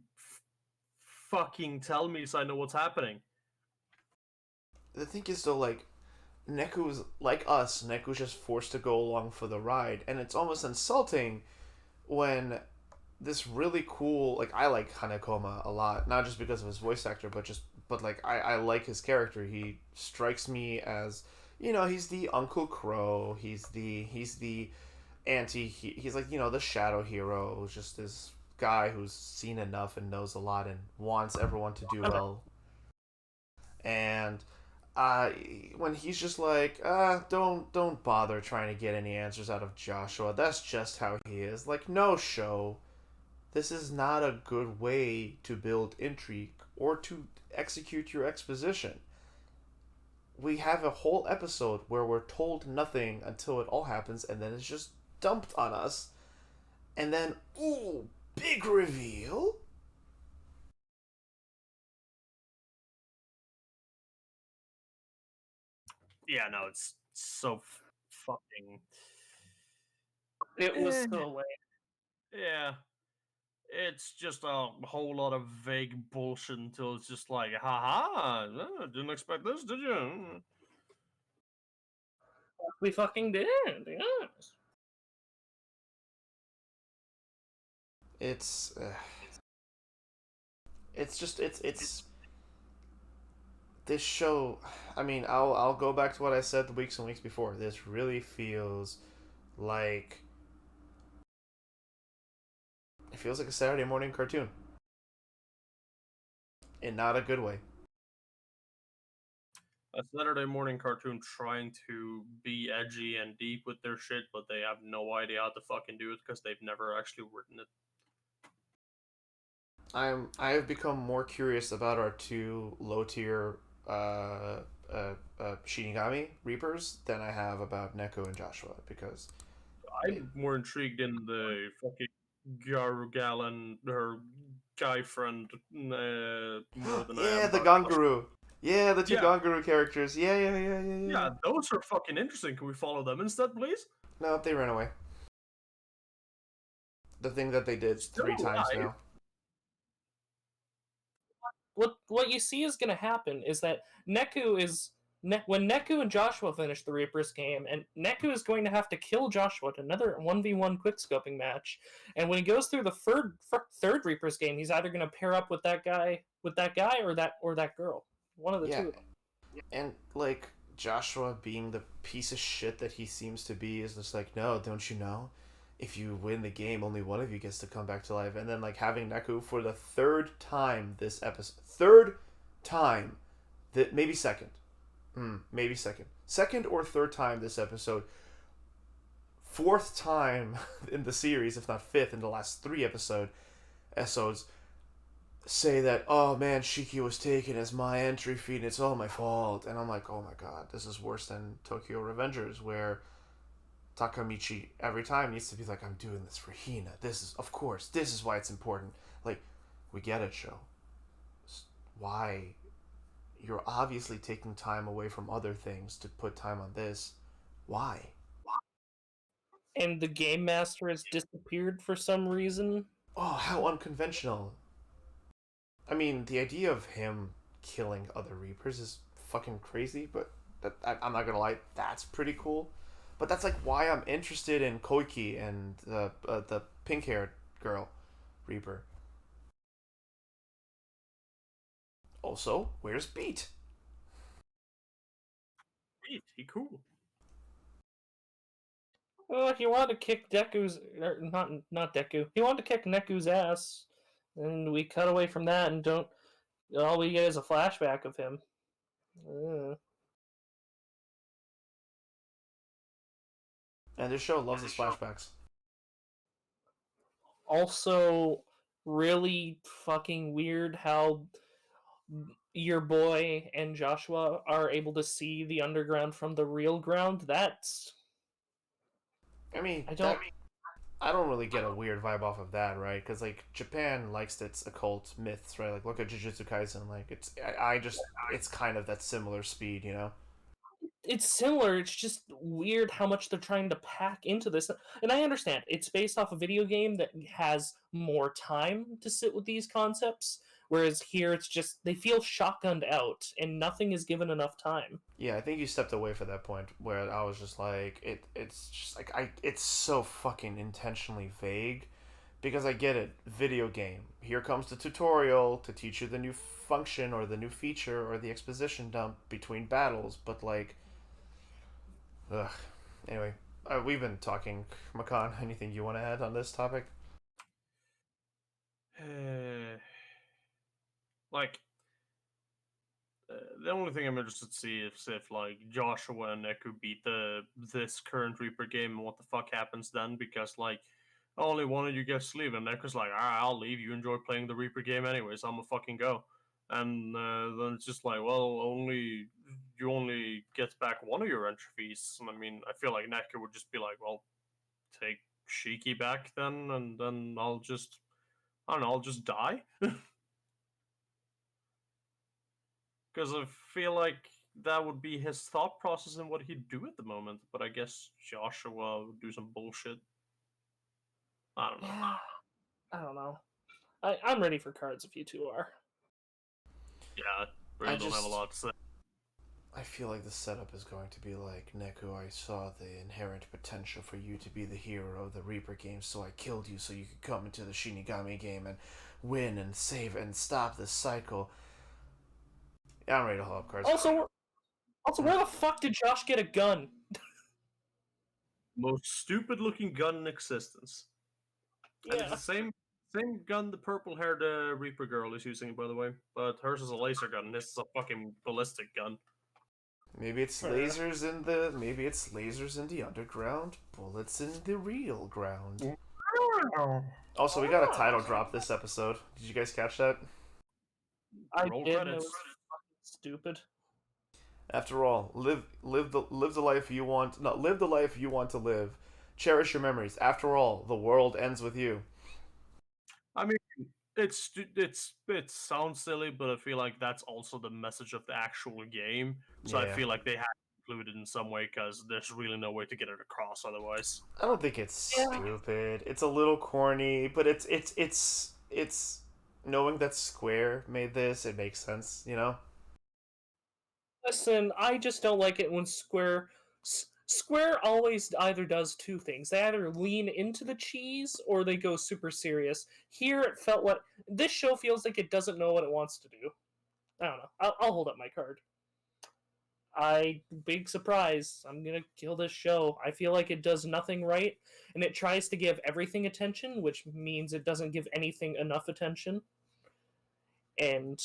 fucking tell me so I know what's happening? The thing is though, like Neku's like us. Neku's just forced to go along for the ride, and it's almost insulting when this really cool, like I like Hanekoma a lot, not just because of his voice actor, but like I like his character. He strikes me as, he's the Uncle Crow. He's the he's like, the shadow hero, who's just this guy who's seen enough and knows a lot and wants everyone to do well. And uh, when he's just like, don't bother trying to get any answers out of Joshua. That's just how he is. Like, no, show. This is not a good way to build intrigue or to execute your exposition. We have a whole episode where we're told nothing until it all happens, and then it's just dumped on us. And then, ooh, big reveal. Yeah, no, it's so fucking. It was so lame. Yeah, it's just a whole lot of vague bullshit until it's just like, haha, didn't expect this, did you? We fucking did. Yes. It's it's just it's this show. I mean, I'll go back to what I said the weeks and weeks before. This really feels like it feels like a Saturday morning cartoon, in not a good way. A Saturday morning cartoon trying to be edgy and deep with their shit, but they have no idea how to fucking do it because they've never actually written it. I have become more curious about our two low tier Shinigami Reapers than I have about Neko and Joshua, because I'm more intrigued in the fucking Garugal and her guy friend more than I am yeah, the about Joshua. Ganguru. Yeah, the two Yeah, Ganguru characters. Yeah. yeah, those are fucking interesting. Can we follow them instead, please? No, they ran away. The thing that they did Still 3 times alive. now. What you see is going to happen is that when Neku and Joshua finish the Reapers game, and Neku is going to have to kill Joshua in another 1v1 quickscoping match. And when he goes through the third Reapers game, he's either going to pair up with that guy or that girl. One of the Yeah, two. and like Joshua being the piece of shit that he seems to be is just like, no, don't you know? If you win the game, only one of you gets to come back to life. And then like having Neku for the third time this episode, third time, that maybe second, maybe second or third time this episode, fourth time in the series, if not fifth in the last 3 episodes, say that, oh man, Shiki was taken as my entry fee and it's all my fault. And I'm like, oh my god, this is worse than Tokyo Revengers, where Takamichi every time needs to be like, I'm doing this for Hina. This is why it's important. Like, we get it, show. Why? You're obviously taking time away from other things to put time on this. Why? And the game master has disappeared for some reason. Oh, how unconventional. I mean, the idea of him killing other Reapers is fucking crazy, but I'm not gonna lie, that's pretty cool. But that's like why I'm interested in Koiki and the pink haired girl Reaper. Also, where's Beat? He cool. Oh, he wanted to kick not Deku. He wanted to kick Neku's ass, and we cut away from that and don't. All we get is a flashback of him. And this show loves its flashbacks. Also, really fucking weird how your boy and Joshua are able to see the underground from the real ground, that's I mean, I don't that I don't really get a weird vibe off of that, right? Because like Japan likes its occult myths, right? Like look at Jujutsu Kaisen. Like I just it's kind of that similar speed, you know? it's similar. It's just weird how much they're trying to pack into this. And I understand it's based off a video game that has more time to sit with these concepts, whereas here it's just they feel shotgunned out and nothing is given enough time. Yeah, I think you stepped away for that point where I was just like it's just like it's so fucking intentionally vague because I get it. Video game. Here comes the tutorial to teach you the new function or the new feature or the exposition dump between battles, but like ugh. Anyway, we've been talking. Makan, anything you want to add on this topic? like the only thing I'm interested to see is if like Joshua and Neku beat this current Reaper game and what the fuck happens then, because like only one of you guys leave and Neku's like, alright, I'll leave. You enjoy playing the Reaper game anyways. I'm gonna fucking go. And then it's just like, well, you only get back one of your entry fees. And I mean, I feel like Neku would just be like, well, take Shiki back then, and then I don't know, I'll just die. Because I feel like that would be his thought process and what he'd do at the moment. But I guess Joshua would do some bullshit. I don't know. Yeah, I don't know. I'm ready for cards if you two are. Yeah, I I really don't have a just lot to say. I feel like the setup is going to be like, Neku, I saw the inherent potential for you to be the hero of the Reaper game, so I killed you so you could come into the Shinigami game and win and save and stop this cycle. Yeah, I'm ready to hold up cards. Also, where the fuck did Josh get a gun? Most stupid looking gun in existence. And it's Yeah, the same gun the purple haired Reaper girl is using, by the way. But hers is a laser gun, and this is a fucking ballistic gun. fair. Maybe it's lasers in the underground, bullets in the real ground. Also, we got a title drop this episode. Did you guys catch that? I Roll did, and it was credits. fucking stupid. After all, live the life you want. No, live the life you want to live. Cherish your memories. After all, the world ends with you. I mean, it sounds silly, but I feel like that's also the message of the actual game. So I Yeah. feel like they have to include it in some way because there's really no way to get it across otherwise. I don't think it's Yeah. stupid. It's a little corny, but it's knowing that Square made this, it makes sense, you know? Listen, I just don't like it when Square always either does two things. They either lean into the cheese or they go super serious. Here, it felt like this show feels like it doesn't know what it wants to do. I don't know. I'll hold up my card. Big surprise. I'm gonna kill this show. I feel like it does nothing right, and it tries to give everything attention, which means it doesn't give anything enough attention. And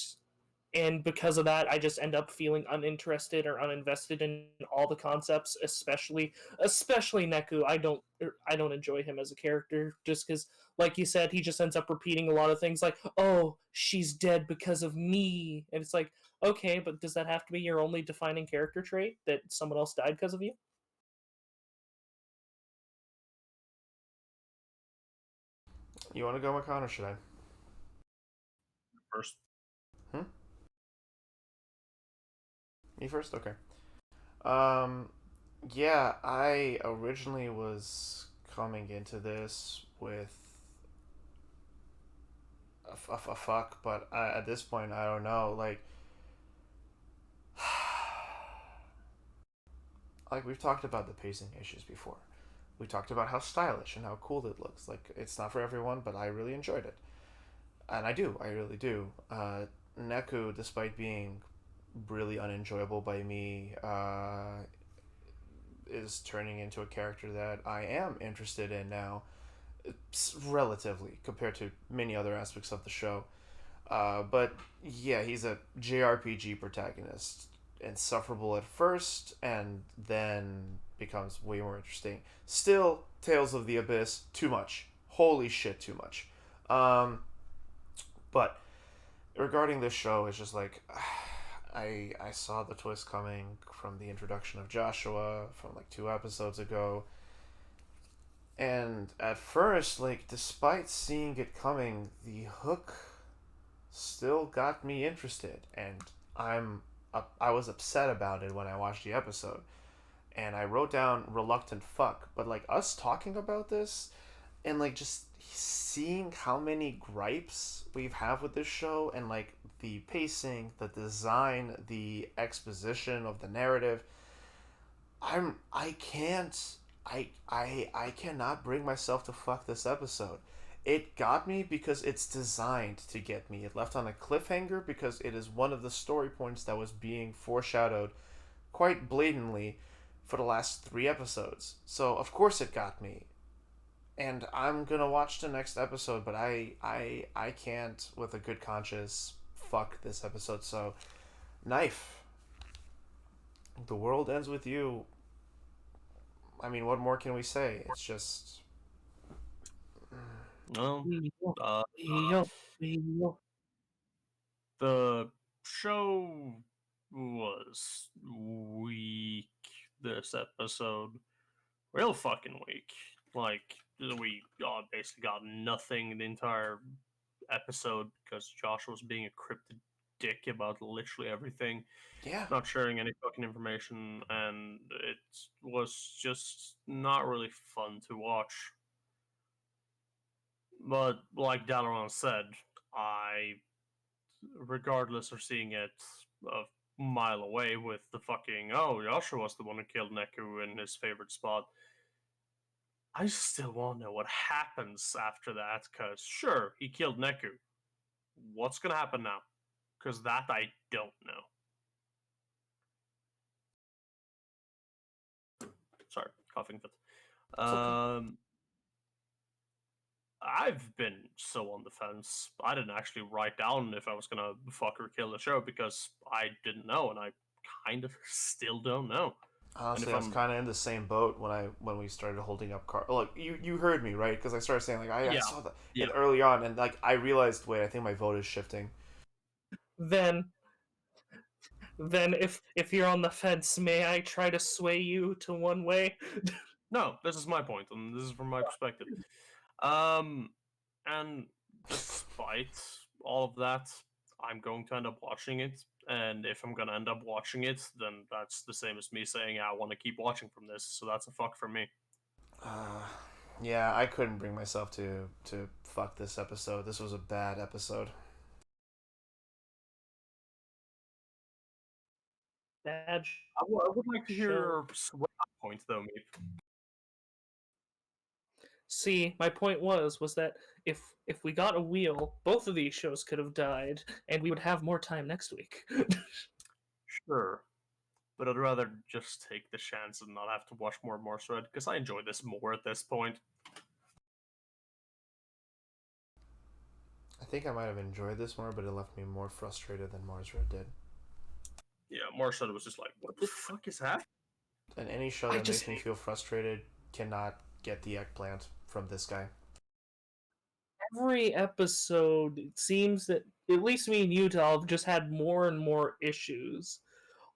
because of that, I just end up feeling uninterested or uninvested in all the concepts, especially Neku. I don't enjoy him as a character just because, like you said, he just ends up repeating a lot of things like, "Oh, she's dead because of me," and it's like, okay, but does that have to be your only defining character trait that someone else died because of you? You want to go, Makan, or should I? First, Hmm? Me first? Okay. Um, yeah, I originally was coming into this with a fuck, but at this point, I don't know. Like we've talked about the pacing issues before. We talked about how stylish and how cool it looks. Like it's not for everyone, but I really enjoyed it, and I really do. Neku, despite being really unenjoyable by me, is turning into a character that I am interested in now, relatively compared to many other aspects of the show. But yeah, he's a JRPG protagonist, insufferable at first, and then becomes way more interesting. Still, Tales of the Abyss, too much. Holy shit, too much. Um, but regarding this show, it's just like I saw the twist coming from the introduction of Joshua from like 2 episodes ago, and at first, like despite seeing it coming, the hook still got me interested, and I was upset about it when I watched the episode, and I wrote down reluctant fuck. But like us talking about this, and like just seeing how many gripes we've have with this show, and like the pacing, the design, the exposition of the narrative, I can't I cannot bring myself to fuck this episode. It got me because it's designed to get me. It left on a cliffhanger because it is one of the story points that was being foreshadowed quite blatantly for the last 3 episodes. So of course it got me, and I'm gonna watch the next episode. But I can't with a good conscience fuck this episode. So knife, the world ends with you. I mean, what more can we say? It's just No, Yo, uh, yo, yo. the show was weak this episode. Real fucking weak. Like, we basically got nothing the entire episode because Josh was being a cryptic dick about literally everything, yeah. not sharing any fucking information, and it was just not really fun to watch. But like Dalaran said, I, regardless of seeing it a mile away with the fucking, oh, Joshua was the one who killed Neku in his favorite spot, I still want to know what happens after that, because sure, he killed Neku. What's going to happen now? Because that I don't know. Sorry, coughing fit. It's okay. I've been so on the fence. I didn't actually write down if I was gonna fuck or kill the show because I didn't know, and I kind of still don't know. And Honestly, if I was I'm, kind of in the same boat when we started holding up car. Look, you heard me right because I started saying like I yeah, saw that yeah, it early on, and like I realized, wait, I think my vote is shifting. Then, if you're on the fence, may I try to sway you to one way? no, this is my point, and this is from my perspective. Um, and despite all of that, I'm going to end up watching it. And if I'm gonna end up watching it, then that's the same as me saying I want to keep watching from this. So that's a fuck for me. Uh, yeah, I couldn't bring myself to fuck this episode. This was a bad episode. Bad I would like to hear show. your point, though, Meep. See, my point was that if we got a wheel, both of these shows could have died, and we would have more time next week. Sure, but I'd rather just take the chance and not have to watch more and more Thread because I enjoy this more at this point. I think I might have enjoyed this more, but it left me more frustrated than Mars Red did. Yeah, more Thread was just like, what the fuck is happening? And any show I that just makes me feel frustrated cannot get the eggplant from this guy. every episode it seems that at least me and Utah have just had more and more issues.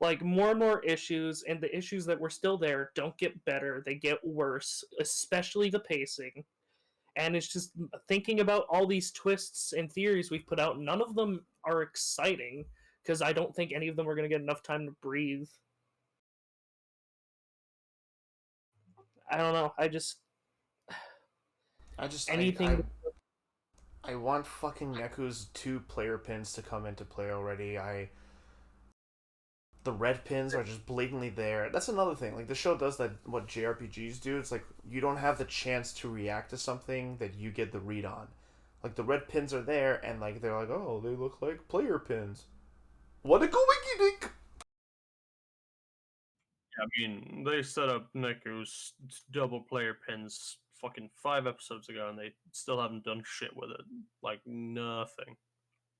Like more and more issues, and the issues that were still there don't get better, they get worse, especially the pacing. And it's just thinking about all these twists and theories we've put out, none of them are exciting because I don't think any of them are going to get enough time to breathe. I don't know. I just I just anything. I want fucking Neku's 2 player pins to come into play already. The red pins are just blatantly there. That's another thing. Like the show does that what JRPGs do. It's like you don't have the chance to react to something that you get the read on. Like the red pins are there and like they're like, "Oh, they look like player pins." What a coinky I mean, they set up Neku's double player pins fucking 5 episodes ago, and they still haven't done shit with it. Like, nothing.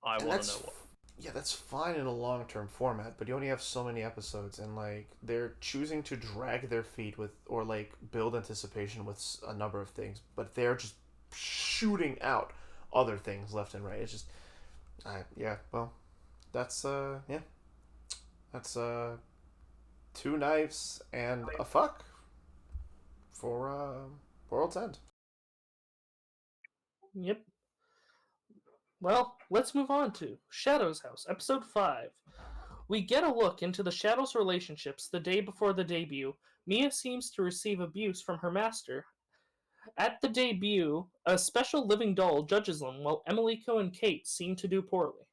I And want to know what. yeah, that's fine in a long-term format, but you only have so many episodes, and like they're choosing to drag their feet with or like build anticipation with a number of things, but they're just shooting out other things left and right. It's just Yeah, well, that's yeah, that's two knives and a fuck for World's End. Yep. Well, let's move on to Shadow's House, episode 5. We get a look into the Shadow's relationships the day before the debut. Mia seems to receive abuse from her master. At the debut, a special living doll judges them, while Emiliko and Kate seem to do poorly.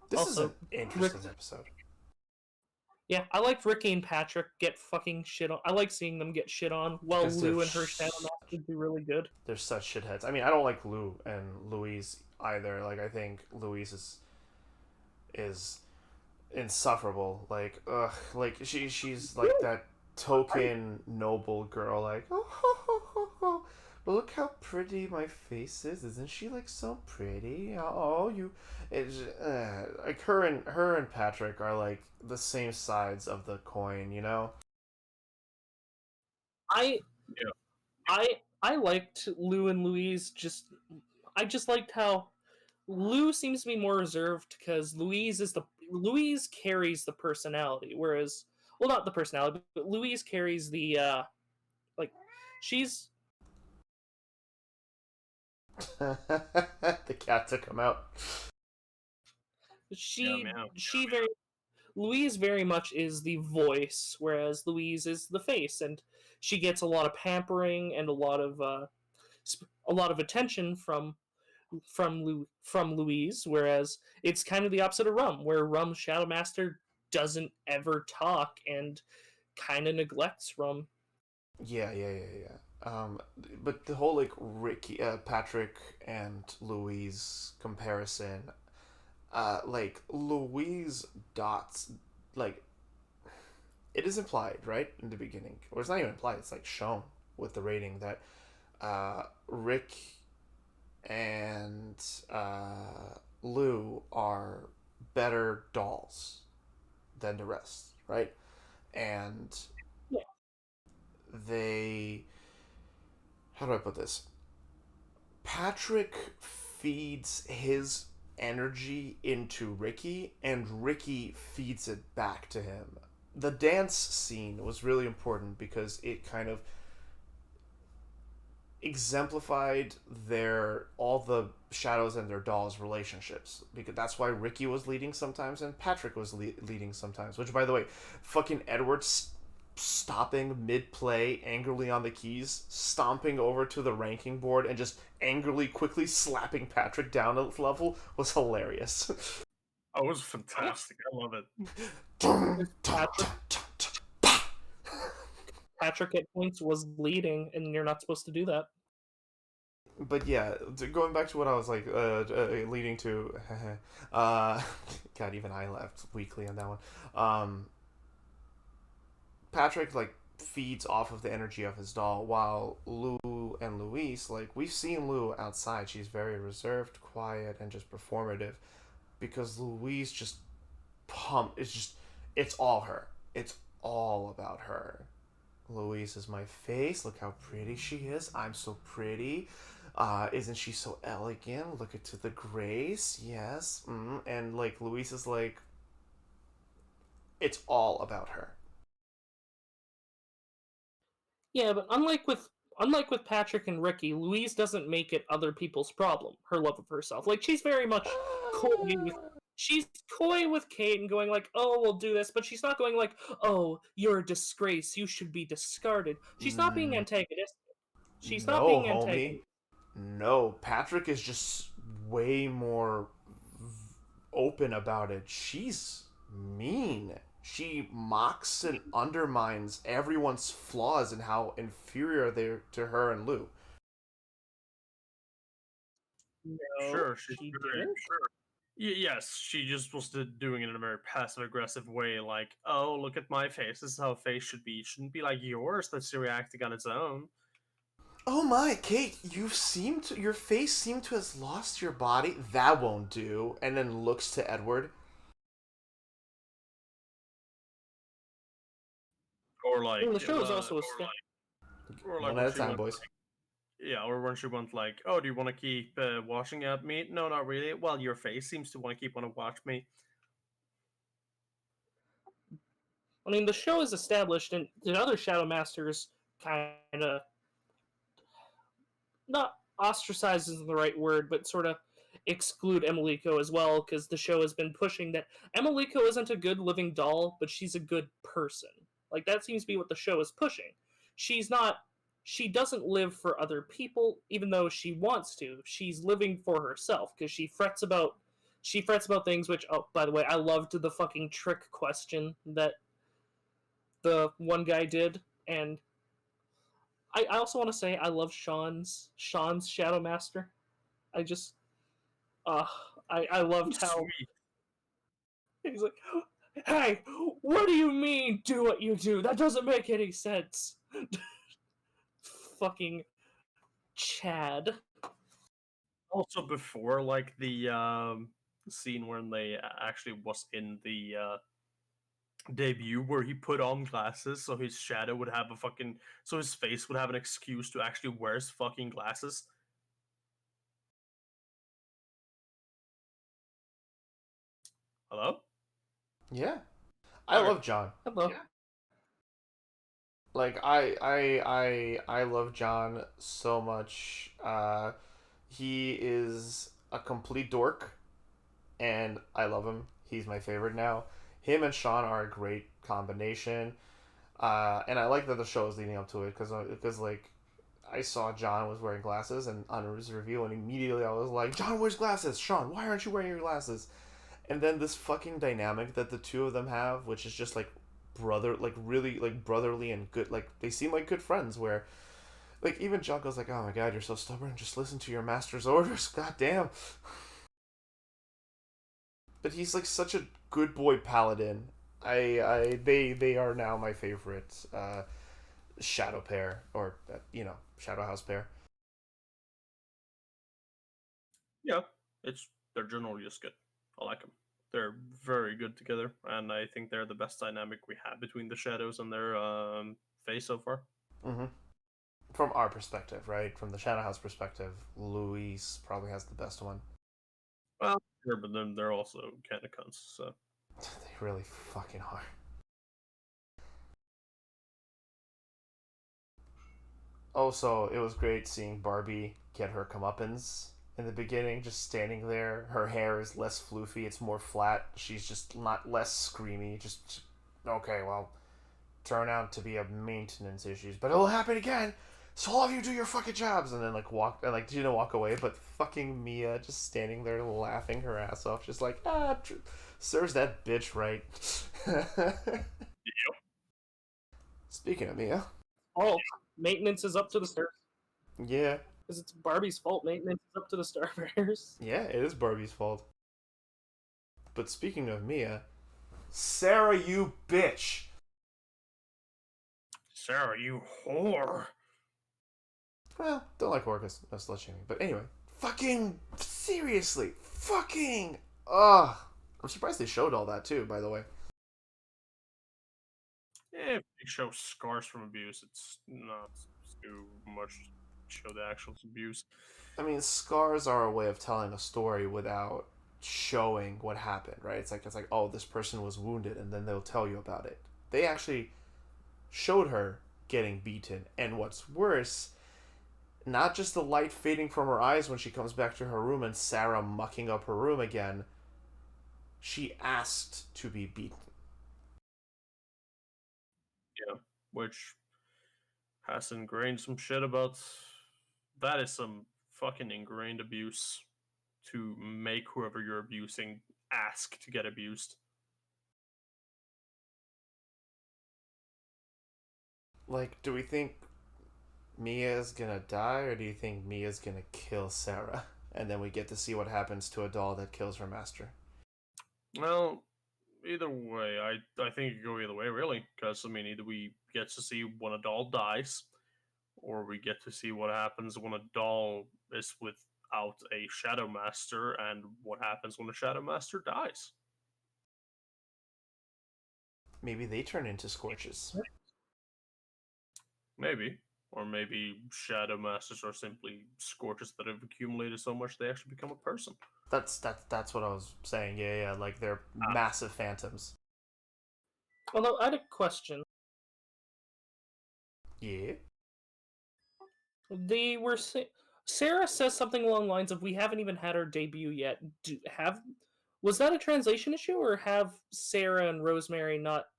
This is an Also, Rick, interesting episode. yeah, I liked Ricky and Patrick get fucking shit on. I like seeing them get shit on, while Because Lou and her Shadow Master do really good. they're such shitheads. I mean, I don't like Lou and Louise either. Like, I think Louise is insufferable. Like, ugh, like she's like that token noble girl. Like, oh, ho, ho, ho, ho. But look how pretty my face is. Isn't she like so pretty? Oh, you, it's like her and Patrick are like the same sides of the coin. You know? I Yeah. I liked Lou and Louise. I just liked how Lou seems to be more reserved because Louise carries the personality, whereas, well, not the personality, but Louise carries the like she's The cat took him out. Yeah, she man. she very Louise very much is the voice, whereas Louise is the face, and she gets a lot of pampering and a lot of attention from Louise, whereas it's kind of the opposite of Rum, where Rum's Shadow Master doesn't ever talk and kind of neglects Rum. Yeah. But the whole like Ricky, Patrick and Louise comparison, like Louise dots, like it is implied right in the beginning, or it's not even implied. It's like shown with the rating that Rick and Lou are better dolls than the rest, right? And Yeah, they, how do I put this? Patrick feeds his energy into Ricky, and Ricky feeds it back to him. The dance scene was really important because it kind of exemplified their all the shadows and their dolls relationships, because that's why Ricky was leading sometimes and Patrick was leading sometimes, which by the way, fucking Edwards stopping mid play angrily on the keys, stomping over to the ranking board and just angrily quickly slapping Patrick down a level was hilarious. Oh, it was fantastic. I love it. Patrick Patrick at points was leading, and you're not supposed to do that. But yeah, going back to what I was like leading to, God, even I laughed weakly on that one. Patrick like feeds off of the energy of his doll, while Lou and Louise, like we've seen Lou outside, she's very reserved, quiet, and just performative, because Louise just it's all her. It's all about her. Louise is my face. Look how pretty she is. I'm so pretty. Isn't she so elegant? Look at to the grace. Yes. And like Louise is like, it's all about her. Yeah, but unlike with Patrick and Ricky, Louise doesn't make it other people's problem. Her love of herself, like she's coy with Kate and going like, "Oh, we'll do this," but she's not going like, "Oh, you're a disgrace. You should be discarded." She's not being Mm, antagonistic. She's not no, being homie. antagonistic. No, Patrick is just way more open about it. She's mean. She mocks and undermines everyone's flaws and how inferior they're to her and Lou. No, Sure, she's she very didn't. sure. Yes, she just was doing it in a very passive aggressive way, like, "Oh, look at my face. This is how a face should be. It shouldn't be like yours that's reacting on its own." Oh my, Kate, your face seemed to have lost your body. That won't do. And then looks to Edward. Or like, And the show is also a sta- or like One when at a she time, went, boys. Yeah, or when she went like, "Oh, do you want to keep watching at me?" No, not really. Well, your face seems to want to keep on to watch me. I mean, the show is established, and the other Shadow Masters kind of not ostracize isn't the right word, but sort of exclude Emiliko as well, because the show has been pushing that Emiliko isn't a good living doll, but she's a good person. Like, that seems to be what the show is pushing. She's not. She doesn't live for other people, even though she wants to. She's living for herself because she frets about. She frets about things which. Oh, by the way, I loved the fucking trick question that the one guy did, and I also want to say I love Sean's Shadow Master. I just uh I loved how Sweet. he's like, "Hey, what do you mean do what you do? That doesn't make any sense." Fucking Chad. Also, before like the scene when they actually was in the debut, where he put on glasses so his shadow would have a fucking, so his face would have an excuse to actually wear his fucking glasses. Hello? Yeah, I Okay. love John. Hello. Like I love John so much. He is a complete dork, and I love him. He's my favorite now. Him and Sean are a great combination. And I like that the show is leading up to it because like I saw John was wearing glasses and on his review, and immediately I was like, John wears glasses. Sean, why aren't you wearing your glasses? And then this fucking dynamic that the two of them have, which is just like brother, like really like brotherly and good. Like they seem like good friends. Where like even John goes like, "Oh my god, you're so stubborn. Just listen to your master's orders. God damn." But he's like such a good boy paladin. They are now my favorite shadow pair, or shadow house pair. Yeah, it's they're generally just good. I like them. They're very good together, and I think they're the best dynamic we have between the shadows and their face so far. Mm-hmm. From our perspective, right? From the shadow house perspective, Luis probably has the best one. Well, sure, but then they're also kind of cunts. So They really fucking are. Also, it was great seeing Barbie get her comeuppance in the beginning, just standing there. Her hair is less floofy, it's more flat. She's just not less screamy. Just okay, well, turn out to be a maintenance issues, but it'll happen again. So all of you do your fucking jobs, and then like walk and like walk away. But fucking Mia just standing there laughing her ass off, just like serves that bitch right. Speaking of Mia, Fault. Maintenance is up to the stars. yeah, Because it's Barbie's fault. Maintenance is up to the Star Bears. yeah, it is Barbie's fault. But speaking of Mia, Sarah, you bitch. Sarah, you whore. Well, don't like Orcus. No slut shaming. But anyway, fucking seriously, fucking. Ugh. I'm surprised they showed all that too. By the way. If they show scars from abuse, it's not too much to show the actual abuse. I mean, scars are a way of telling a story without showing what happened, right? It's like oh, this person was wounded, and then they'll tell you about it. They actually showed her getting beaten, and what's worse, not just the light fading from her eyes when she comes back to her room and Sarah mucking up her room again. She asked to be beaten. Yeah, which has ingrained some shit about. That is some fucking ingrained abuse to make whoever you're abusing ask to get abused. Like, do we think Mia's gonna die, or do you think Mia's gonna kill Sarah? And then we get to see what happens to a doll that kills her master. Well, either way, I think it could go either way, really. Because, I mean, either we get to see when a doll dies, or we get to see what happens when a doll is without a Shadow Master, and what happens when a Shadow Master dies. Maybe they turn into Scorches. Maybe. Or maybe Shadow Masters are simply scorches that have accumulated so much they actually become a person. That's what I was saying. Yeah, like they're Ah, massive phantoms. Although I had a question. Yeah. They were Sarah says something along the lines of, "We haven't even had our debut yet." Was that a translation issue, or have Sarah and Rosemary not,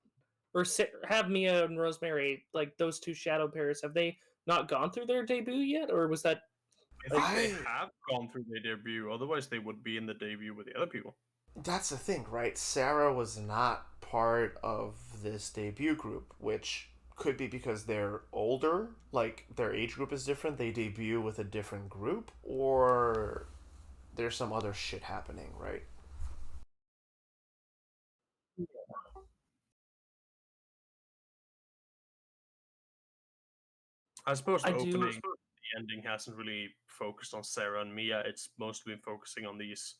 or have Mia and Rosemary, like those two shadow pairs, have they not gone through their debut yet, or was that I like think they I have gone through their debut, otherwise they would be in the debut with the other people. That's the thing, right? Sarah was not part of this debut group, which could be because they're older, like their age group is different, they debut with a different group, or there's some other shit happening, right? I suppose I the do? opening, the ending hasn't really focused on Sarah and Mia. It's mostly been focusing on these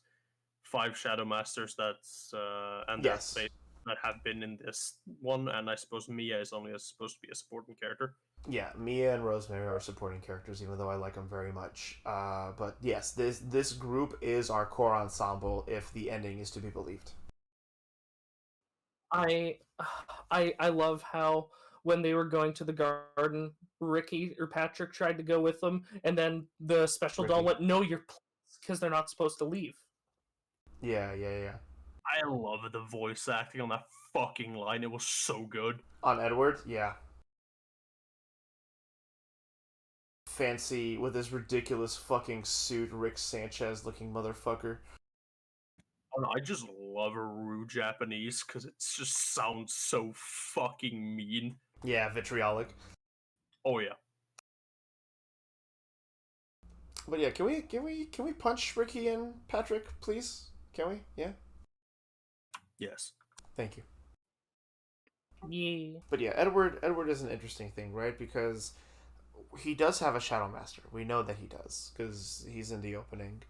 five Shadow Masters and their Yes. fate that have been in this one, and I suppose Mia is only supposed to be a supporting character. Yeah, Mia and Rosemary are supporting characters, even though I like them very much. But yes, this group is our core ensemble if the ending is to be believed. I I love how when they were going to the garden, Ricky or Patrick tried to go with them, and then the special doll Ricky. went, "No, you're," because they're not supposed to leave. Yeah. I love the voice acting on that fucking line. It was so good. On Edward, yeah. Fancy with his ridiculous fucking suit, Rick Sanchez looking motherfucker. And I just love rude Japanese because it just sounds so fucking mean. Yeah, vitriolic. Oh yeah. But yeah, can we punch Ricky and Patrick, please? Can we? Yeah. Yes. Thank you. Yeah. But yeah, Edward is an interesting thing, right? Because he does have a Shadow Master. We know that he does because he's in the opening.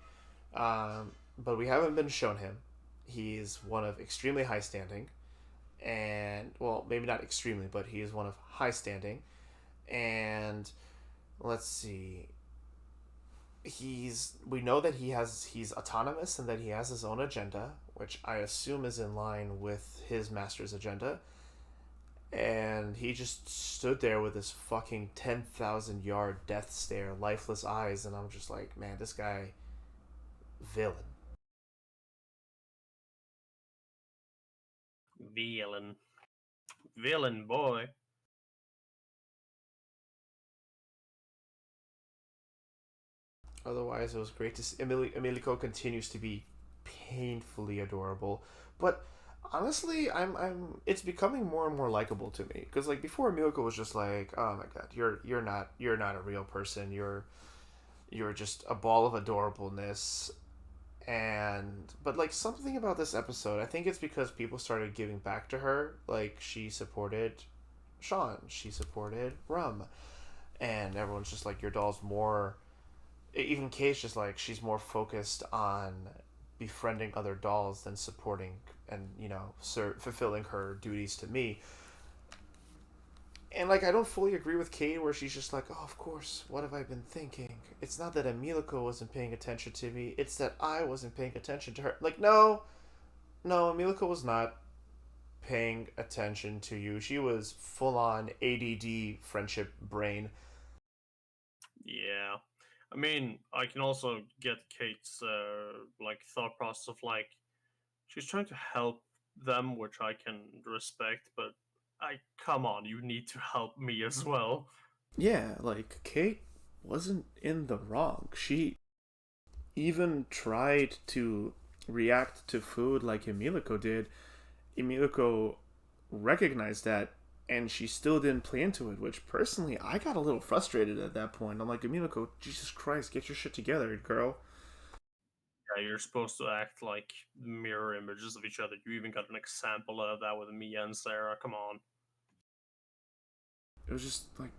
But we haven't been shown him. He's one of extremely high standing, and well, maybe not extremely, but he is one of high standing. And let's see, we know that he's autonomous and that he has his own agenda, which I assume is in line with his master's agenda. And he just stood there with his fucking 10,000 yard death stare, lifeless eyes, and I'm just like, man, this guy, villain. Villain. Villain boy. Otherwise, it was great to see. Emilico continues to be painfully adorable, but honestly, it's becoming more and more likable to me because like before, Emilico was just like, oh my god, you're not a real person. You're just a ball of adorableness. And but like something about this episode, I think it's because people started giving back to her. Like she supported Sean, she supported Rum, and everyone's just like, your doll's more. Even Kay's just like, she's more focused on befriending other dolls than supporting and fulfilling her duties to me. And like, I don't fully agree with Kay where she's just like, oh, of course, what have I been thinking? It's not that Emilico wasn't paying attention to me, it's that I wasn't paying attention to her. Like, no, Emilico was not paying attention to you. She was full on ADD friendship brain. Yeah. I mean, I can also get Kate's like thought process of like she's trying to help them, which I can respect, but I come on, you need to help me as well. Yeah, like Kate wasn't in the wrong. She even tried to react to food like Emilico did. Emilico recognized that and she still didn't play into it, which personally I got a little frustrated at that point. I'm like, Emilico, Jesus Christ, get your shit together, girl. Yeah, you're supposed to act like mirror images of each other. You even got an example of that with Mia and Sarah. Come on. It was just like,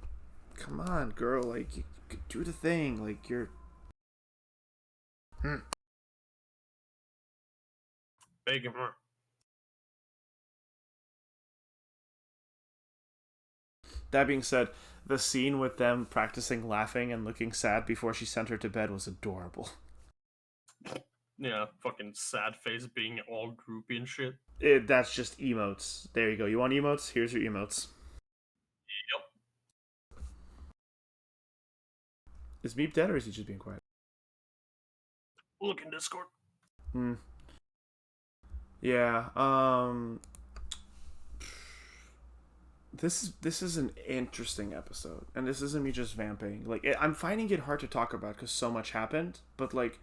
come on, girl, like you could do the thing, like you're. Hmm. Big her. That being said, The scene with them practicing laughing and looking sad before she sent her to bed was adorable. Yeah, fucking sad face being all droopy and shit. That's just emotes. There you go. You want emotes? Here's your emotes. Yep. Is Meep dead or is he just being quiet? Look in Discord. Hmm. Yeah. This is an interesting episode, and this isn't me just vamping. Like I'm finding it hard to talk about because so much happened. But like,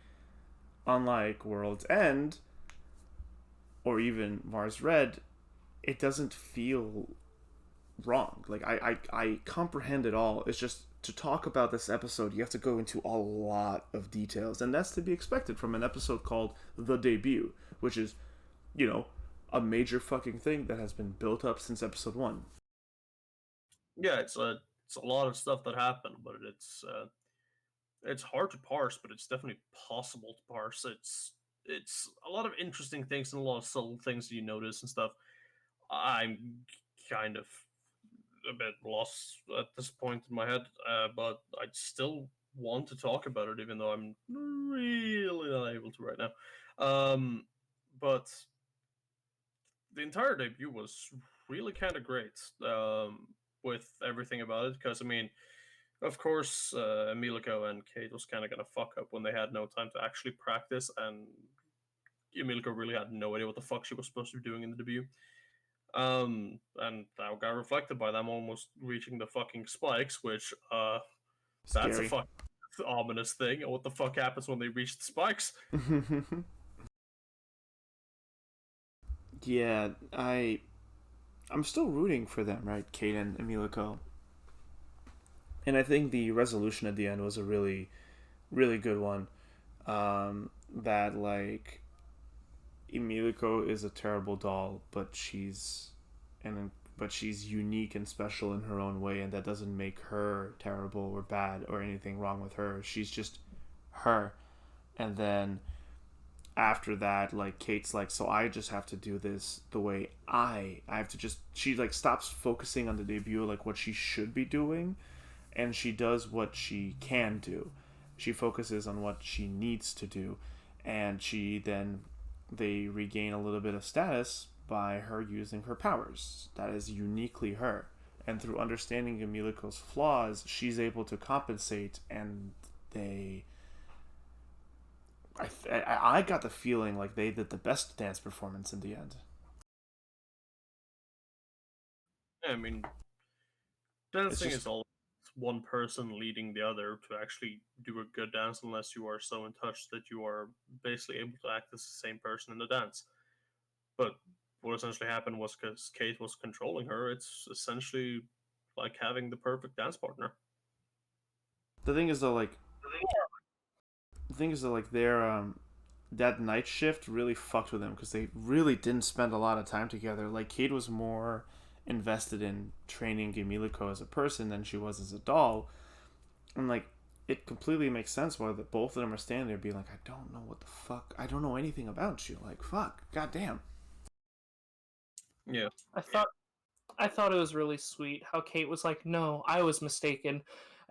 unlike World's End or even Mars Red, it doesn't feel wrong. Like I comprehend it all. It's just to talk about this episode, you have to go into a lot of details, and that's to be expected from an episode called The Debut, which is, you know, a major fucking thing that has been built up since episode 1. Yeah, it's a lot of stuff that happened, but it's hard to parse, but it's definitely possible to parse. It's a lot of interesting things and a lot of subtle things you notice and stuff. I'm kind of a bit lost at this point in my head, but I still want to talk about it, even though I'm really not able to right now. But the entire debut was really kind of great, with everything about it. Because I mean, of course, Emilico and Kate was kind of gonna fuck up when they had no time to actually practice, and Emilico really had no idea what the fuck she was supposed to be doing in the debut. And that got reflected by them almost reaching the fucking spikes, which that's a Scary. fucking ominous thing. What the fuck happens when they reach the spikes? Yeah, I'm still rooting for them, right? Kate and Emilico. And I think the resolution at the end was a really, really good one. That like Emilico is a terrible doll, but she's unique and special in her own way, and that doesn't make her terrible or bad or anything wrong with her. She's just her. And then after that, like Kate's like, so I just have to do this the way I have to just. She like stops focusing on the debut, like what she should be doing, and she does what she can do. She focuses on what she needs to do, and they regain a little bit of status by her using her powers. That is uniquely her. And through understanding Emilico's flaws, she's able to compensate, and they. I got the feeling like they did the best dance performance in the end. Yeah, I mean, It's dancing just is all one person leading the other to actually do a good dance, unless you are so in touch that you are basically able to act as the same person in the dance. But what essentially happened was because Kate was controlling her, it's essentially like having the perfect dance partner. the thing is though, like the thing is though, like their that night shift really fucked with them because they really didn't spend a lot of time together. Like Kate was more invested in training Emilico as a person than she was as a doll, and like it completely makes sense why both of them are standing there being like, I don't know what the fuck, I don't know anything about you. Like fuck, goddamn. Yeah. I thought I thought it was really sweet how Kate was like, "No, I was mistaken.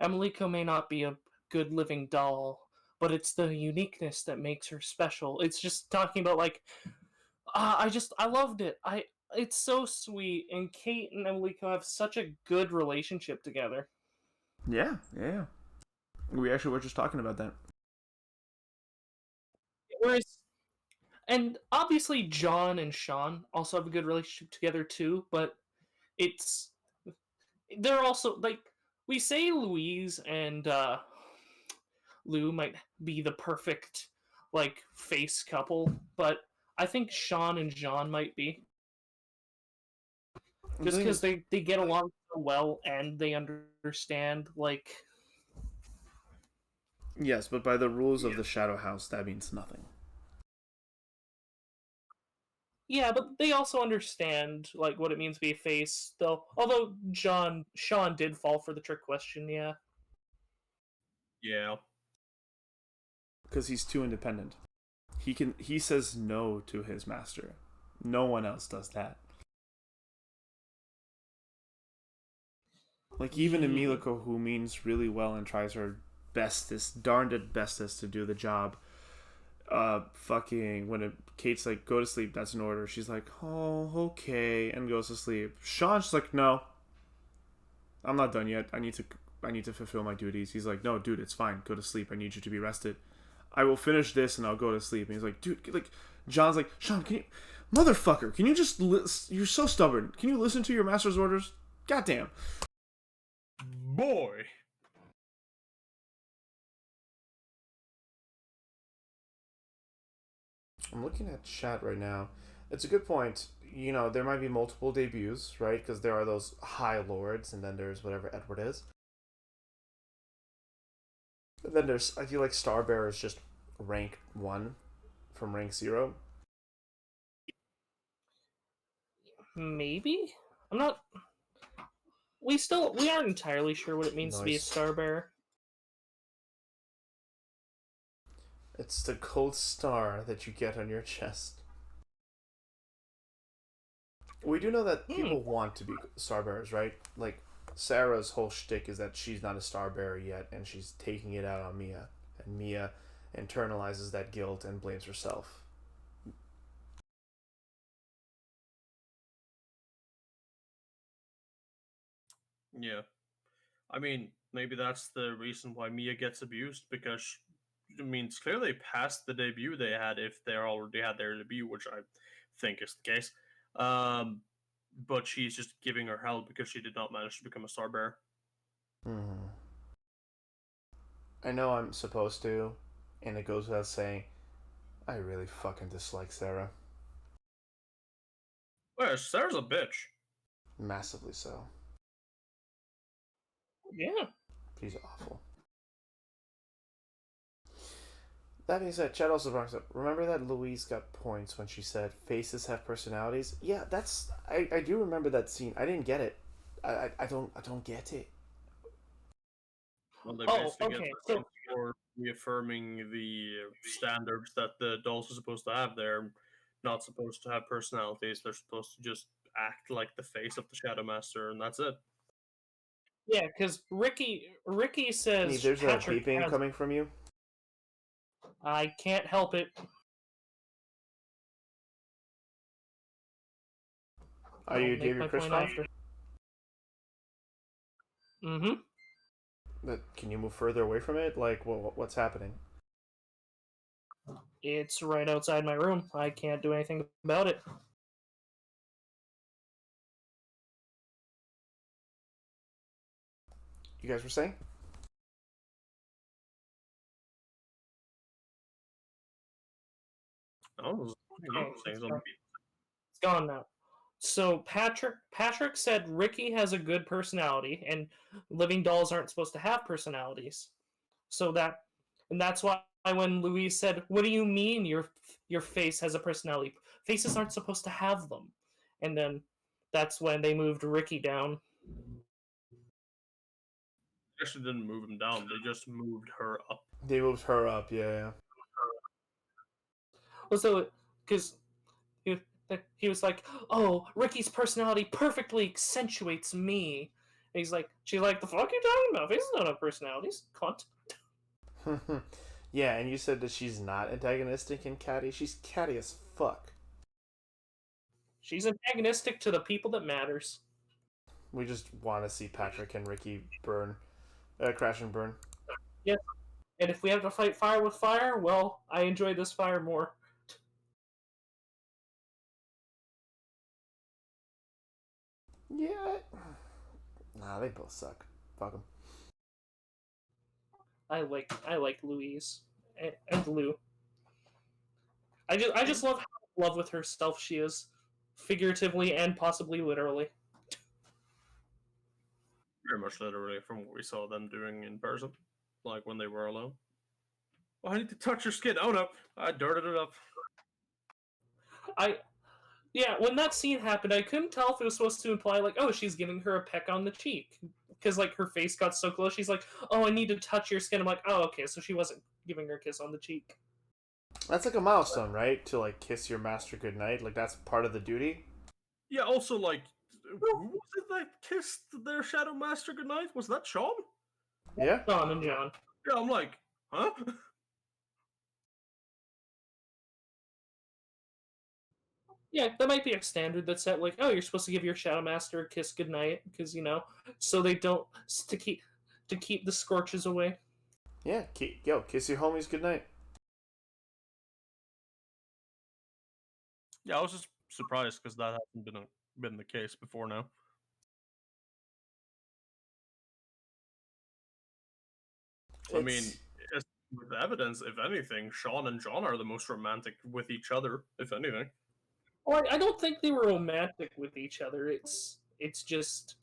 Emiliko may not be a good living doll, but it's the uniqueness that makes her special." It's just talking about like, I loved it. It's so sweet, and Kate and Emiliko have such a good relationship together. Yeah, yeah. We actually were just talking about that. Whereas, and obviously John and Sean also have a good relationship together too, but it's they're also like we say Louise and Lou might be the perfect like face couple, but I think Sean and John might be The just thing because is, they get along so well and they understand like yes, but by the rules of the Shadow House, that means nothing. yeah, but they also understand like what it means to be a face. Though, although Sean did fall for the trick question, yeah. Yeah. Because he's too independent. He says no to his master. No one else does that. Like, even Emilico, who means really well and tries her bestest, darned bestest to do the job, fucking, Kate's like, go to sleep, that's an order, she's like, oh, okay, and goes to sleep. Sean's like, no, I'm not done yet. I need to fulfill my duties. He's like, no, dude, it's fine. Go to sleep. I need you to be rested. I will finish this and I'll go to sleep. And he's like, dude, like, John's like, Sean, can you, motherfucker, can you just, you're so stubborn. Can you listen to your master's orders? Goddamn. Boy. I'm looking at chat right now. It's a good point. You know, there might be multiple debuts, right? Because there are those high lords, and then there's whatever Edward is. And then there's, I feel like Starbearer is just rank 1 from rank 0. Maybe? I'm not. We aren't entirely sure what it means to be a star bearer. It's the gold star that you get on your chest. We do know that people want to be starbearers, right? Like, Sarah's whole shtick is that she's not a starbearer yet, and she's taking it out on Mia. And Mia internalizes that guilt and blames herself. Yeah. I mean, maybe that's the reason why Mia gets abused, because I mean, it's clear they passed the debut they had if they already had their debut, which I think is the case. But she's just giving her hell because she did not manage to become a star bearer. I know I'm supposed to, and it goes without saying, I really fucking dislike Sarah. Well, Sarah's a bitch. Massively so. Yeah. She's awful. That being said, Chad also brings up, remember that Louise got points when she said faces have personalities? Yeah, that's I do remember that scene. I didn't get it. I don't get it. Well, they basically get the points for reaffirming the standards that the dolls are supposed to have. They're not supposed to have personalities. They're supposed to just act like the face of the Shadow Master, and that's it. Yeah, because Ricky says Neve, there's Patrick a beeping has... coming from you. I can't help it. Are you David Christoph? Mm-hmm. Can you move further away from it? Like, what's happening? It's right outside my room. I can't do anything about it. You guys were saying? It's gone now. So Patrick said Ricky has a good personality, and living dolls aren't supposed to have personalities. And that's why when Louise said, "What do you mean your face has a personality? Faces aren't supposed to have them." And then that's when they moved Ricky down. They actually didn't move him down. They just moved her up. They moved her up. Yeah. Well, so because he was like, "Oh, Ricky's personality perfectly accentuates me." And she's like, "The fuck you talking about? Faces don't have personalities, cunt." Yeah, and you said that she's not antagonistic and catty. She's catty as fuck. She's antagonistic to the people that matters. We just want to see Patrick and Ricky crash and burn. Yes, and if we have to fight fire with fire, well, I enjoy this fire more. Yeah. Nah, they both suck. Fuck them. I like Louise and Lou. I just love how in love with herself she is, figuratively and possibly literally. Very much literally from what we saw them doing in person, like when they were alone. Oh, I need to touch your skin. Oh no, I dirted it up. Yeah, when that scene happened, I couldn't tell if it was supposed to imply like, oh, she's giving her a peck on the cheek, because like her face got so close. She's like, oh, I need to touch your skin. I'm like, oh, okay, so she wasn't giving her a kiss on the cheek. That's like a milestone, right? To like kiss your master goodnight. Like that's part of the duty. Yeah. Also, like who was it that kissed their Shadow Master goodnight? Was that Sean? Yeah. Tom and John. Yeah, I'm like, huh? Yeah, that might be a standard that's set. Like, oh, you're supposed to give your Shadow Master a kiss goodnight because so they don't to keep the scorches away. Yeah. Kiss your homies goodnight. Yeah, I was just surprised because that hasn't been the case before now. I mean, with evidence, if anything, Sean and John are the most romantic with each other, if anything. Well, I don't think they were romantic with each other. It's just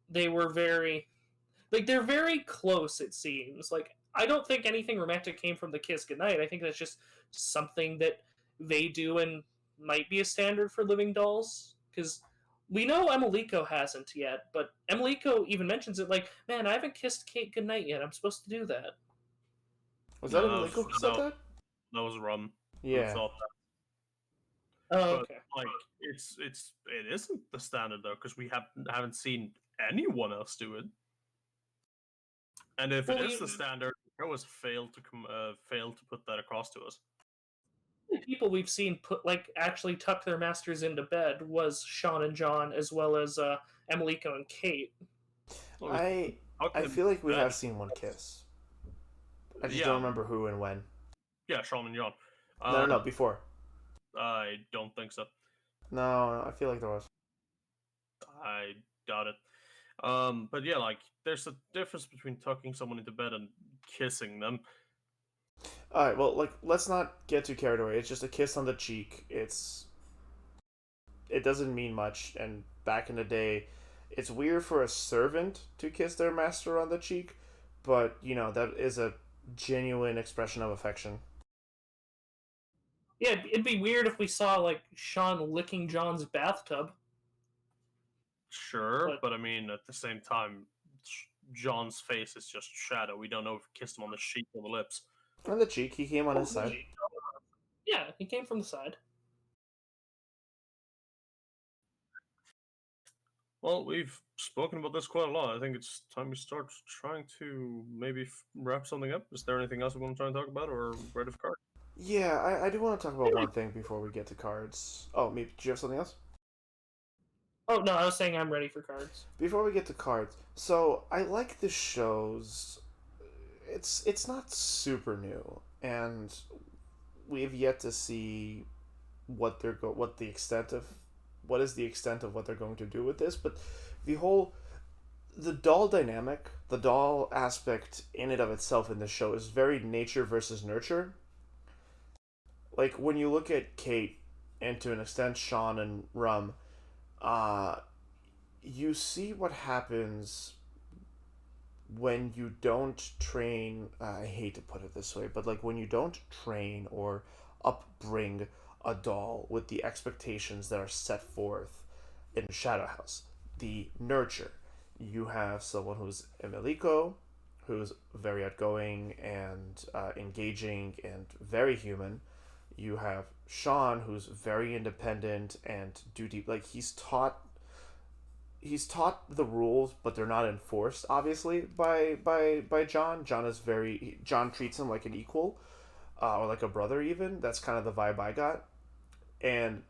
they were they're very close. It seems like I don't think anything romantic came from the kiss goodnight. I think that's just something that they do and might be a standard for living dolls because we know Emiliko hasn't yet, but Emiliko even mentions it like, "Man, I haven't kissed Kate goodnight yet. I'm supposed to do that." Was that No, Emilico who said that? that was Rum who Yeah. thought that. Oh, But okay. like, it isn't the standard though because we haven't seen anyone else do it. And if it is the standard, the show has failed to put that across to us. The people we've seen actually tuck their masters into bed was Sean and John, as well as Emiliko and Kate. I feel like we have seen one kiss. I just don't remember who and when. Yeah, Sean and John. No, before. I don't think so. No, I feel like there was. I doubt it. But yeah, like there's a difference between tucking someone into bed and kissing them. All right, well, like let's not get too carried away. It's just a kiss on the cheek. It doesn't mean much. And back in the day, it's weird for a servant to kiss their master on the cheek, but that is a genuine expression of affection. Yeah, it'd be weird if we saw like Sean licking John's bathtub. Sure, but I mean, at the same time, John's face is just shadow. We don't know if he kissed him on the cheek or the lips. On the cheek, he came on his side. Yeah, he came from the side. Well, we've spoken about this quite a lot. I think it's time we start trying to maybe wrap something up. Is there anything else we want to try and talk about, or ready for cards? Yeah, I do want to talk about one thing before we get to cards. Oh, maybe do you have something else? Oh no, I was saying I'm ready for cards. Before we get to cards, so I like the shows. It's not super new, and we've yet to see what the extent of what is the extent of what they're going to do with this. But the whole the doll dynamic, the doll aspect in and of itself in the show is very nature versus nurture. Like when you look at Kate and to an extent Sean and Rum, uh, you see what happens when you don't train. I hate to put it this way, but like when you don't train or upbring a doll with the expectations that are set forth in Shadow House, the nurture. You have someone who's Emiliko, who's very outgoing and engaging and very human. You have Sean, who's very independent and duty. Like he's taught the rules, but they're not enforced. Obviously, by John. John treats him like an equal, or like a brother. Even that's kind of the vibe I got. And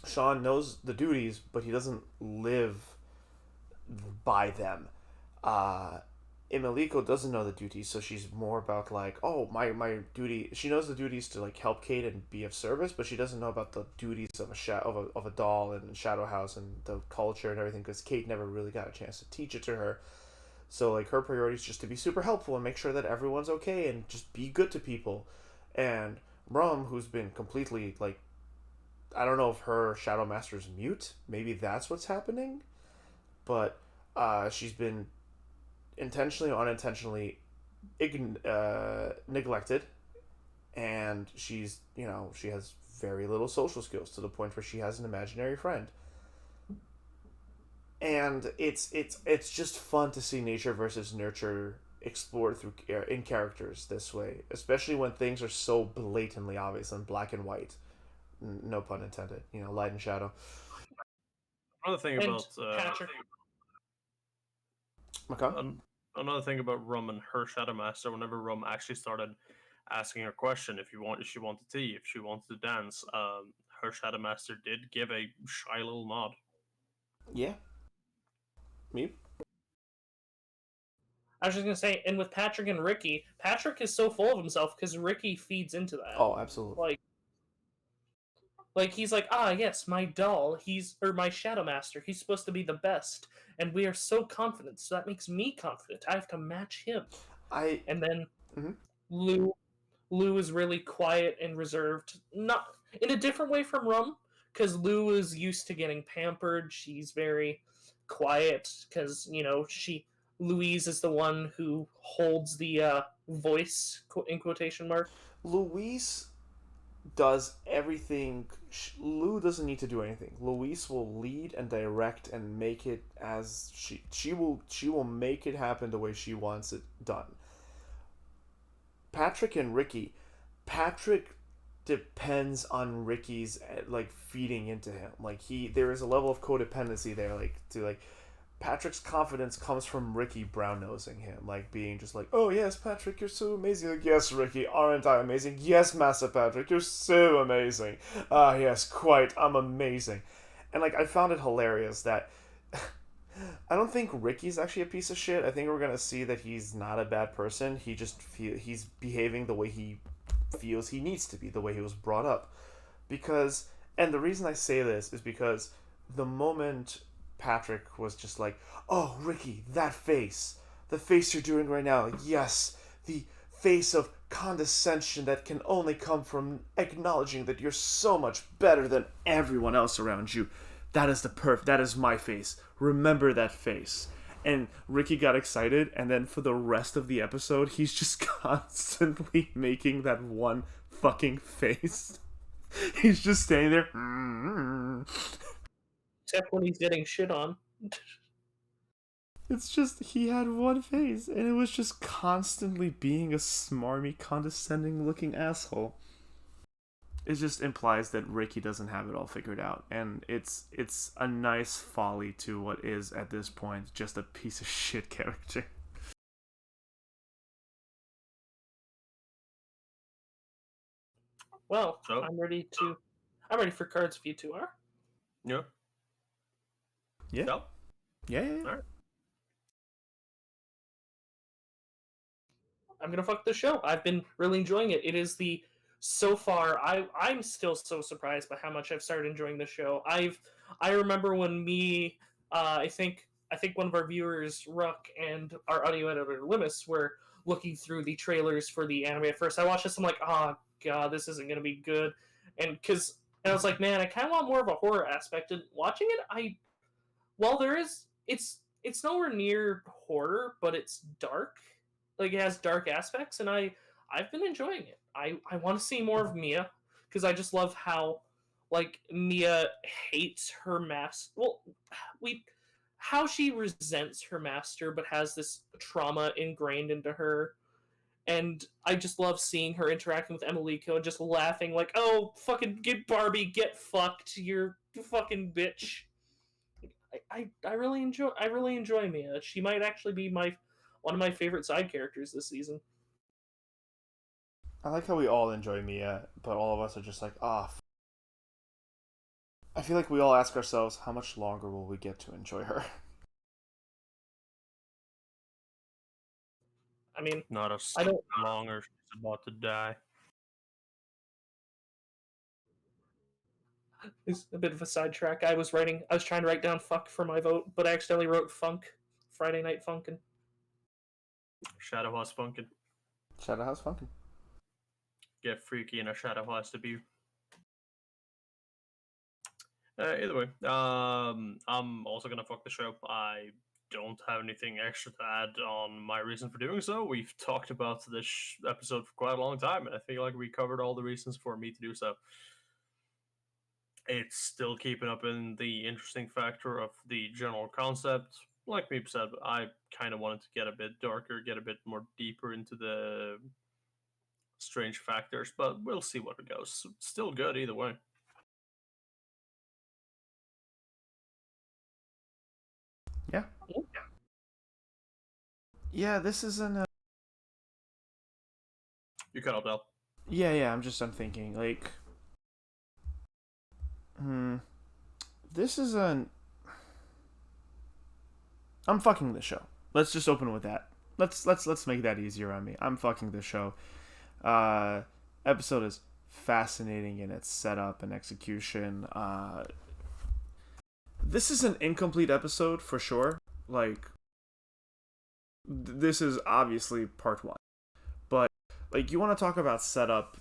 Sean knows the duties, but he doesn't live by them. Uh, Imiliko doesn't know the duties, so she's more about like, oh, my duty. She knows the duties to like help Kate and be of service, but she doesn't know about the duties of a doll and Shadow House and the culture and everything because Kate never really got a chance to teach it to her. So like her priority is just to be super helpful and make sure that everyone's okay and just be good to people. And Rum, who's been completely like, I don't know if her Shadow Master's mute. Maybe that's what's happening, but she's been intentionally or unintentionally neglected, and she has very little social skills to the point where she has an imaginary friend. And it's just fun to see nature versus nurture explored through in characters this way, especially when things are so blatantly obvious and black and white. No pun intended. Light and shadow. Another thing And about Patrick. Okay. another thing about Rum and her Shadow Master. Whenever Rum actually started asking her question, if she wanted tea, if she wanted to dance, her Shadow Master did give a shy little nod. Yeah. Me. I was just gonna say, and with Patrick and Ricky, Patrick is so full of himself because Ricky feeds into that. Oh, absolutely. Like he's like, ah, yes, my doll. My Shadow Master. He's supposed to be the best, and we are so confident. So that makes me confident. I have to match him. I. And then Mhm. Lou, Lou is really quiet and reserved, not in a different way from Rum, because Lou is used to getting pampered. She's very quiet because Louise is the one who holds the voice in quotation mark. Louise does everything. Lou doesn't need to do anything. Louise will lead and direct and make it as she will make it happen the way she wants it done. Patrick and Ricky, Patrick depends on Ricky's like feeding into him. Like there is a level of codependency there. Like Patrick's confidence comes from Ricky brown nosing him, like being just like, "Oh yes, Patrick, you're so amazing." Like, "Yes, Ricky, aren't I amazing?" "Yes, Master Patrick, you're so amazing." "Ah, yes, quite, I'm amazing." And like I found it hilarious that I don't think Ricky's actually a piece of shit. I think we're gonna see that he's not a bad person. He's behaving the way he feels he needs to be, the way he was brought up. Because, and the reason I say this is because the moment Patrick was just like, "Oh, Ricky, that face, the face you're doing right now, yes, the face of condescension that can only come from acknowledging that you're so much better than everyone else around you. That is my face. Remember that face." And Ricky got excited, and then for the rest of the episode, he's just constantly making that one fucking face. He's just standing there. Except when he's getting shit on. It's just, he had one face, and it was just constantly being a smarmy, condescending looking asshole. It just implies that Ricky doesn't have it all figured out, and it's a nice folly to what is at this point just a piece of shit character. Well, So I'm ready for cards if you two are. yeah, Yeah, yeah, yeah. all right. I'm gonna fuck the show. I've been really enjoying it. It is the so far. I'm still so surprised by how much I've started enjoying the show. I remember when I think one of our viewers, Ruck, and our audio editor Limus were looking through the trailers for the anime at first. I watched this. I'm like, oh god, this isn't gonna be good. And I was like, man, I kind of want more of a horror aspect. And watching it, well, there is it's nowhere near horror, but it's dark. Like it has dark aspects, and I've been enjoying it. I want to see more of Mia because I just love how like Mia hates her master. Well, we how she resents her master, but has this trauma ingrained into her. And I just love seeing her interacting with Emiliko and just laughing like, "Oh, fucking get Barbie, get fucked, you're fucking bitch." I really enjoy Mia. She might actually be my one of my favorite side characters this season. I like how we all enjoy Mia, but all of us are just like, ah. I feel like we all ask ourselves, how much longer will we get to enjoy her? I mean, Not a I second don't. longer. She's about to die. It's a bit of a sidetrack. I was trying to write down "fuck" for my vote, but I accidentally wrote "funk." Friday Night Funkin'. Shadow House Funkin'. Shadow House Funkin'. Get freaky in a Shadow House debut. Either way, I'm also gonna fuck the show. I don't have anything extra to add on my reason for doing so. We've talked about this episode for quite a long time, and I feel like we covered all the reasons for me to do so. It's still keeping up in the interesting factor of the general concept. Like Meep said, I kind of wanted to get a bit darker, get a bit more deeper into the strange factors, but we'll see what it goes. Still good either way. Yeah. Yeah, this isn't a... You cut out Bell. Yeah, I'm thinking, like... This is an... I'm fucking this show. Let's just open with that. Let's make that easier on me. I'm fucking this show. Episode is fascinating in its setup and execution. This is an incomplete episode for sure. Like, this is obviously part one, but like, you want to talk about setup.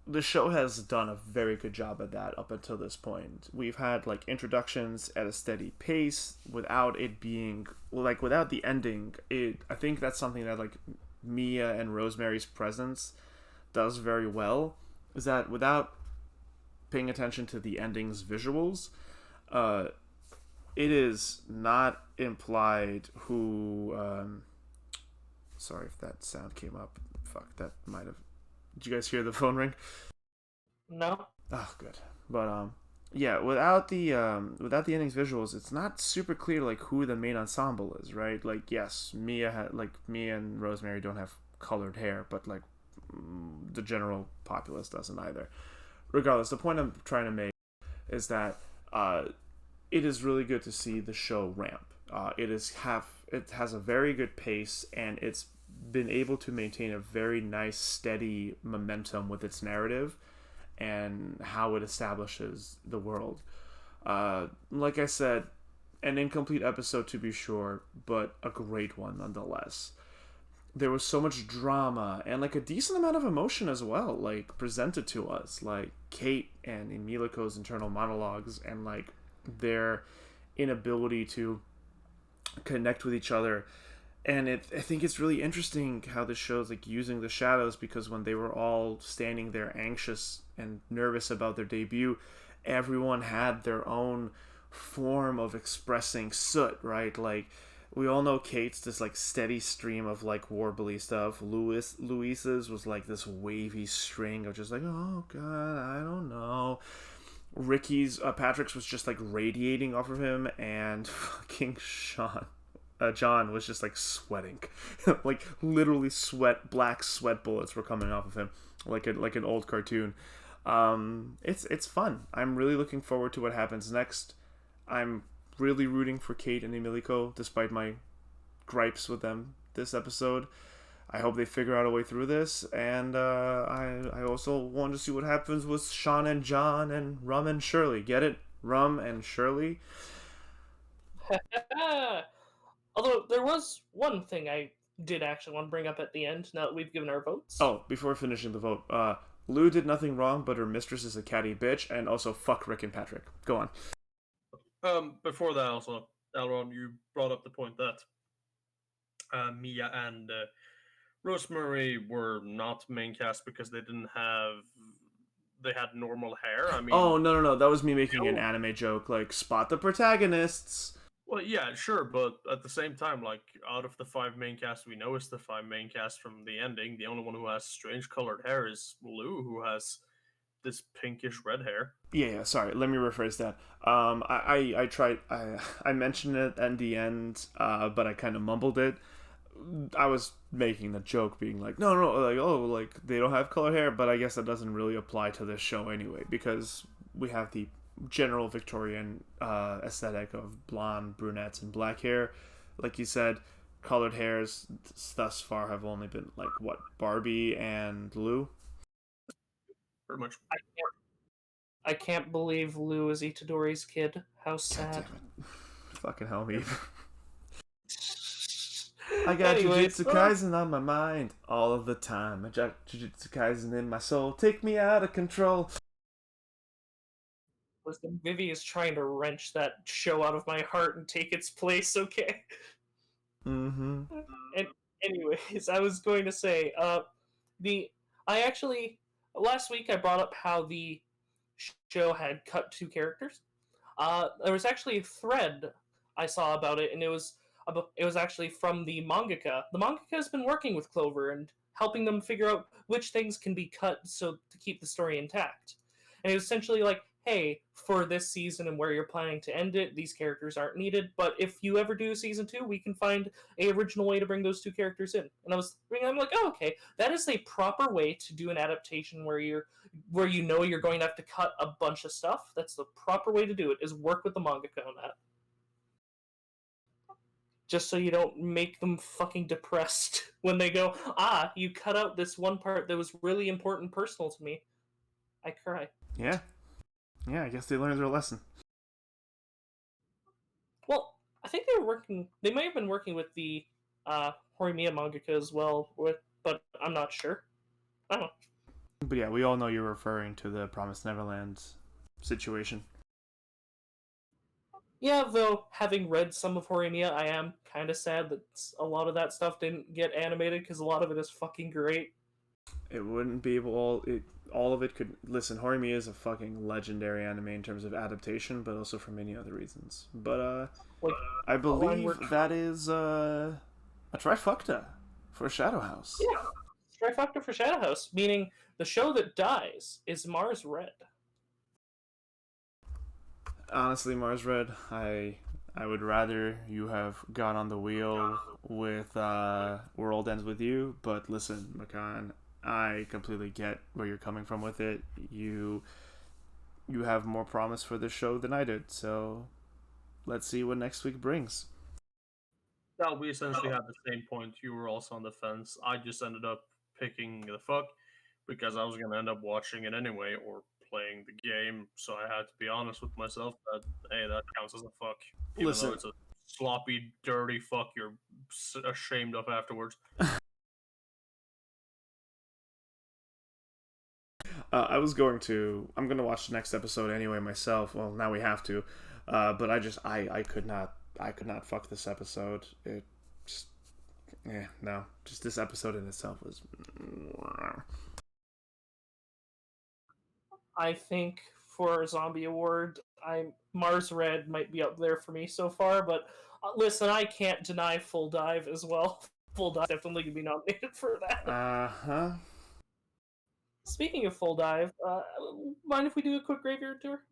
The show has done a very good job at that up until this point. We've had like introductions at a steady pace without it being like, without the ending. I think that's something that like Mia and Rosemary's presence does very well, is that without paying attention to the ending's visuals, it is not implied who sorry if that sound came up. Fuck, that might have... Did you guys hear the phone ring? No. Oh, good. But yeah, without the ending's visuals, it's not super clear like who the main ensemble is, right? Like, yes, Mia and Rosemary don't have colored hair, but like the general populace doesn't either. Regardless, the point I'm trying to make is that it is really good to see the show ramp. It has a very good pace, and it's been able to maintain a very nice, steady momentum with its narrative and how it establishes the world. Like I said, an incomplete episode to be sure, but a great one nonetheless. There was so much drama and like a decent amount of emotion as well, like presented to us, like Kate and Emiliko's internal monologues and like their inability to connect with each other. And I think it's really interesting how this show's like using the shadows, because when they were all standing there anxious and nervous about their debut, everyone had their own form of expressing soot, right? Like, we all know Kate's this like steady stream of like warbly stuff. Luis's was like this wavy string of just like, oh god, I don't know. Patrick's was just like radiating off of him, and fucking John was just like sweating, like literally black sweat bullets were coming off of him, like an old cartoon. It's fun. I'm really looking forward to what happens next. I'm really rooting for Kate and Emiliko, despite my gripes with them this episode. I hope they figure out a way through this, and I also want to see what happens with Sean and John and Rum and Shirley. Get it? Rum and Shirley? Although there was one thing I did actually want to bring up at the end, now that we've given our votes. Oh, before finishing the vote, Lou did nothing wrong, but her mistress is a catty bitch, and also fuck Rick and Patrick. Go on. Before that, also, Elron, you brought up the point that Mia and Rosemary were not main cast because they had normal hair. I mean, oh no, that was me making an anime joke, like spot the protagonists. Well, yeah, sure, but at the same time, like, out of the 5 main casts we know is the 5 main cast from the ending, the only one who has strange colored hair is Lou, who has this pinkish red hair. Yeah, sorry, let me rephrase that. I tried, I mentioned it at the end, but I kind of mumbled it. I was making the joke being like, no, like, oh, like, they don't have colored hair, but I guess that doesn't really apply to this show anyway, because we have the general Victorian aesthetic of blonde, brunettes, and black hair. Like you said, colored hairs thus far have only been like what, Barbie and Lou. Pretty much. I can't believe Lou is Itadori's kid. How sad. God damn it. Fucking hell, me. I got Jujutsu Kaisen on my mind all of the time. I got Jujutsu Kaisen in my soul. Take me out of control. Listen, Vivy is trying to wrench that show out of my heart and take its place, okay? Mm-hmm. And anyways, I was going to say, last week I brought up how the show had cut 2 characters. There was actually a thread I saw about it, and it was actually from the mangaka. The mangaka has been working with Clover and helping them figure out which things can be cut so to keep the story intact. And it was essentially like, hey, for this season and where you're planning to end it, these characters aren't needed. But if you ever do season 2, we can find a original way to bring those 2 characters in. And I'm like, oh, okay, that is a proper way to do an adaptation where you know you're going to have to cut a bunch of stuff. That's the proper way to do it, is work with the mangaka on that. Just so you don't make them fucking depressed when they go, you cut out this one part that was really important personal to me. I cry. Yeah. Yeah, I guess they learned their lesson. Well, I think they might have been working with the Horimiya mangaka as well, but I'm not sure. I don't know. But yeah, we all know you're referring to the Promised Neverland situation. Yeah, though, having read some of Horimiya, I am kind of sad that a lot of that stuff didn't get animated, because a lot of it is fucking great. It wouldn't be able... all of it could... Listen, Horimiya is a fucking legendary anime in terms of adaptation, but also for many other reasons. But, Like, I believe that is, a trifecta for Shadow House. Yeah, trifecta for Shadow House, meaning the show that dies is Mars Red. Honestly, Mars Red, I would rather you have gone on the wheel with World Ends With You, but listen, Makan, I completely get where you're coming from with it. You have more promise for this show than I did, so let's see what next week brings. Yeah, we essentially had the same point. You were also on the fence. I just ended up picking the fuck because I was going to end up watching it anyway or playing the game. So I had to be honest with myself that, hey, that counts as a fuck. Even Listen. though it's a sloppy, dirty fuck you're ashamed of afterwards. I'm going to watch the next episode anyway myself. Well, now we have to. But I could not fuck this episode. It just, no. Just this episode in itself was... I think for a zombie award, Mars Red might be up there for me so far, but listen, I can't deny Full Dive as well. Full Dive definitely could be nominated for that. Uh-huh. Speaking of Full Dive, mind if we do a quick graveyard tour?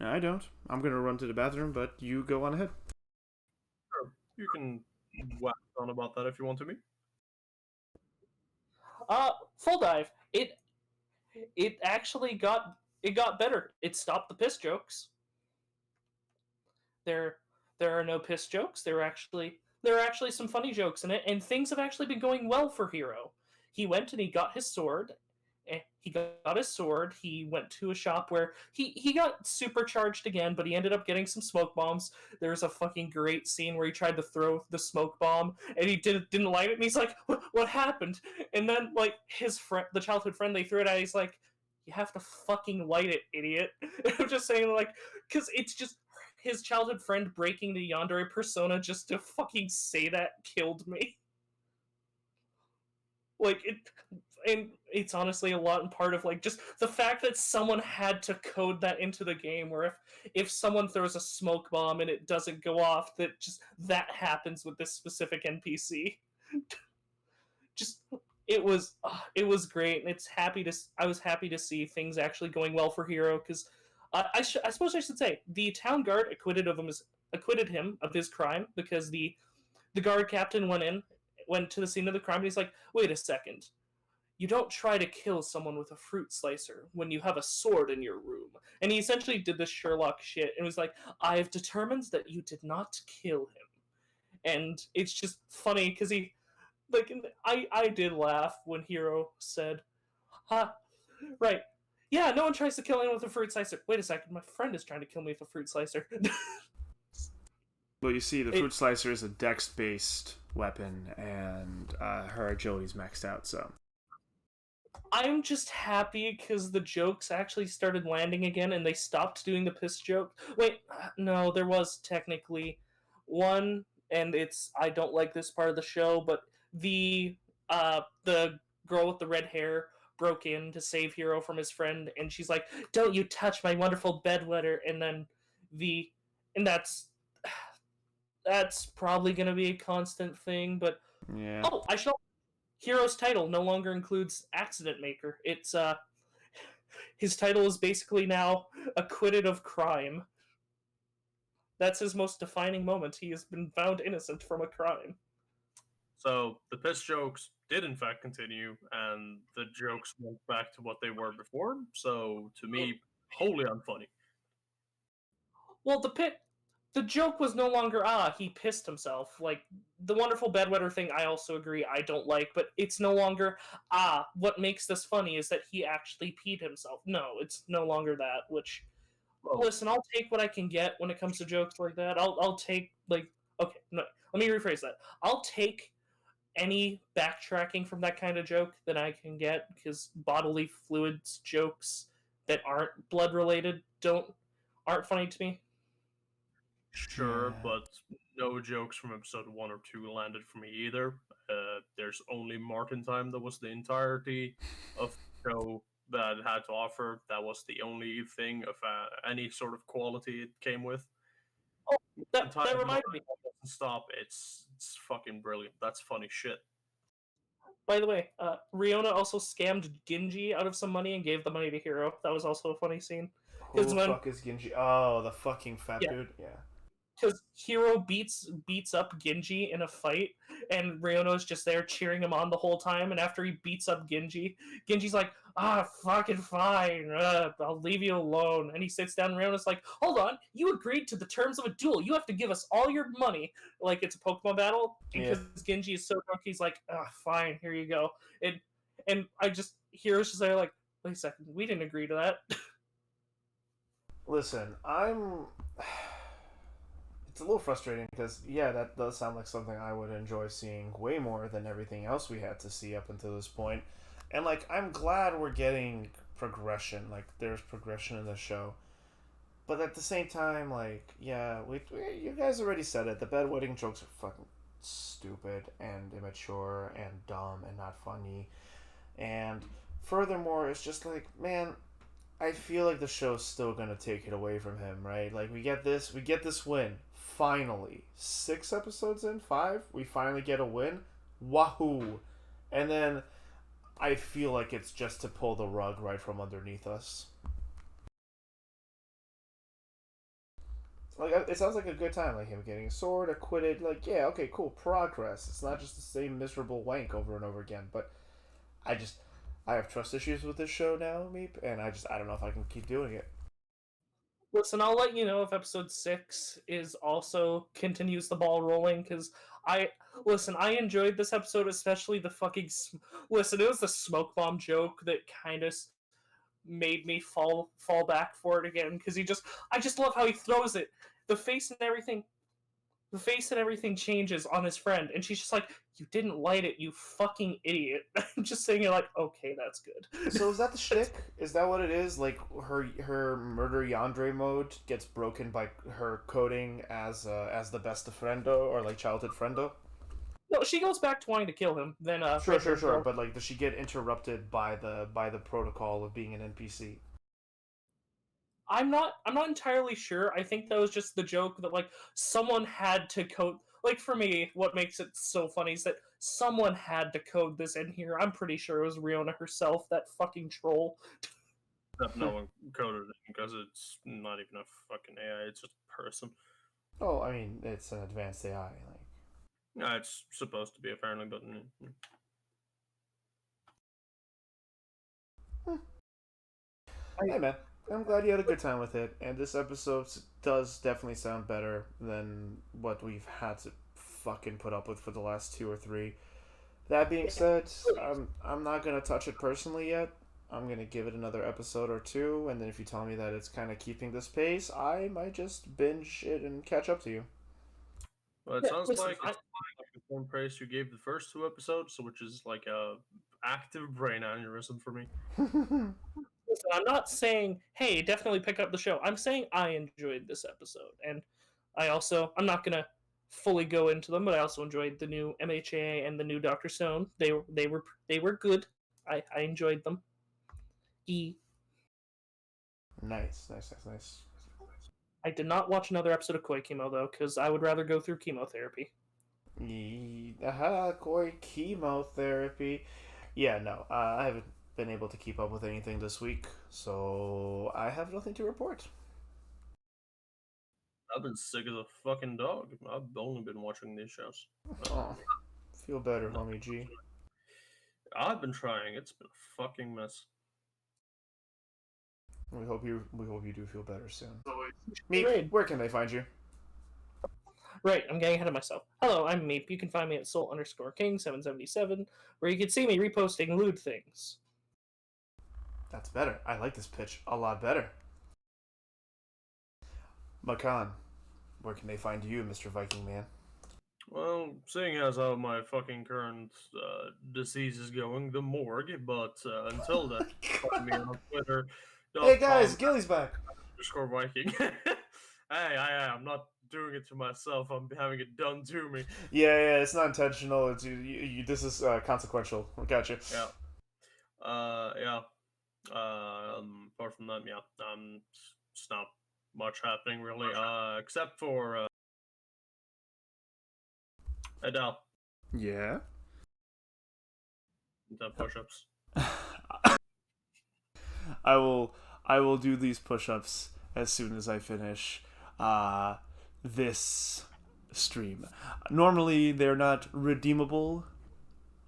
I don't. I'm going to run to the bathroom, but you go on ahead. Sure, you can wax on about that if you want to me. Full Dive. It actually got better. It stopped the piss jokes. There are no piss jokes. There are actually some funny jokes in it, and things have actually been going well for Hero. He went and he got his sword. He went to a shop where he got supercharged again, but he ended up getting some smoke bombs. There's a fucking great scene where he tried to throw the smoke bomb and he didn't light it, and he's like, "What happened?" And then like his friend, the childhood friend, they threw it at. He's like, "You have to fucking light it, idiot." I'm just saying, like, because it's just his childhood friend breaking the yandere persona just to fucking say that killed me. Like it, and it's honestly a lot in part of like just the fact that someone had to code that into the game, where if someone throws a smoke bomb and it doesn't go off, that happens with this specific NPC. Just it was great, and I was happy to see things actually going well for Hero, because I suppose I should say the town guard acquitted him of his crime, because the guard captain went to the scene of the crime, and he's like, "Wait a second. You don't try to kill someone with a fruit slicer when you have a sword in your room." And he essentially did this Sherlock shit and was like, "I have determined that you did not kill him." And it's just funny because I did laugh when Hero said, "Ha, right. Yeah, no one tries to kill anyone with a fruit slicer." Wait a second, my friend is trying to kill me with a fruit slicer. Well, you see, the fruit slicer is a dex-based weapon, and her agility's maxed out, so... I'm just happy because the jokes actually started landing again, and they stopped doing the piss joke. Wait, no, there was technically one, and I don't like this part of the show, but the girl with the red hair broke in to save Hero from his friend, and she's like, "Don't you touch my wonderful bedwetter," and then and that's probably gonna be a constant thing, but Yeah. oh, I should Hero's title no longer includes Accident Maker. It's His title is basically now acquitted of crime. That's his most defining moment. He has been found innocent from a crime. So the piss jokes did in fact continue, and the jokes went back to what they were before. So to me, wholly unfunny. Well, the joke was no longer he pissed himself. Like the wonderful bedwetter thing, I also agree I don't like, but it's no longer what makes this funny is that he actually peed himself. No, it's no longer that. Which Well, listen, I'll take what I can get when it comes to jokes like that. I'll take like okay, no, let me rephrase that. I'll take any backtracking from that kind of joke that I can get because bodily fluids jokes that aren't blood related aren't funny to me. sure, Yeah. but no jokes from episode 1 or 2 landed for me either. There's only Martin time that was the entirety of the show that it had to offer. That was the only thing of any sort of quality it came with. Oh, The time that reminded me. doesn't stop. It's fucking brilliant. That's funny shit. By the way, Riona also scammed Genji out of some money and gave the money to Hiro. That was also a funny scene. Who Because the when fuck is Genji? Oh, the fucking fat yeah, dude. Yeah. because Hiro beats up Genji in a fight, and Ryono's just there cheering him on the whole time. And after he beats up Genji, Genji's like, fucking fine, I'll leave you alone. And he sits down, and Ryono's like, hold on, you agreed to the terms of a duel. You have to give us all your money, like it's a Pokemon battle. And Yeah. because Genji is so drunk, he's like, fine, here you go. And Hiro's just there like, wait a second, we didn't agree to that. Listen, it's a little frustrating because yeah, that does sound like something I would enjoy seeing way more than everything else we had to see up until this point. And like I'm glad we're getting progression. Like there's progression in the show. But at the same time, like yeah, you guys already said it. The bedwetting jokes are fucking stupid and immature and dumb and not funny. And furthermore, it's just like man, I feel like the show's still gonna take it away from him, right? Like we get this win. Finally. 6 episodes in? 5? We finally get a win? Wahoo! And then I feel like it's just to pull the rug right from underneath us. Like it sounds like a good time, like him getting a sword, acquitted, like yeah, okay, cool, progress. It's not just the same miserable wank over and over again, but I just I have trust issues with this show now, Meep, and I don't know if I can keep doing it. Listen, I'll let you know if episode 6 is also continues the ball rolling because I enjoyed this episode, especially the listen. It was the smoke bomb joke that kind of made me fall back for it again because I just love how he throws it, the face and everything. The face and everything changes on his friend, and she's just like, "You didn't light it, you fucking idiot." I'm just saying, you're like, "Okay, that's good." So is that the shtick? Is that what it is? Like her murder yandere mode gets broken by her coding as the best of friendo or like childhood friendo? No, she goes back to wanting to kill him. Then Sure. But like, does she get interrupted by the protocol of being an NPC? I'm not entirely sure. I think that was just the joke that like someone had to code. Like for me, what makes it so funny is that someone had to code this in here. I'm pretty sure it was Riona herself, that fucking troll. That no one coded it because it's not even a fucking AI. It's just a person. Oh, I mean, it's an advanced AI. Like, Yeah, it's supposed to be apparently, but hey man, I'm glad you had a good time with it, and this episode does definitely sound better than what we've had to fucking put up with for the last 2 or 3. That being said, I'm not gonna touch it personally yet. I'm gonna give it another episode or 2, and then if you tell me that it's kind of keeping this pace, I might just binge it and catch up to you. well, it Yeah, sounds listen, like it's like the same praise you gave the first 2 episodes, so which is like a active brain aneurysm for me. listen, I'm not saying, hey, definitely pick up the show. I'm saying I enjoyed this episode, and I'm not gonna fully go into them, but I also enjoyed the new MHA and the new Doctor Stone. They were good. I enjoyed them. E. Nice. I did not watch another episode of Koi Chemo though, because I would rather go through chemotherapy. Koi chemotherapy. Yeah, no, I haven't been able to keep up with anything this week, so I have nothing to report. I've been sick as a fucking dog. I've only been watching these shows. Oh, feel better, homie G. I've been trying. It's been a fucking mess. We hope you do feel better soon. Meep, Meep, where can they find you? Right, I'm getting ahead of myself. Hello, I'm Meep. You can find me at soul_king777, where you can see me reposting lewd things. That's better. I like this pitch a lot better. Makan, where can they find you, Mr. Viking Man? Well, seeing as how my fucking current disease is going, the morgue. But until then, find me on Twitter. Hey guys, Gilly's back. _Viking. I'm not doing it to myself. I'm having it done to me. Yeah, it's not intentional. It's this is consequential. Gotcha. Yeah. Yeah. Apart from that, yeah. It's not much happening really. Except for Adele. Yeah. The push-ups. I will do these push-ups as soon as I finish this stream. Normally they're not redeemable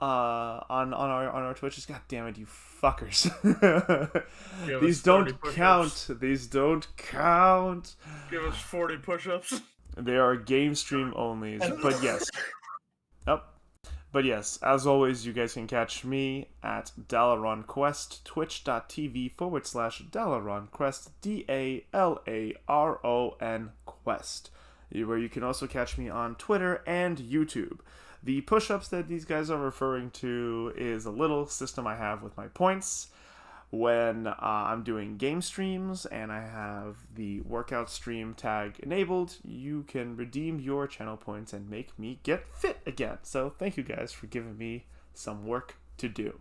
on our Twitches. God damn it, you fuckers. These don't count. These don't count. Give us 40 push-ups. They are game stream only. But yes. Yep. But yes, as always, you guys can catch me at Dalaron Quest, twitch.tv/Dalaron Quest, DALARON Quest, where you can also catch me on Twitter and YouTube. The push-ups that these guys are referring to is a little system I have with my points. When I'm doing game streams and I have the workout stream tag enabled, you can redeem your channel points and make me get fit again. So thank you guys for giving me some work to do.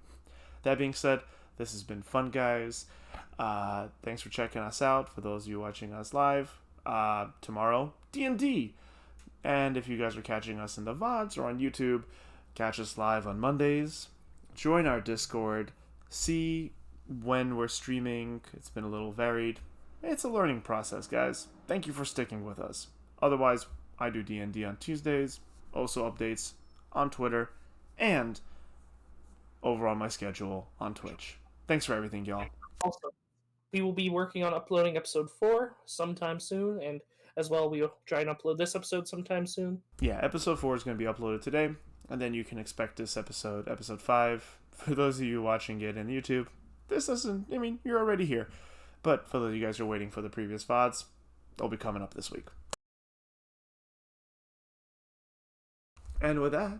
That being said, this has been fun, guys. Thanks for checking us out. For those of you watching us live, tomorrow, D&D. And if you guys are catching us in the VODs or on YouTube, catch us live on Mondays. Join our Discord. See when we're streaming. It's been a little varied. It's a learning process, guys. Thank you for sticking with us. Otherwise, I do D&D on Tuesdays, also updates on Twitter, and over on my schedule on Twitch. Thanks for everything, y'all. Also, we will be working on uploading episode 4 sometime soon, and as well, we will try and upload this episode sometime soon. Yeah, episode 4 is going to be uploaded today, and then you can expect this episode 5, for those of you watching it in YouTube. This doesn't, you're already here. But for those of you guys who are waiting for the previous VODs, they'll be coming up this week. And with that,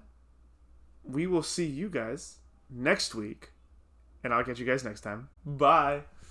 we will see you guys next week. And I'll catch you guys next time. Bye!